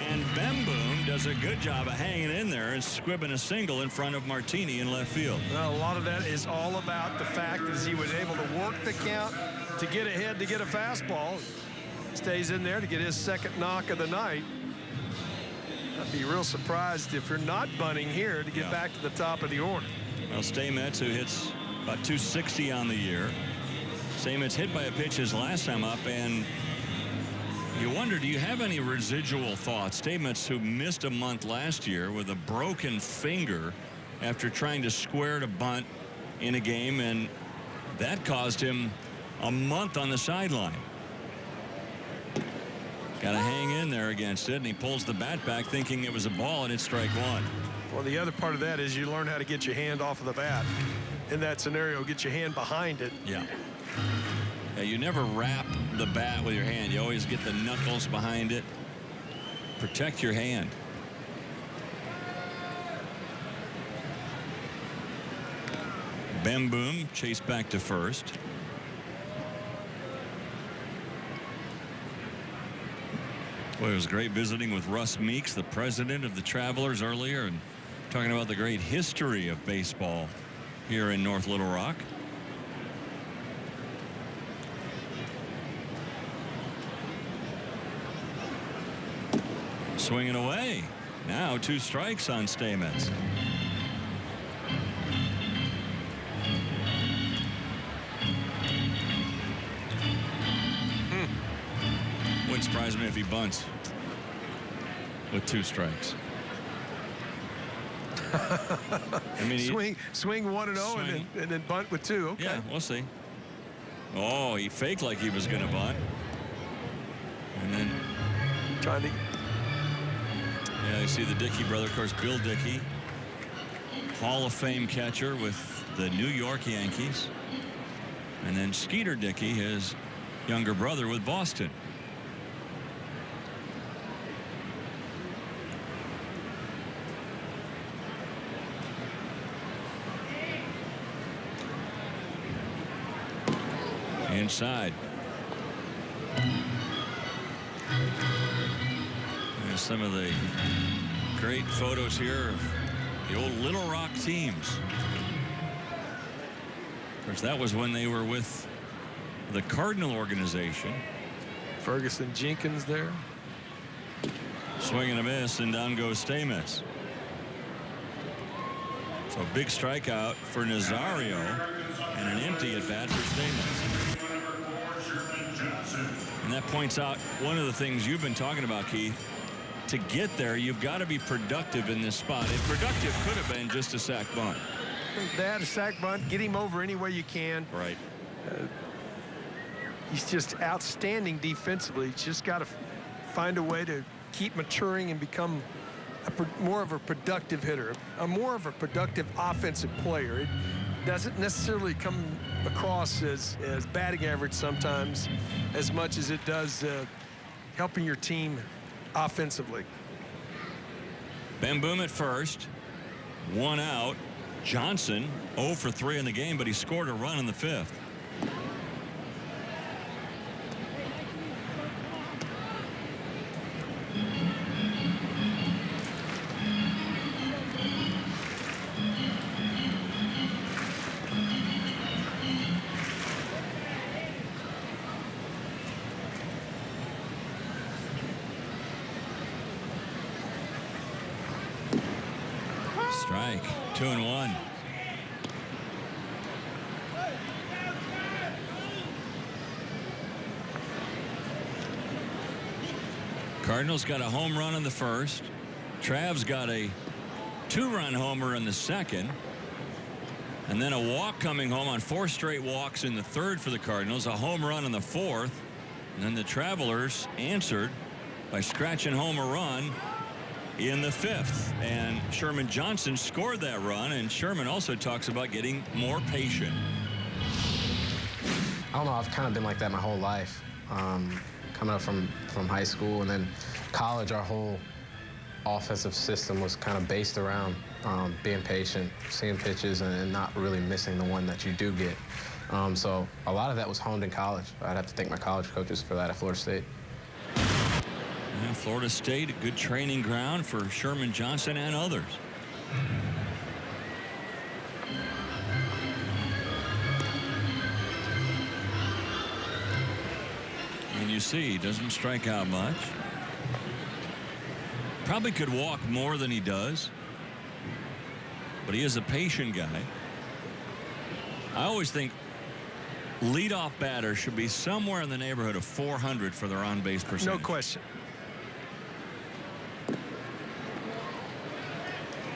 And Ben Boom does a good job of hanging in there and squibbing a single in front of Martini in left field. Well, a lot of that is all about the fact that he was able to work the count to get ahead to get a fastball. Stays in there to get his 2nd knock of the night. I'd be real surprised if you're not bunting here to get back to the top of the order. Well, Stamets, who hits about 260 on the year. Stamets hit by a pitch his last time up, and you wonder, do you have any residual thoughts? Stamets, who missed a month last year with a broken finger after trying to square to bunt in a game, and that caused him a month on the sideline. Got to hang in there against it, and he pulls the bat back thinking it was a ball, and it's strike 1. Well, the other part of that is you learn how to get your hand off of the bat. In that scenario, get your hand behind it. Yeah. Yeah, you never wrap the bat with your hand. You always get the knuckles behind it. Protect your hand. Ben Boom chased back to first. Boy, it was great visiting with Russ Meeks, the president of the Travelers, earlier, and talking about the great history of baseball here in North Little Rock. Swinging away. Now 2 strikes on Stamets. Wouldn't surprise me if he bunts with 2 strikes. I mean, swing 1-0 and then bunt with 2. Okay. Yeah, we'll see. Oh, he faked like he was going to bunt. And then trying to. Yeah, you see the Dickey brother, of course, Bill Dickey, Hall of Fame catcher with the New York Yankees. And then Skeeter Dickey, his younger brother, with Boston. Inside. There's some of the great photos here of the old Little Rock teams. Of course, that was when they were with the Cardinal organization. Ferguson Jenkins there. Swing and a miss, and down goes Stamets. So a big strikeout for Nazario and an empty at bat for Stamets. And that points out one of the things you've been talking about, Keith. To get there, you've got to be productive in this spot. And productive could have been just a sac bunt. That, a sac bunt, get him over any way you can. Right. He's just outstanding defensively. He's just got to find a way to keep maturing and become more of a productive hitter, more of a productive offensive player. It doesn't necessarily come across as batting average sometimes as much as it does helping your team offensively. Ben Boom at first, 1 out. Johnson 0 for 3 in the game, but he scored a run in the 5th. Strike, 2-1. Cardinals got a home run in the first. Trav's got a 2-run homer in the second. And then a walk coming home on 4 straight walks in the third for the Cardinals. A home run in the fourth. And then the Travelers answered by scratching home a run in the 5th, and Sherman Johnson scored that run. And Sherman also talks about getting more patient. I don't know, I've kind of been like that my whole life. Coming up from high school and then college, our whole offensive system was kind of based around being patient, seeing pitches, and not really missing the one that you do get. So a lot of that was honed in college. I'd have to thank my college coaches for that at Florida State. Florida State, a good training ground for Sherman Johnson and others. And you see, he doesn't strike out much. Probably could walk more than he does. But he is a patient guy. I always think leadoff batter should be somewhere in the neighborhood of 400 for their on-base percentage. No question.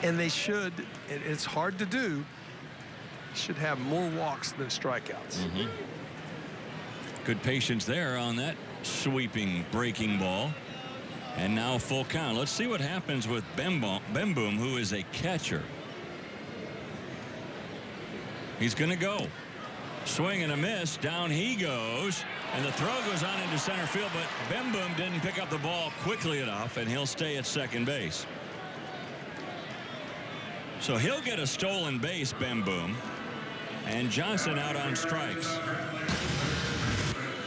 And they should, and it's hard to do, should have more walks than strikeouts. Good patience there on that sweeping breaking ball. And now full count. Let's see what happens with Ben Boom, who is a catcher. He's going to go. Swing and a miss. Down he goes. And the throw goes on into center field, but Ben Boom didn't pick up the ball quickly enough, and he'll stay at second base. So he'll get a stolen base, Ben Boom. And Johnson out on strikes.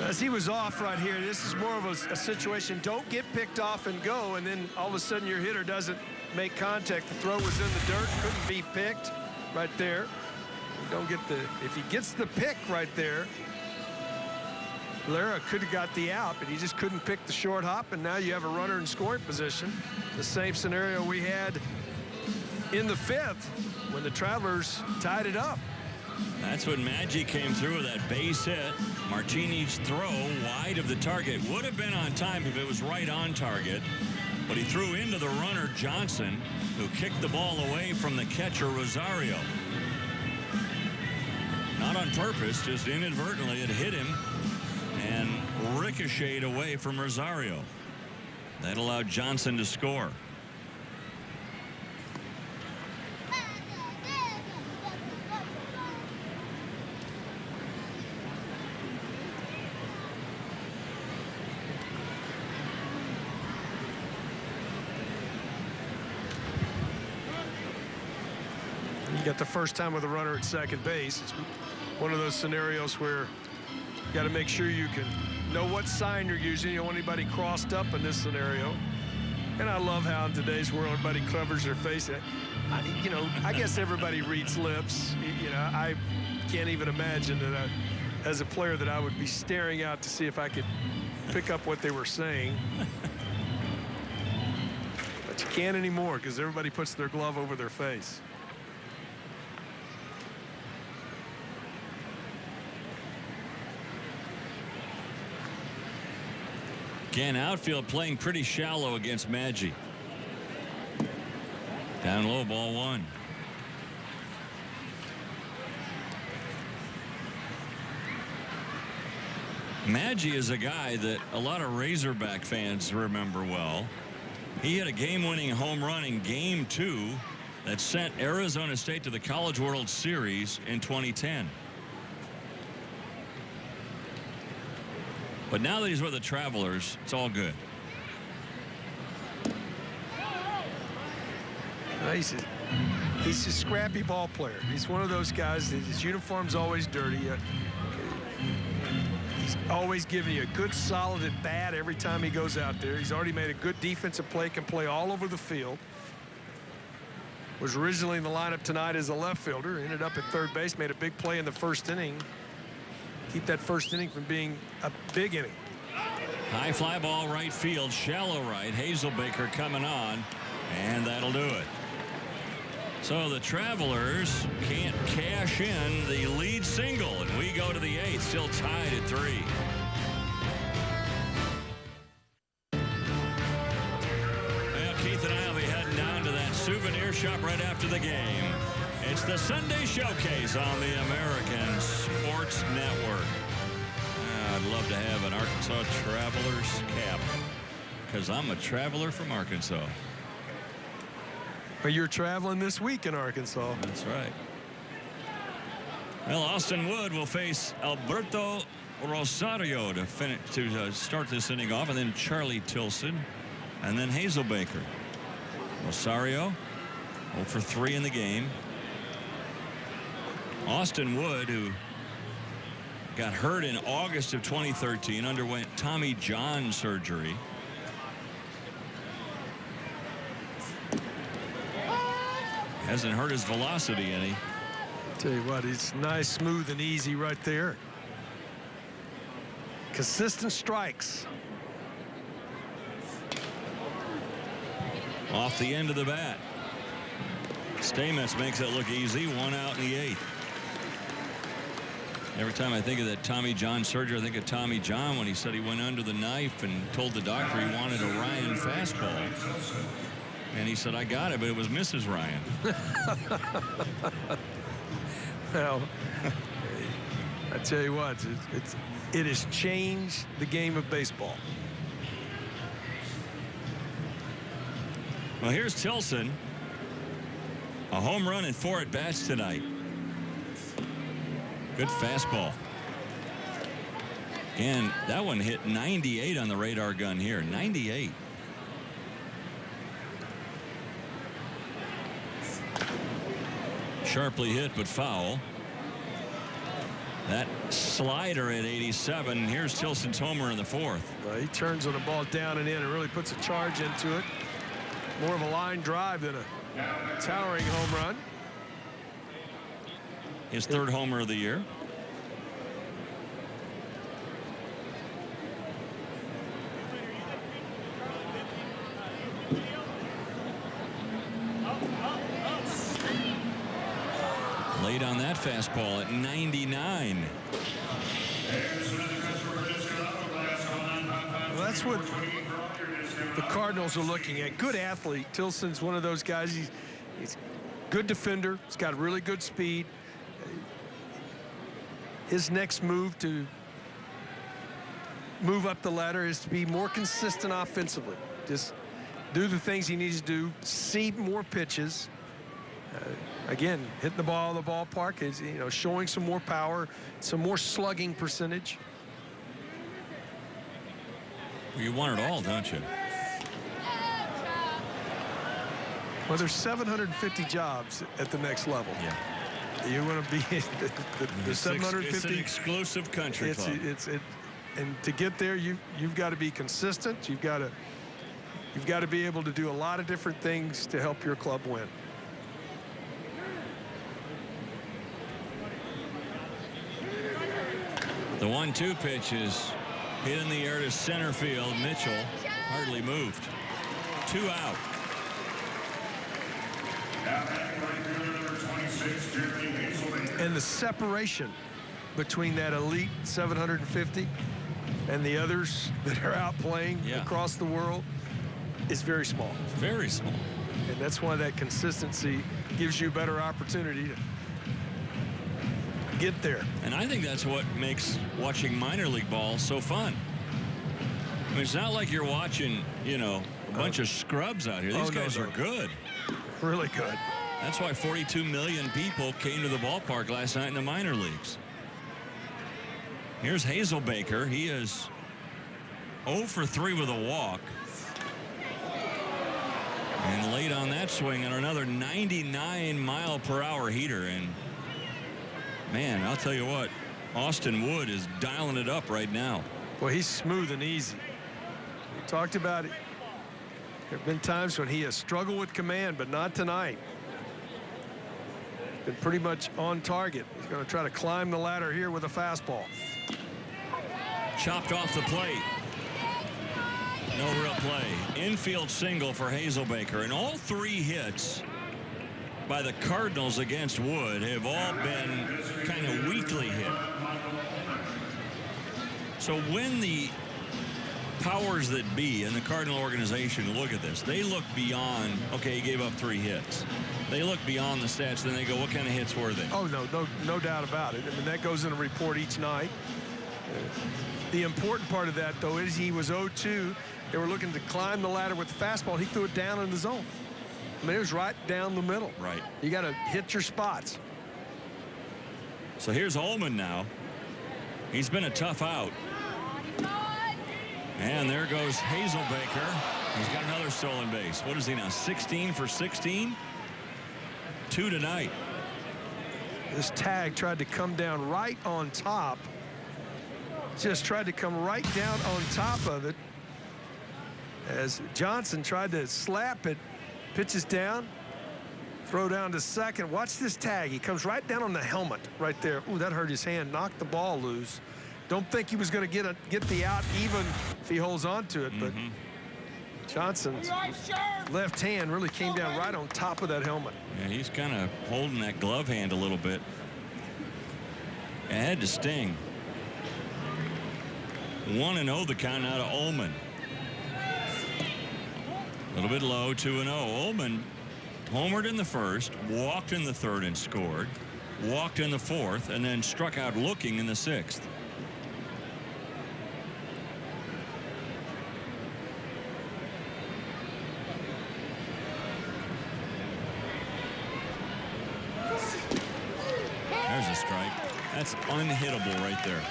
As he was off right here, this is more of a situation. Don't get picked off and go, and then all of a sudden your hitter doesn't make contact. The throw was in the dirt, couldn't be picked right there. Don't get the, if he gets the pick right there, Lara could have got the out, but he just couldn't pick the short hop, and now you have a runner in scoring position. The same scenario we had in the 5th when the Travelers tied it up. That's when Maggi came through with that base hit. Martini's throw wide of the target would have been on time if it was right on target, but he threw into the runner Johnson, who kicked the ball away from the catcher Rosario. Not on purpose, just inadvertently it hit him and ricocheted away from Rosario. That allowed Johnson to score. You got the first time with a runner at second base. It's one of those scenarios where you got to make sure you can know what sign you're using. You don't want anybody crossed up in this scenario. And I love how in today's world everybody covers their face. I guess everybody reads lips. I can't even imagine that as a player that I would be staring out to see if I could pick up what they were saying. But you can't anymore because everybody puts their glove over their face. Again, outfield playing pretty shallow against Maggi. Down low, ball 1. Maggi is a guy that a lot of Razorback fans remember well. He hit a game-winning home run in Game 2 that sent Arizona State to the College World Series in 2010. But now that he's with the Travelers, it's all good. He's a scrappy ball player. He's one of those guys that his uniform's always dirty. He's always giving you a good, solid at bat every time he goes out there. He's already made a good defensive play, can play all over the field. Was originally in the lineup tonight as a left fielder, ended up at third base, made a big play in the first inning. Keep that first inning from being a big inning. High fly ball right field, shallow right. Hazelbaker coming on, and that'll do it. So the Travelers can't cash in the lead single, and we go to the 8th, still tied at 3. Well, Keith and I will be heading down to that souvenir shop right after the game. It's the Sunday Showcase on the American Sports Network. I'd love to have an Arkansas Travelers cap, because I'm a traveler from Arkansas. But you're traveling this week in Arkansas. That's right. Well, Austin Wood will face Alberto Rosario to start this inning off, and then Charlie Tilson, and then Hazelbaker. Rosario 0 for 3 in the game. Austin Wood, who got hurt in August of 2013, underwent Tommy John surgery. Hasn't hurt his velocity any. Tell you what, it's nice, smooth, and easy right there. Consistent strikes. Off the end of the bat. Stamets makes it look easy. 1 out in the 8th. Every time I think of that Tommy John surgery, I think of Tommy John when he said he went under the knife and told the doctor he wanted a Ryan fastball. And he said, I got it, but it was Mrs. Ryan. Well, I tell you what, it has changed the game of baseball. Well, here's Tilson. A home run and 4 at-bats tonight. Good fastball. And that one hit 98 on the radar gun here. 98. Sharply hit, but foul. That slider at 87. Here's Tilson's homer in the 4th. He turns on the ball down and in and really puts a charge into it. More of a line drive than a towering home run. His 3rd homer of the year. Laid on that fastball at 99. Well, that's what the Cardinals are looking at. Good athlete. Tilson's one of those guys. He's a good defender. He's got really good speed. His next move to move up the ladder is to be more consistent offensively. Just do the things he needs to do. See more pitches. Again, hitting the ball in the ballpark is, showing some more power, some more slugging percentage. Well, you want it all, don't you? Well, there's 750 jobs at the next level. Yeah. You want to be the 750. It's an exclusive country club. And to get there, you've got to be consistent. You've got to be able to do a lot of different things to help your club win. The 1-2 pitch is hit in the air to center field. Mitchell hardly moved. 2 out. And the separation between that elite 750 and the others that are out playing across the world is very small. Very small. And that's why that consistency gives you a better opportunity to get there. And I think that's what makes watching minor league ball so fun. I mean, it's not like you're watching, a bunch of scrubs out here. These guys are good. Really good. That's why 42 million people came to the ballpark last night in the minor leagues. Here's Hazelbaker. He is 0 for 3 with a walk. And late on that swing on another 99-mile-per-hour heater. And, man, I'll tell you what, Austin Wood is dialing it up right now. Well, he's smooth and easy. We talked about it. There have been times when he has struggled with command, but not tonight. Been pretty much on target. He's going to try to climb the ladder here with a fastball. Chopped off the plate. No real play. Infield single for Hazelbaker. And all 3 hits by the Cardinals against Wood have all been kind of weakly hit. So when the powers that be in the Cardinal organization look at this, they look beyond, okay, he gave up 3 hits. They look beyond the stats, then they go, what kind of hits were they? Oh, no doubt about it. I mean, that goes in a report each night. The important part of that, though, is he was 0-2. They were looking to climb the ladder with the fastball. He threw it down in the zone. I mean, it was right down the middle. Right. You got to hit your spots. So here's Ullman now. He's been a tough out. And there goes Hazelbaker. He's got another stolen base. What is he now, 16 for 16? 2 tonight. This tag tried to come down right on top. Just tried to come right down on top of it as Johnson tried to slap it. Pitches down. Throw down to second. Watch this tag. He comes right down on the helmet right there. Ooh, that hurt his hand. Knocked the ball loose. Don't think he was going to get the out even if he holds on to it, but Johnson's left hand really came down right on top of that helmet. Yeah, he's kind of holding that glove hand a little bit. It had to sting. 1-0 the count now to Ullman. A little bit low, 2-0. Ullman homered in the first, walked in the third and scored, walked in the fourth, and then struck out looking in the sixth. There's a strike. That's unhittable right there.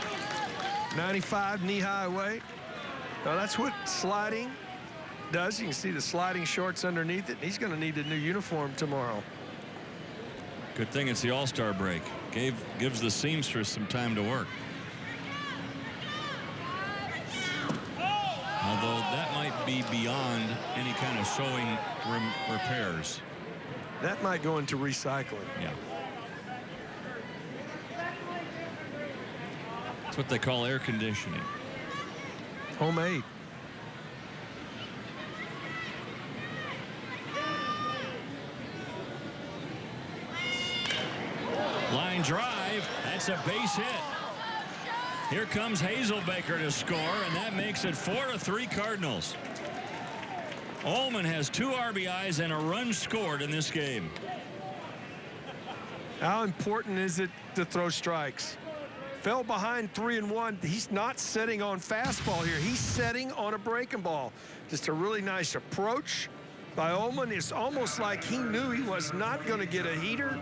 95 knee-high weight. Now that's what sliding does. You can see the sliding shorts underneath it. He's going to need a new uniform tomorrow. Good thing it's the All-Star break. Gives the seamstress some time to work. Although that might be beyond any kind of sewing repairs. That might go into recycling. Yeah. That's what they call air conditioning. Homemade. Line drive. That's a base hit. Here comes Hazelbaker to score, and that makes it 4-3 Cardinals. Ullman has 2 RBIs and a run scored in this game. How important is it to throw strikes? Fell behind 3-1. He's not setting on fastball here. He's setting on a breaking ball. Just a really nice approach by Ullman. It's almost like he knew he was not going to get a heater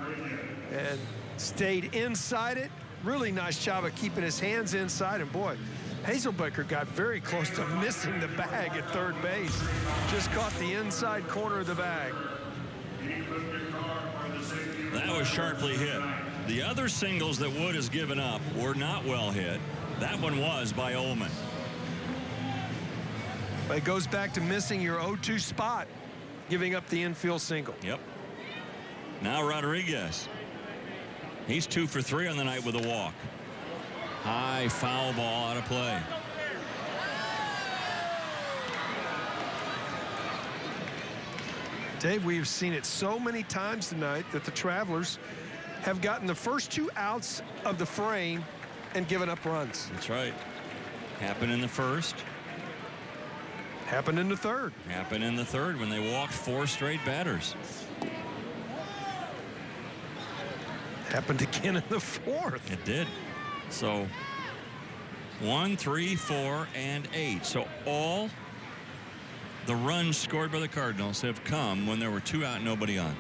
and stayed inside it. Really nice job of keeping his hands inside. And boy, Hazelbaker got very close to missing the bag at third base. Just caught the inside corner of the bag. That was sharply hit. The other singles that Wood has given up were not well hit. That one was by Ullman. It goes back to missing your 0-2 spot, giving up the infield single. Yep. Now Rodriguez. He's 2 for 3 on the night with a walk. High foul ball out of play. Dave, we've seen it so many times tonight that the Travelers have gotten the first 2 outs of the frame and given up runs. That's right. Happened in the first. Happened in the third. Happened in the third when they walked 4 straight batters. Happened again in the fourth. It did. So 1, 3, 4, and 8. So all the runs scored by the Cardinals have come when there were 2 out, nobody on.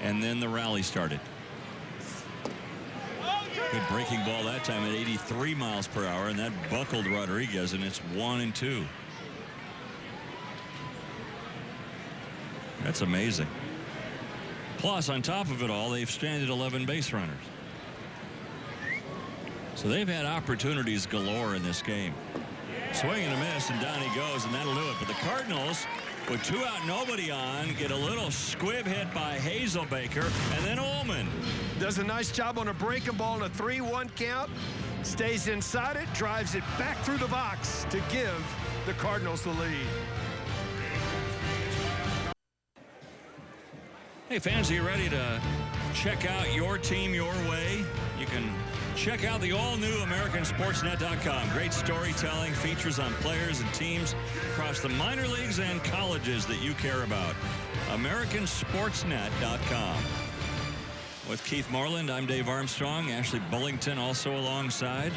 And then the rally started. Good breaking ball that time at 83 miles per hour, and that buckled Rodriguez, and it's 1-2. That's amazing. Plus, on top of it all, they've stranded 11 base runners. So they've had opportunities galore in this game. Swing and a miss, and down he goes, and that'll do it. But the Cardinals, with 2 out, nobody on, get a little squib hit by Hazelbaker, and then Ullman. Does a nice job on a breaking ball in a 3-1 count. Stays inside it, drives it back through the box to give the Cardinals the lead. Hey, fans, are you ready to check out your team your way? You can check out the all-new AmericanSportsNet.com. Great storytelling, features on players and teams across the minor leagues and colleges that you care about. AmericanSportsNet.com. With Keith Moreland, I'm Dave Armstrong. Ashley Bullington also alongside.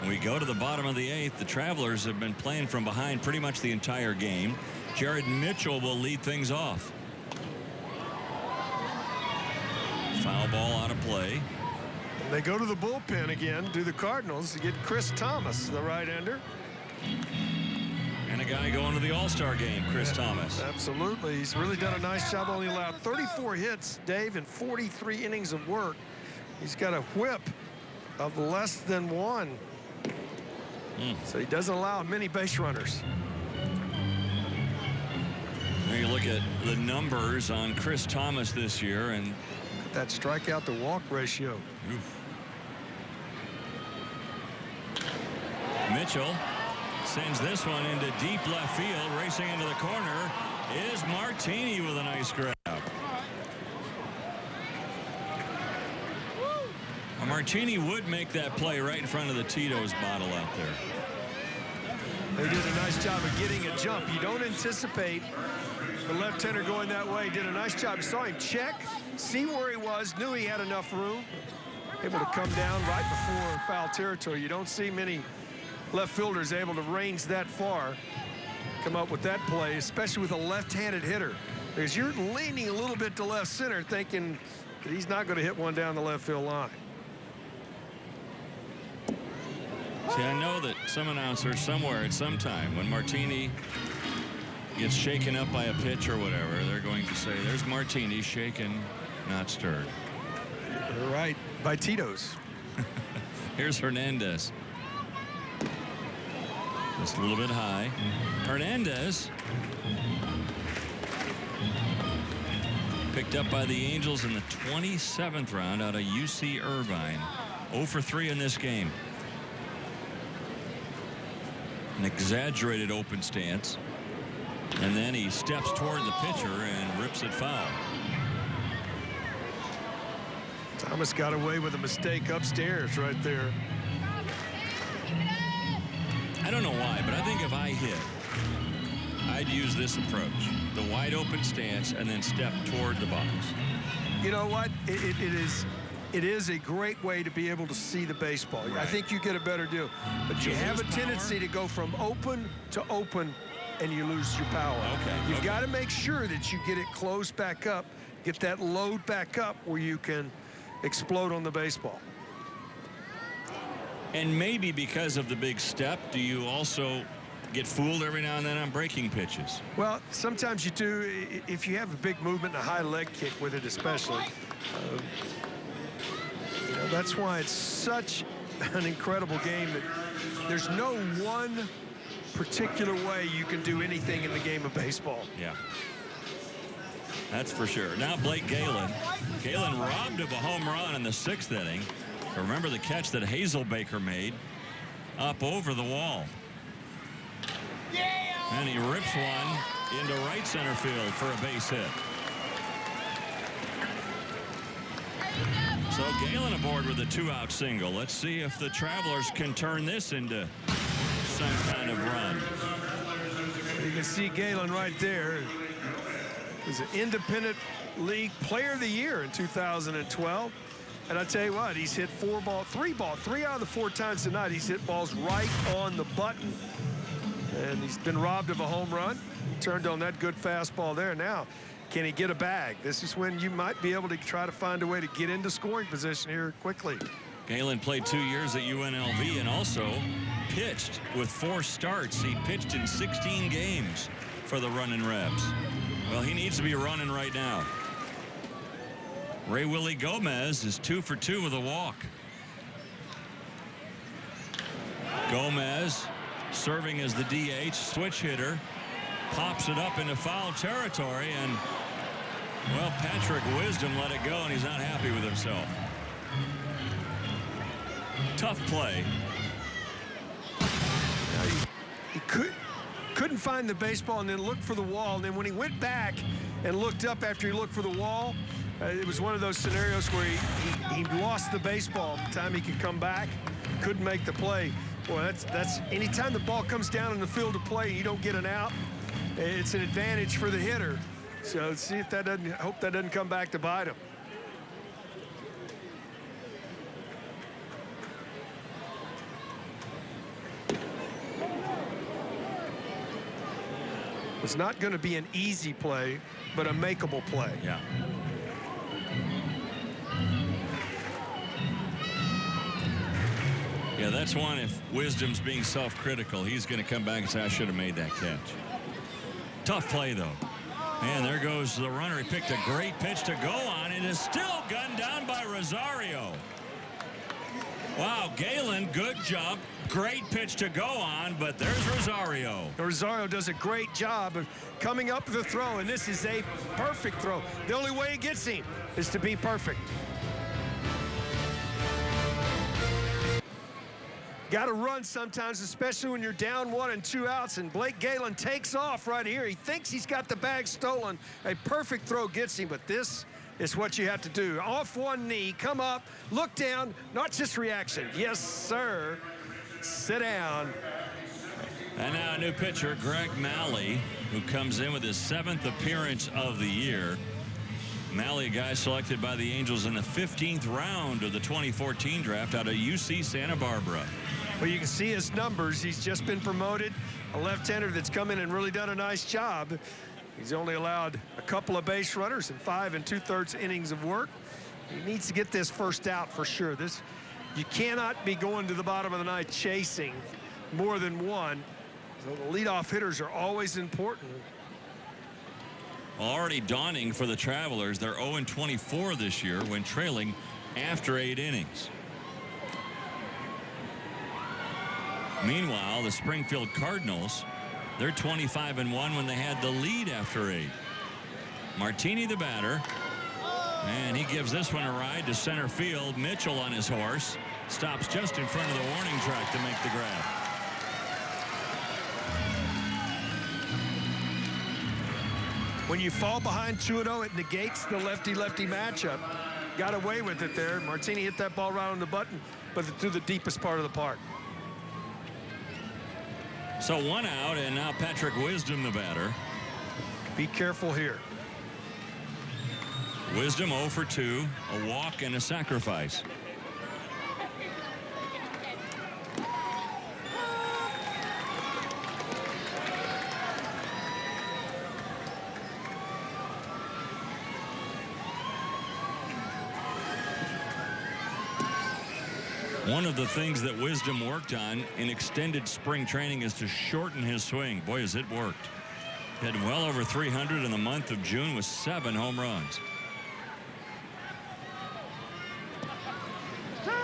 When we go to the bottom of the 8th, the Travelers have been playing from behind pretty much the entire game. Jared Mitchell will lead things off. Foul ball out of play. They go to the bullpen again, do the Cardinals, to get Chris Thomas, the right-hander. And a guy going to the All-Star game, Chris Thomas. Absolutely. He's really done a nice job. Only allowed 34 hits, Dave, in 43 innings of work. He's got a whip of less than 1. So he doesn't allow many base runners. Now you look at the numbers on Chris Thomas this year, and that strikeout to walk ratio. Oof. Mitchell sends this one into deep left field. Racing into the corner is Martini with a nice grab. Well, Martini would make that play right in front of the Tito's bottle out there. They did a nice job of getting a jump. You don't anticipate the left-hander going that way. Did a nice job. Saw him check, see where he was, knew he had enough room. Able to come down right before foul territory. You don't see many left fielders able to range that far, come up with that play, especially with a left-handed hitter. Because you're leaning a little bit to left center thinking that he's not going to hit one down the left field line. See, I know that some announcers somewhere at some time, when Martini gets shaken up by a pitch or whatever, they're going to say, there's Martini shaken, not stirred. You're right, by Tito's. Here's Hernandez. Just a little bit high. Hernandez picked up by the Angels in the 27th round out of UC Irvine. 0 for 3 in this game. An exaggerated open stance. And then he steps toward the pitcher and rips it foul. Thomas got away with a mistake upstairs right there. I don't know why, but I think if I hit, I'd use this approach. The wide open stance and then step toward the box. You know what? It is a great way to be able to see the baseball. Right. I think you get a better deal. But you have a tendency to go from open to open and you lose your power. Okay. You've got to make sure that you get it closed back up, get that load back up where you can explode on the baseball. And maybe because of the big step, do you also get fooled every now and then on breaking pitches? Well, sometimes you do. If you have a big movement and a high leg kick with it especially. You know, that's why it's such an incredible game that there's no one particular way you can do anything in the game of baseball. Yeah. That's for sure. Now Blake Galen. Galen robbed of a home run in the 6th inning. Remember the catch that Hazelbaker made up over the wall. And he rips one into right center field for a base hit. So Galen aboard with a 2-out single. Let's see if the Travelers can turn this into some kind of run. You can see Galen right there. He's an Independent League Player of the Year in 2012. And I tell you what, he's hit 3 out of the 4 times tonight. He's hit balls right on the button. And he's been robbed of a home run. turned on that good fastball there. Now, can he get a bag? This is when you might be able to try to find a way to get into scoring position here quickly. Galen played 2 years at UNLV and also pitched with 4 starts. He pitched in 16 games for the Runnin' Rebs. Well, he needs to be running right now. Ray Willie Gomez is 2 for 2 with a walk. Gomez serving as the DH, switch hitter, pops it up into foul territory, and, well, Patrick Wisdom let it go, and he's not happy with himself. Tough play. He couldn't find the baseball and then looked for the wall. And then when he went back and looked up after he looked for the wall, it was one of those scenarios where he lost the baseball by the time he could come back, couldn't make the play. Boy, that's anytime the ball comes down in the field of play and you don't get an out, it's an advantage for the hitter. So see if that doesn't, hope that doesn't come back to bite him. It's not going to be an easy play, but a makeable play. Yeah. Yeah, that's one. If Wisdom's being self-critical, he's going to come back and say, I should have made that catch. Tough play, though. And there goes the runner. He picked a great pitch to go on and is still gunned down by Rosario. Wow, Galen, good job. Great pitch to go on, but there's Rosario. Rosario does a great job of coming up with a throw, and this is a perfect throw. The only way he gets him is to be perfect. Got to run sometimes, especially when you're down 1 and 2 outs, and Blake Galen takes off right here. He thinks he's got the bag stolen. A perfect throw gets him, but this is what you have to do. Off one knee, come up, look down, not just reaction. Yes, sir. Sit down. And now a new pitcher, Greg Malley, who comes in with his 7th appearance of the year. Malley, a guy selected by the Angels in the 15th round of the 2014 draft out of UC Santa Barbara. Well, you can see his numbers. He's just been promoted. A left-hander that's come in and really done a nice job. He's only allowed a couple of base runners and 5 2/3 innings of work. He needs to get this first out for sure. You cannot be going to the bottom of the ninth chasing more than one. So the leadoff hitters are always important. Already dawning for the Travelers. They're 0-24 this year when trailing after 8 innings. Meanwhile, the Springfield Cardinals, they're 25-1 when they had the lead after 8. Martini the batter, and he gives this one a ride to center field. Mitchell on his horse stops just in front of the warning track to make the grab. When you fall behind 2-0, it negates the lefty-lefty matchup. Got away with it there. Martini hit that ball right on the button, but through the deepest part of the park. So 1 out, and now Patrick Wisdom the batter. Be careful here. Wisdom 0 for 2, a walk and a sacrifice. One of the things that Wisdom worked on in extended spring training is to shorten his swing. Boy, has it worked. Had well over 300 in the month of June with 7 home runs.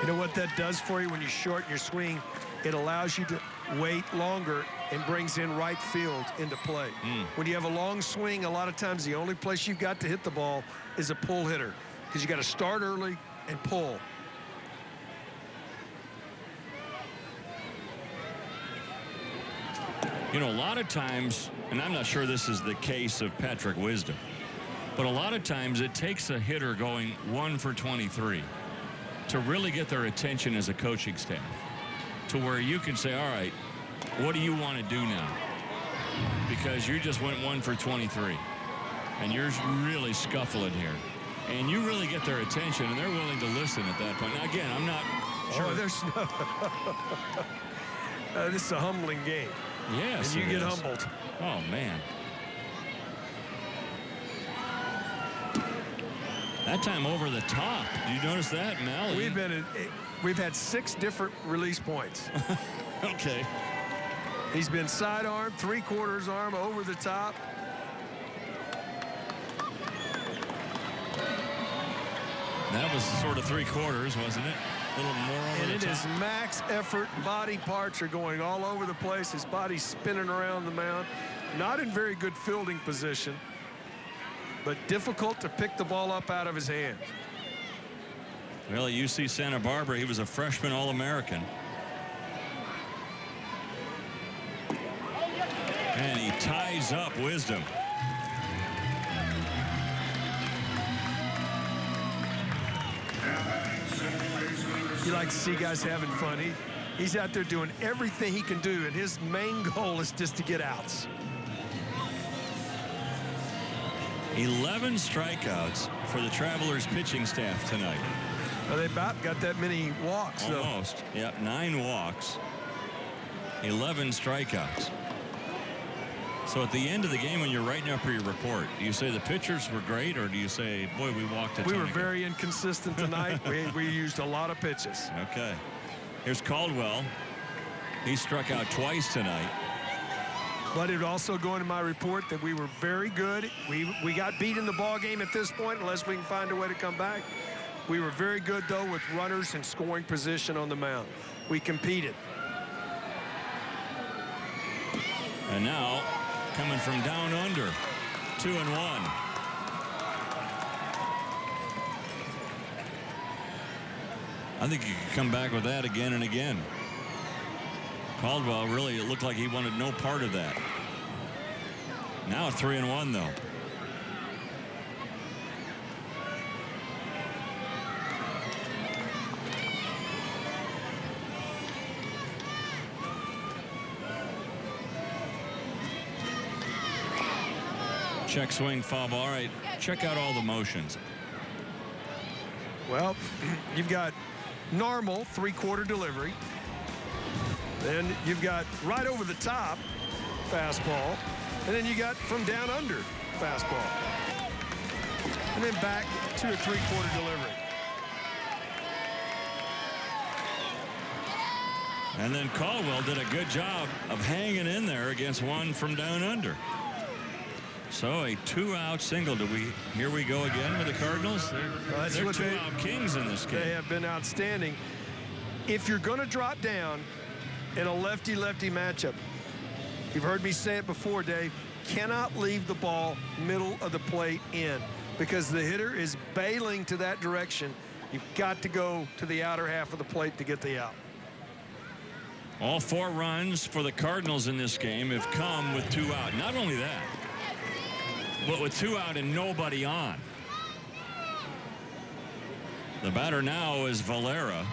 You know what that does for you when you shorten your swing? It allows you to wait longer and brings in right field into play. When you have a long swing, a lot of times the only place you've got to hit the ball is a pull hitter because you got to start early and pull. You know, a lot of times, and I'm not sure this is the case of Patrick Wisdom, but a lot of times it takes a hitter going 1 for 23 to really get their attention as a coaching staff, to where you can say, all right, what do you want to do now? Because you just went 1 for 23 and you're really scuffling here, and you really get their attention and they're willing to listen at that point. Now, again, I'm not sure. Oh, there's no this is a humbling game. Yes, and you get is. humbled. Oh, man. That time over the top. Did you notice that, Mal? We've had 6 different release points. Okay. He's been sidearm, 3/4 arm, over the top. That was sort of 3/4, wasn't it? A little more over And the it top. is max effort. Body parts are going all over the place. His body's spinning around the mound. Not in very good fielding position, but difficult to pick the ball up out of his hands. Well, at UC Santa Barbara, he was a freshman All-American. And he ties up Wisdom. You like to see guys having fun. He's out there doing everything he can do, and his main goal is just to get outs. 11 strikeouts for the Travelers pitching staff tonight. Well, they about got that many walks, though. Almost. Yep, 9 walks. 11 strikeouts. So at the end of the game, when you're writing up your report, do you say the pitchers were great, or do you say, boy, we walked a ton? We were very inconsistent tonight. we used a lot of pitches. Okay. Here's Caldwell. He struck out twice tonight. But it would also go into my report that we were very good. We got beat in the ball game at this point, unless we can find a way to come back. We were very good, though, with runners in scoring position on the mound. We competed. And now, coming from down under, 2-1. I think you could come back with that again and again. Caldwell really, it looked like he wanted no part of that. Now 3-1, though. Check swing, foul ball. All right, check out all the motions. Well, you've got normal 3/4 delivery. Then you've got right over the top fastball. And then you got from down under fastball. And then back to a 3/4 delivery. And then Caldwell did a good job of hanging in there against one from down under. So a 2-out single. Here we go again with the Cardinals. They're 2-out kings in this game. They have been outstanding. If you're going to drop down in a lefty-lefty matchup, you've heard me say it before, Dave, cannot leave the ball middle of the plate in, because the hitter is bailing to that direction. You've got to go to the outer half of the plate to get the out. All 4 runs for the Cardinals in this game have come with 2 out. Not only that, but with 2 out and nobody on. The batter now is Valera.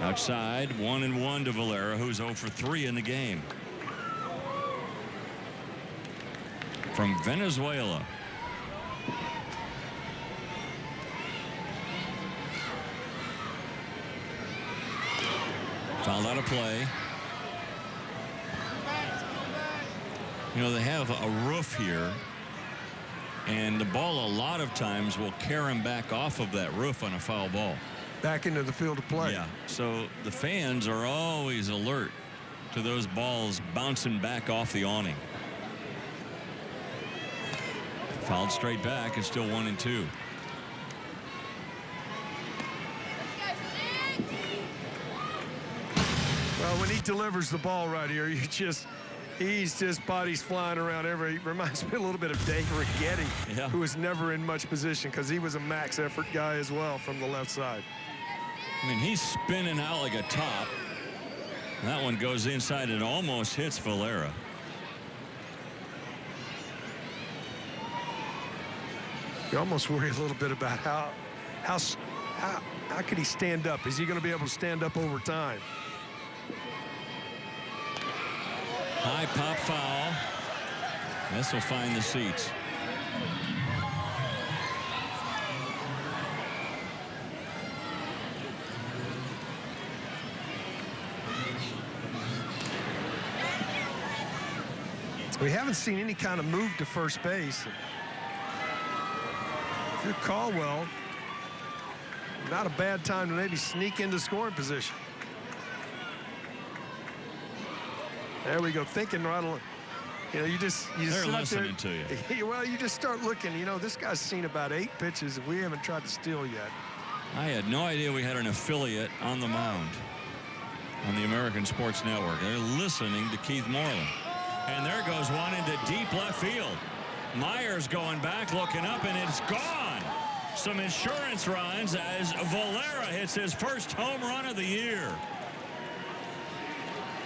Outside, 1-1 to Valera, who's 0 for 3 in the game. From Venezuela. Fouled out of play. You know, they have a roof here, and the ball a lot of times will carry him back off of that roof on a foul ball. Back into the field of play. Yeah, so the fans are always alert to those balls bouncing back off the awning. Fouled straight back. It's still 1-2. Well, when he delivers the ball right here, he's just bodies flying around reminds me a little bit of Dave Righetti, Yeah. who was never in much position because he was a max effort guy as well from the left side. I mean, he's spinning out like a top. That one goes inside and almost hits Valera. You almost worry a little bit about how could he stand up? Is he going to be able to stand up over time? High pop foul. This will find the seats. We haven't seen any kind of move to first base. If you're Caldwell, not a bad time to maybe sneak into scoring position. There we go, thinking right along. You know, you just They're sit out listening to you. Well, you just start looking. You know, this guy's seen about 8 pitches, and we haven't tried to steal yet. I had no idea we had an affiliate on the mound on the American Sports Network. They're listening to Keith Moreland. And there goes one into deep left field. Myers going back, looking up, and it's gone. Some insurance runs as Valera hits his first home run of the year.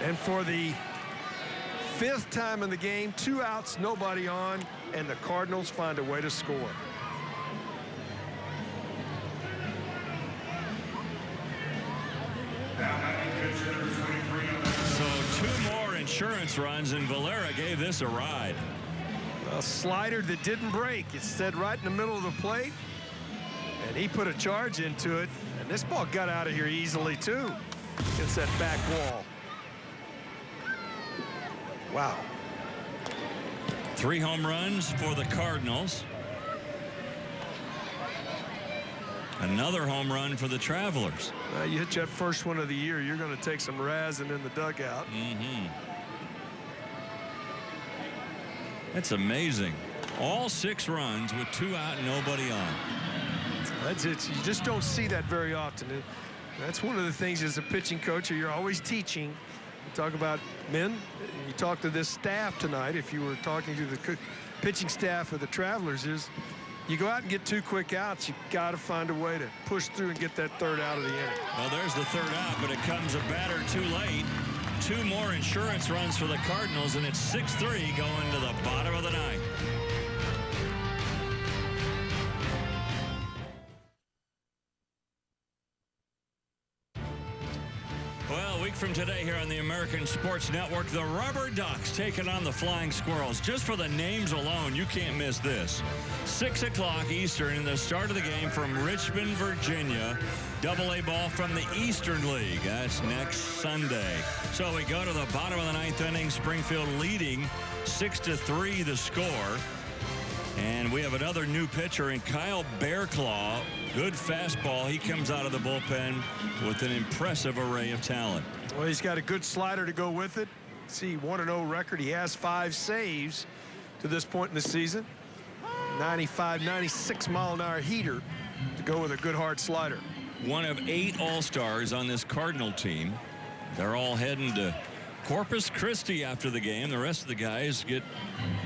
And for the 5th time in the game, 2 outs, nobody on, and the Cardinals find a way to score. So 2 more insurance runs, and Valera gave this a ride. A slider that didn't break. It stayed right in the middle of the plate, and he put a charge into it, and this ball got out of here easily, too. It's that back wall. Wow. 3 home runs for the Cardinals. Another home run for the Travelers. You hit that first one of the year, you're going to take some razzing in the dugout. That's amazing. All 6 runs with 2 out and nobody on. That's it. You just don't see that very often. That's one of the things as a pitching coach you're always teaching. You talk about men. You talk to this staff tonight. If you were talking to the pitching staff of the Travelers, is you go out and get 2 quick outs. You got to find a way to push through and get that 3rd out of the inning. Well, there's the 3rd out, but it comes a batter too late. 2 more insurance runs for the Cardinals, and it's 6-3 going to the bottom of the 9th. Well, a week from today here on the American Sports Network, the Rubber Ducks taking on the Flying Squirrels. Just for the names alone, you can't miss this. 6 o'clock Eastern in the start of the game from Richmond, Virginia. Double-A ball from the Eastern League. That's next Sunday. So we go to the bottom of the 9th inning. Springfield leading 6-3 the score. And we have another new pitcher in Kyle Bearclaw. Good fastball. He comes out of the bullpen with an impressive array of talent. Well, he's got a good slider to go with it. See, 1-0 record. He has 5 saves to this point in the season. 95, 96 mile an hour heater to go with a good hard slider. One of 8 All-Stars on this Cardinal team. They're all heading to Corpus Christi after the game. The rest of the guys get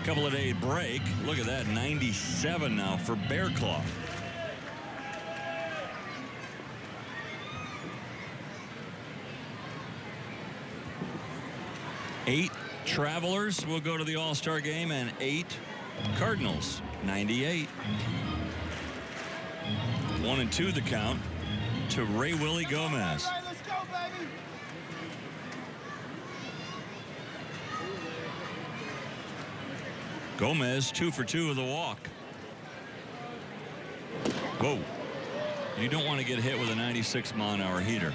a couple of day break. Look at that, 97 now for Bearclaw. Eight Travelers will go to the All-Star game, and 8 Cardinals, 98. 1-2 the count to Ray Willie Gomez. Let's go, baby. Gomez 2 for 2 with a walk. Whoa. You don't want to get hit with a 96 mile an hour heater.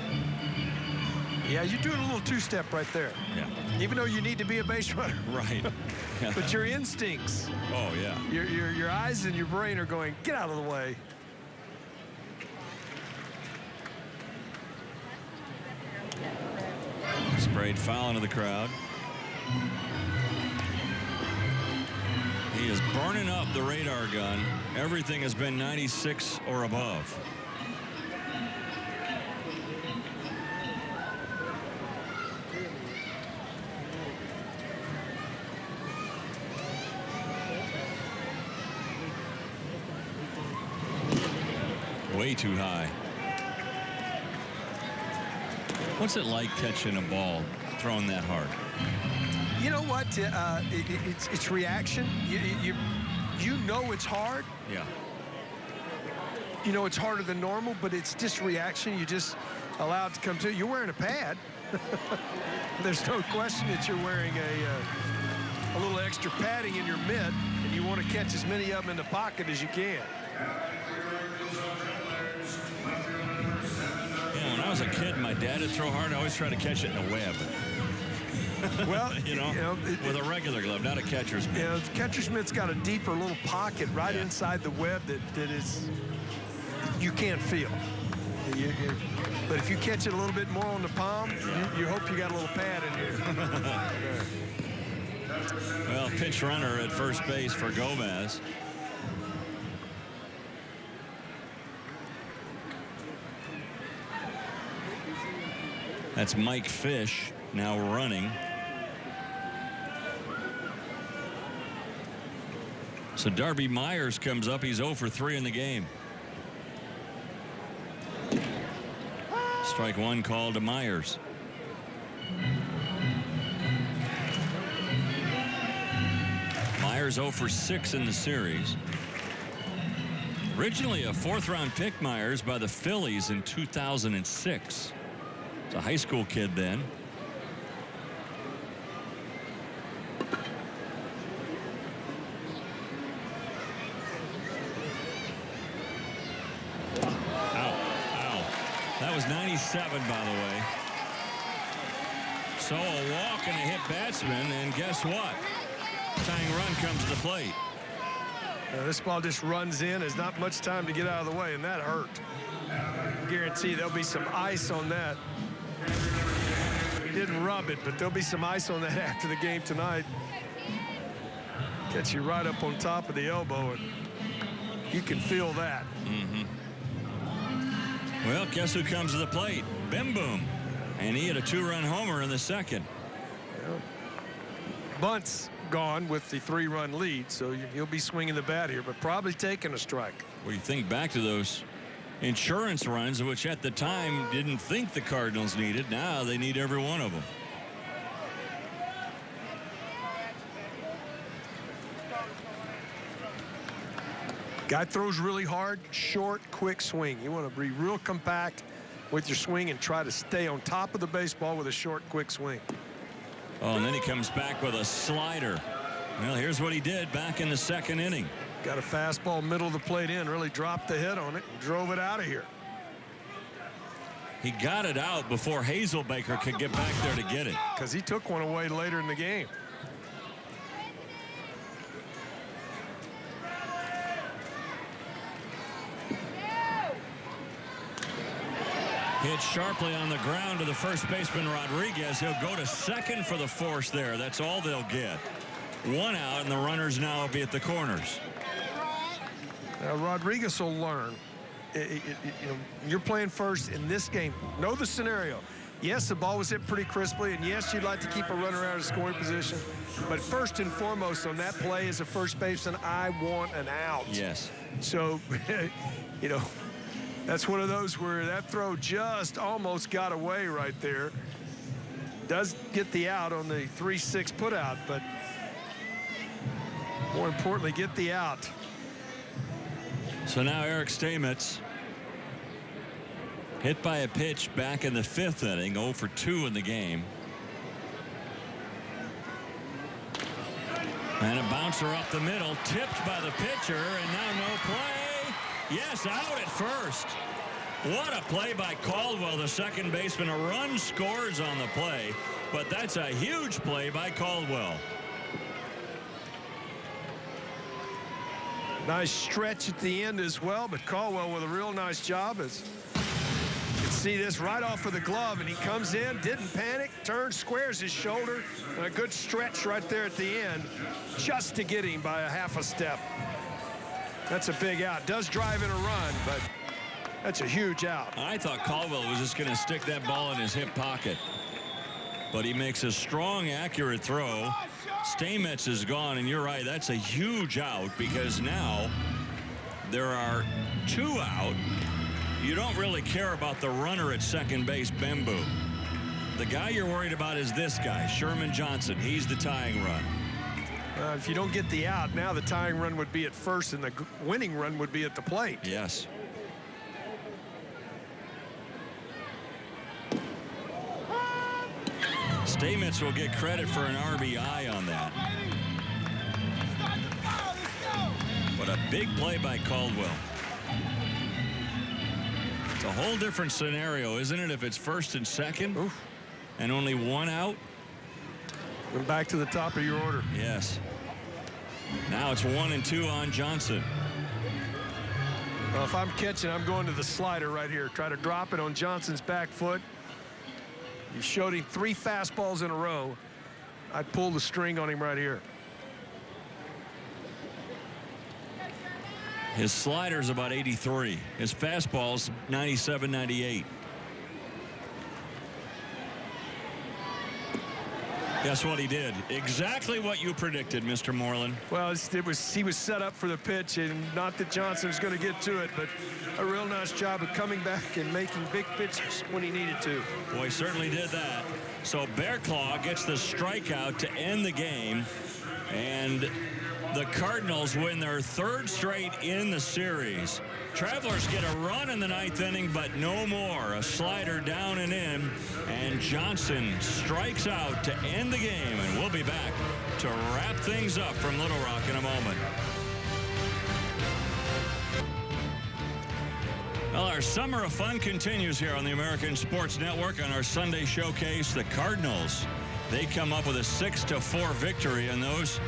Yeah, you're doing a little 2-step right there. Yeah. Even though you need to be a base runner. Right. But your instincts. Oh, yeah. Your eyes and your brain are going, get out of the way. Sprayed foul into the crowd. He is burning up the radar gun. Everything has been 96 or above. Way too high. What's it like catching a ball thrown that hard? You know what? It's reaction. You know it's hard. Yeah. You know it's harder than normal, but it's just reaction. You just allow it to come to you. You're wearing a pad. There's no question that you're wearing a little extra padding in your mitt, and you want to catch as many of them in the pocket as you can. When I was a kid, my dad would throw hard. I always try to catch it in a web. Well, with a regular glove, not a catcher's mitt. The catcher's mitt's got a deeper little pocket right inside the web that is you can't feel. But if you catch it a little bit more on the palm, you hope you got a little pad in here. Well, pinch runner at first base for Gomez. That's Mike Fish now running. So Darby Myers comes up. He's 0 for 3 in the game. Strike one called to Myers. Myers 0 for 6 in the series. Originally a 4th-round pick, Myers, by the Phillies in 2006. He's a high school kid then. That was 97, by the way. So a walk and a hit batsman, and guess what? Tying run comes to the plate. This ball just runs in. There's not much time to get out of the way, and that hurt. I guarantee there'll be some ice on that. He didn't rub it, but there'll be some ice on that after the game tonight. Catch you right up on top of the elbow, and you can feel that. Well, guess who comes to the plate? Bim Boom. And he had a 2-run homer in the second. Well, Bunt's gone with the 3-run lead, so he'll be swinging the bat here, but probably taking a strike. Well, you think back to those insurance runs, which at the time didn't think the Cardinals needed. Now they need every one of them. Guy throws really hard, short, quick swing. You want to be real compact with your swing and try to stay on top of the baseball with a short, quick swing. Oh, and then he comes back with a slider. Well, here's what he did back in the second inning. Got a fastball middle of the plate in, really dropped the hit on it, and drove it out of here. He got it out before Hazelbaker could get back there to get it. Because he took one away later in the game. Hit sharply on the ground to the first baseman, Rodriguez. He'll go to second for the force there. That's all they'll get. 1 out, and the runners now will be at the corners. Now, Rodriguez will learn. You're playing first in this game. Know the scenario. Yes, the ball was hit pretty crisply, and yes, you'd like to keep a runner out of scoring position. But first and foremost on that play as a first baseman, I want an out. Yes. So, that's one of those where that throw just almost got away right there. Does get the out on the 3-6 putout, but more importantly, get the out. So now Eric Stamets hit by a pitch back in the 5th inning, 0 for 2 in the game. And a bouncer up the middle, tipped by the pitcher, and now no play. Yes, out at first. What a play by Caldwell, the second baseman. A run scores on the play, but that's a huge play by Caldwell. Nice stretch at the end as well, but Caldwell with a real nice job. You can see this right off of the glove, and he comes in, didn't panic, turns, squares his shoulder, and a good stretch right there at the end, just to get him by a half a step. That's a big out. Does drive in a run, but that's a huge out. I thought Caldwell was just going to stick that ball in his hip pocket, but he makes a strong, accurate throw. Stamets is gone, and you're right, that's a huge out, because now there are 2 out. You don't really care about the runner at second base, Bembu. The guy you're worried about is this guy, Sherman Johnson. He's the tying run. If you don't get the out, now the tying run would be at first, and the winning run would be at the plate. Yes. Stamets will get credit for an RBI on that. But a big play by Caldwell. It's a whole different scenario, isn't it, if it's first and second? Oof. And only 1 out? And back to the top of your order. Yes. Now it's 1-2 on Johnson. Well, if I'm catching, I'm going to the slider right here. Try to drop it on Johnson's back foot. You showed him 3 fastballs in a row. I'd pull the string on him right here. His slider's about 83. His fastball's 97, 98. Guess what he did? Exactly what you predicted, Mr. Moreland. Well, he was set up for the pitch, and not that Johnson was going to get to it, but a real nice job of coming back and making big pitches when he needed to. Boy, he certainly did that. So Bearclaw gets the strikeout to end the game, and the Cardinals win their 3rd straight in the series. Travelers get a run in the 9th inning, but no more. A slider down and in, and Johnson strikes out to end the game, and we'll be back to wrap things up from Little Rock in a moment. Well, our summer of fun continues here on the American Sports Network on our Sunday showcase. The Cardinals, they come up with a 6-4 victory, and those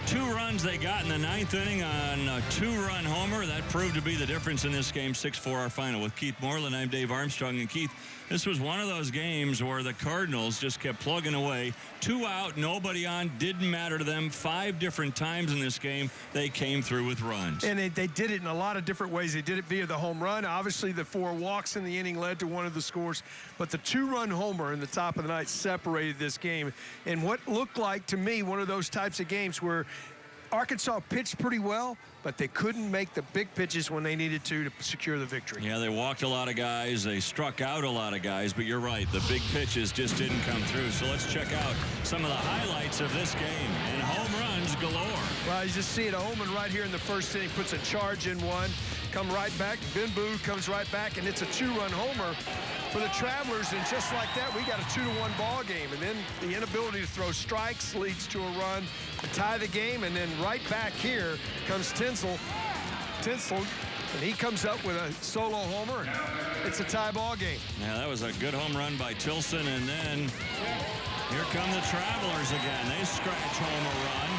2 runs they got in the 9th inning on a 2-run homer. That proved to be the difference in this game. 6-4 our final. With Keith Moreland, I'm Dave Armstrong. And Keith, this was one of those games where the Cardinals just kept plugging away. 2 out, nobody on, didn't matter to them. 5 different times in this game, they came through with runs. And they did it in a lot of different ways. They did it via the home run. Obviously, the 4 walks in the inning led to one of the scores. But the 2-run homer in the top of the ninth separated this game. And what looked like, to me, one of those types of games where Arkansas pitched pretty well, but they couldn't make the big pitches when they needed to secure the victory. Yeah, they walked a lot of guys. They struck out a lot of guys, but you're right. The big pitches just didn't come through. So let's check out some of the highlights of this game. And home runs galore. Well, you just see it. Ullman right here in the first inning puts a charge in one. Come right back. Ben Boo comes right back, and it's a 2-run homer for the Travelers. And just like that, we got a 2-1 ball game. And then the inability to throw strikes leads to a run to tie the game. And then right back here comes Tinsel, and he comes up with a solo homer, and it's a tie ball game. Yeah, that was a good home run by Tilson, and then here come the Travelers again. They scratch home a run,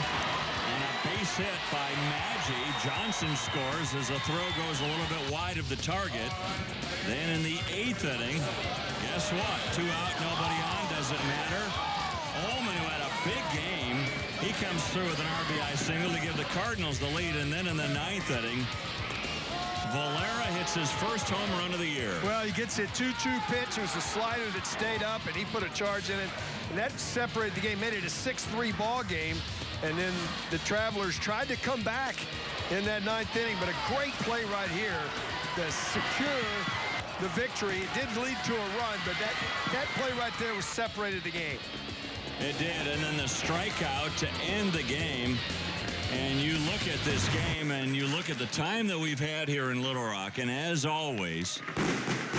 and a base hit by Maggi. Johnson scores as the throw goes a little bit wide of the target. Then in the 8th inning, guess what? 2 out, nobody on, doesn't matter. Ullman, who had a big game, he comes through with an RBI single to give the Cardinals the lead. And then in the 9th inning, Valera hits his first home run of the year. Well, he gets a 2-2 pitch. It was a slider that stayed up, and he put a charge in it. And that separated the game, made it a 6-3 ball game. And then the Travelers tried to come back in that 9th inning, but a great play right here to secure the victory. It did lead to a run, but that play right there was separated the game. It did, and then the strikeout to end the game. And you look at this game, and you look at the time that we've had here in Little Rock, and as always,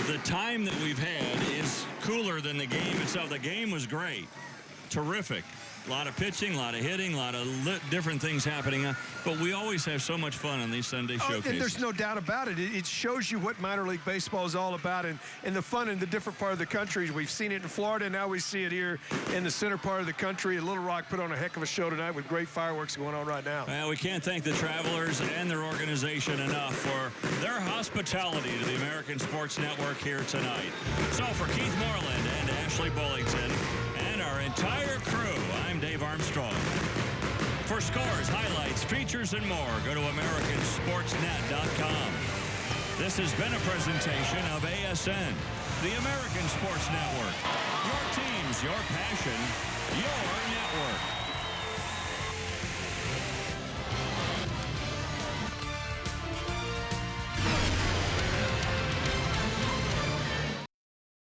the time that we've had is cooler than the game itself. The game was great, terrific. A lot of pitching, a lot of hitting, a lot of different things happening. But we always have so much fun on these Sunday showcases. And there's no doubt about it. It shows you what minor league baseball is all about, and the fun in the different part of the country. We've seen it in Florida, now we see it here in the center part of the country. Little Rock put on a heck of a show tonight with great fireworks going on right now. Well, we can't thank the Travelers and their organization enough for their hospitality to the American Sports Network here tonight. So for Keith Moreland and Ashley Bullington and our entire crew, I'm Dave Armstrong. For scores, highlights, features, and more, go to AmericanSportsNet.com. This has been a presentation of ASN, the American Sports Network. Your teams, your passion, your network.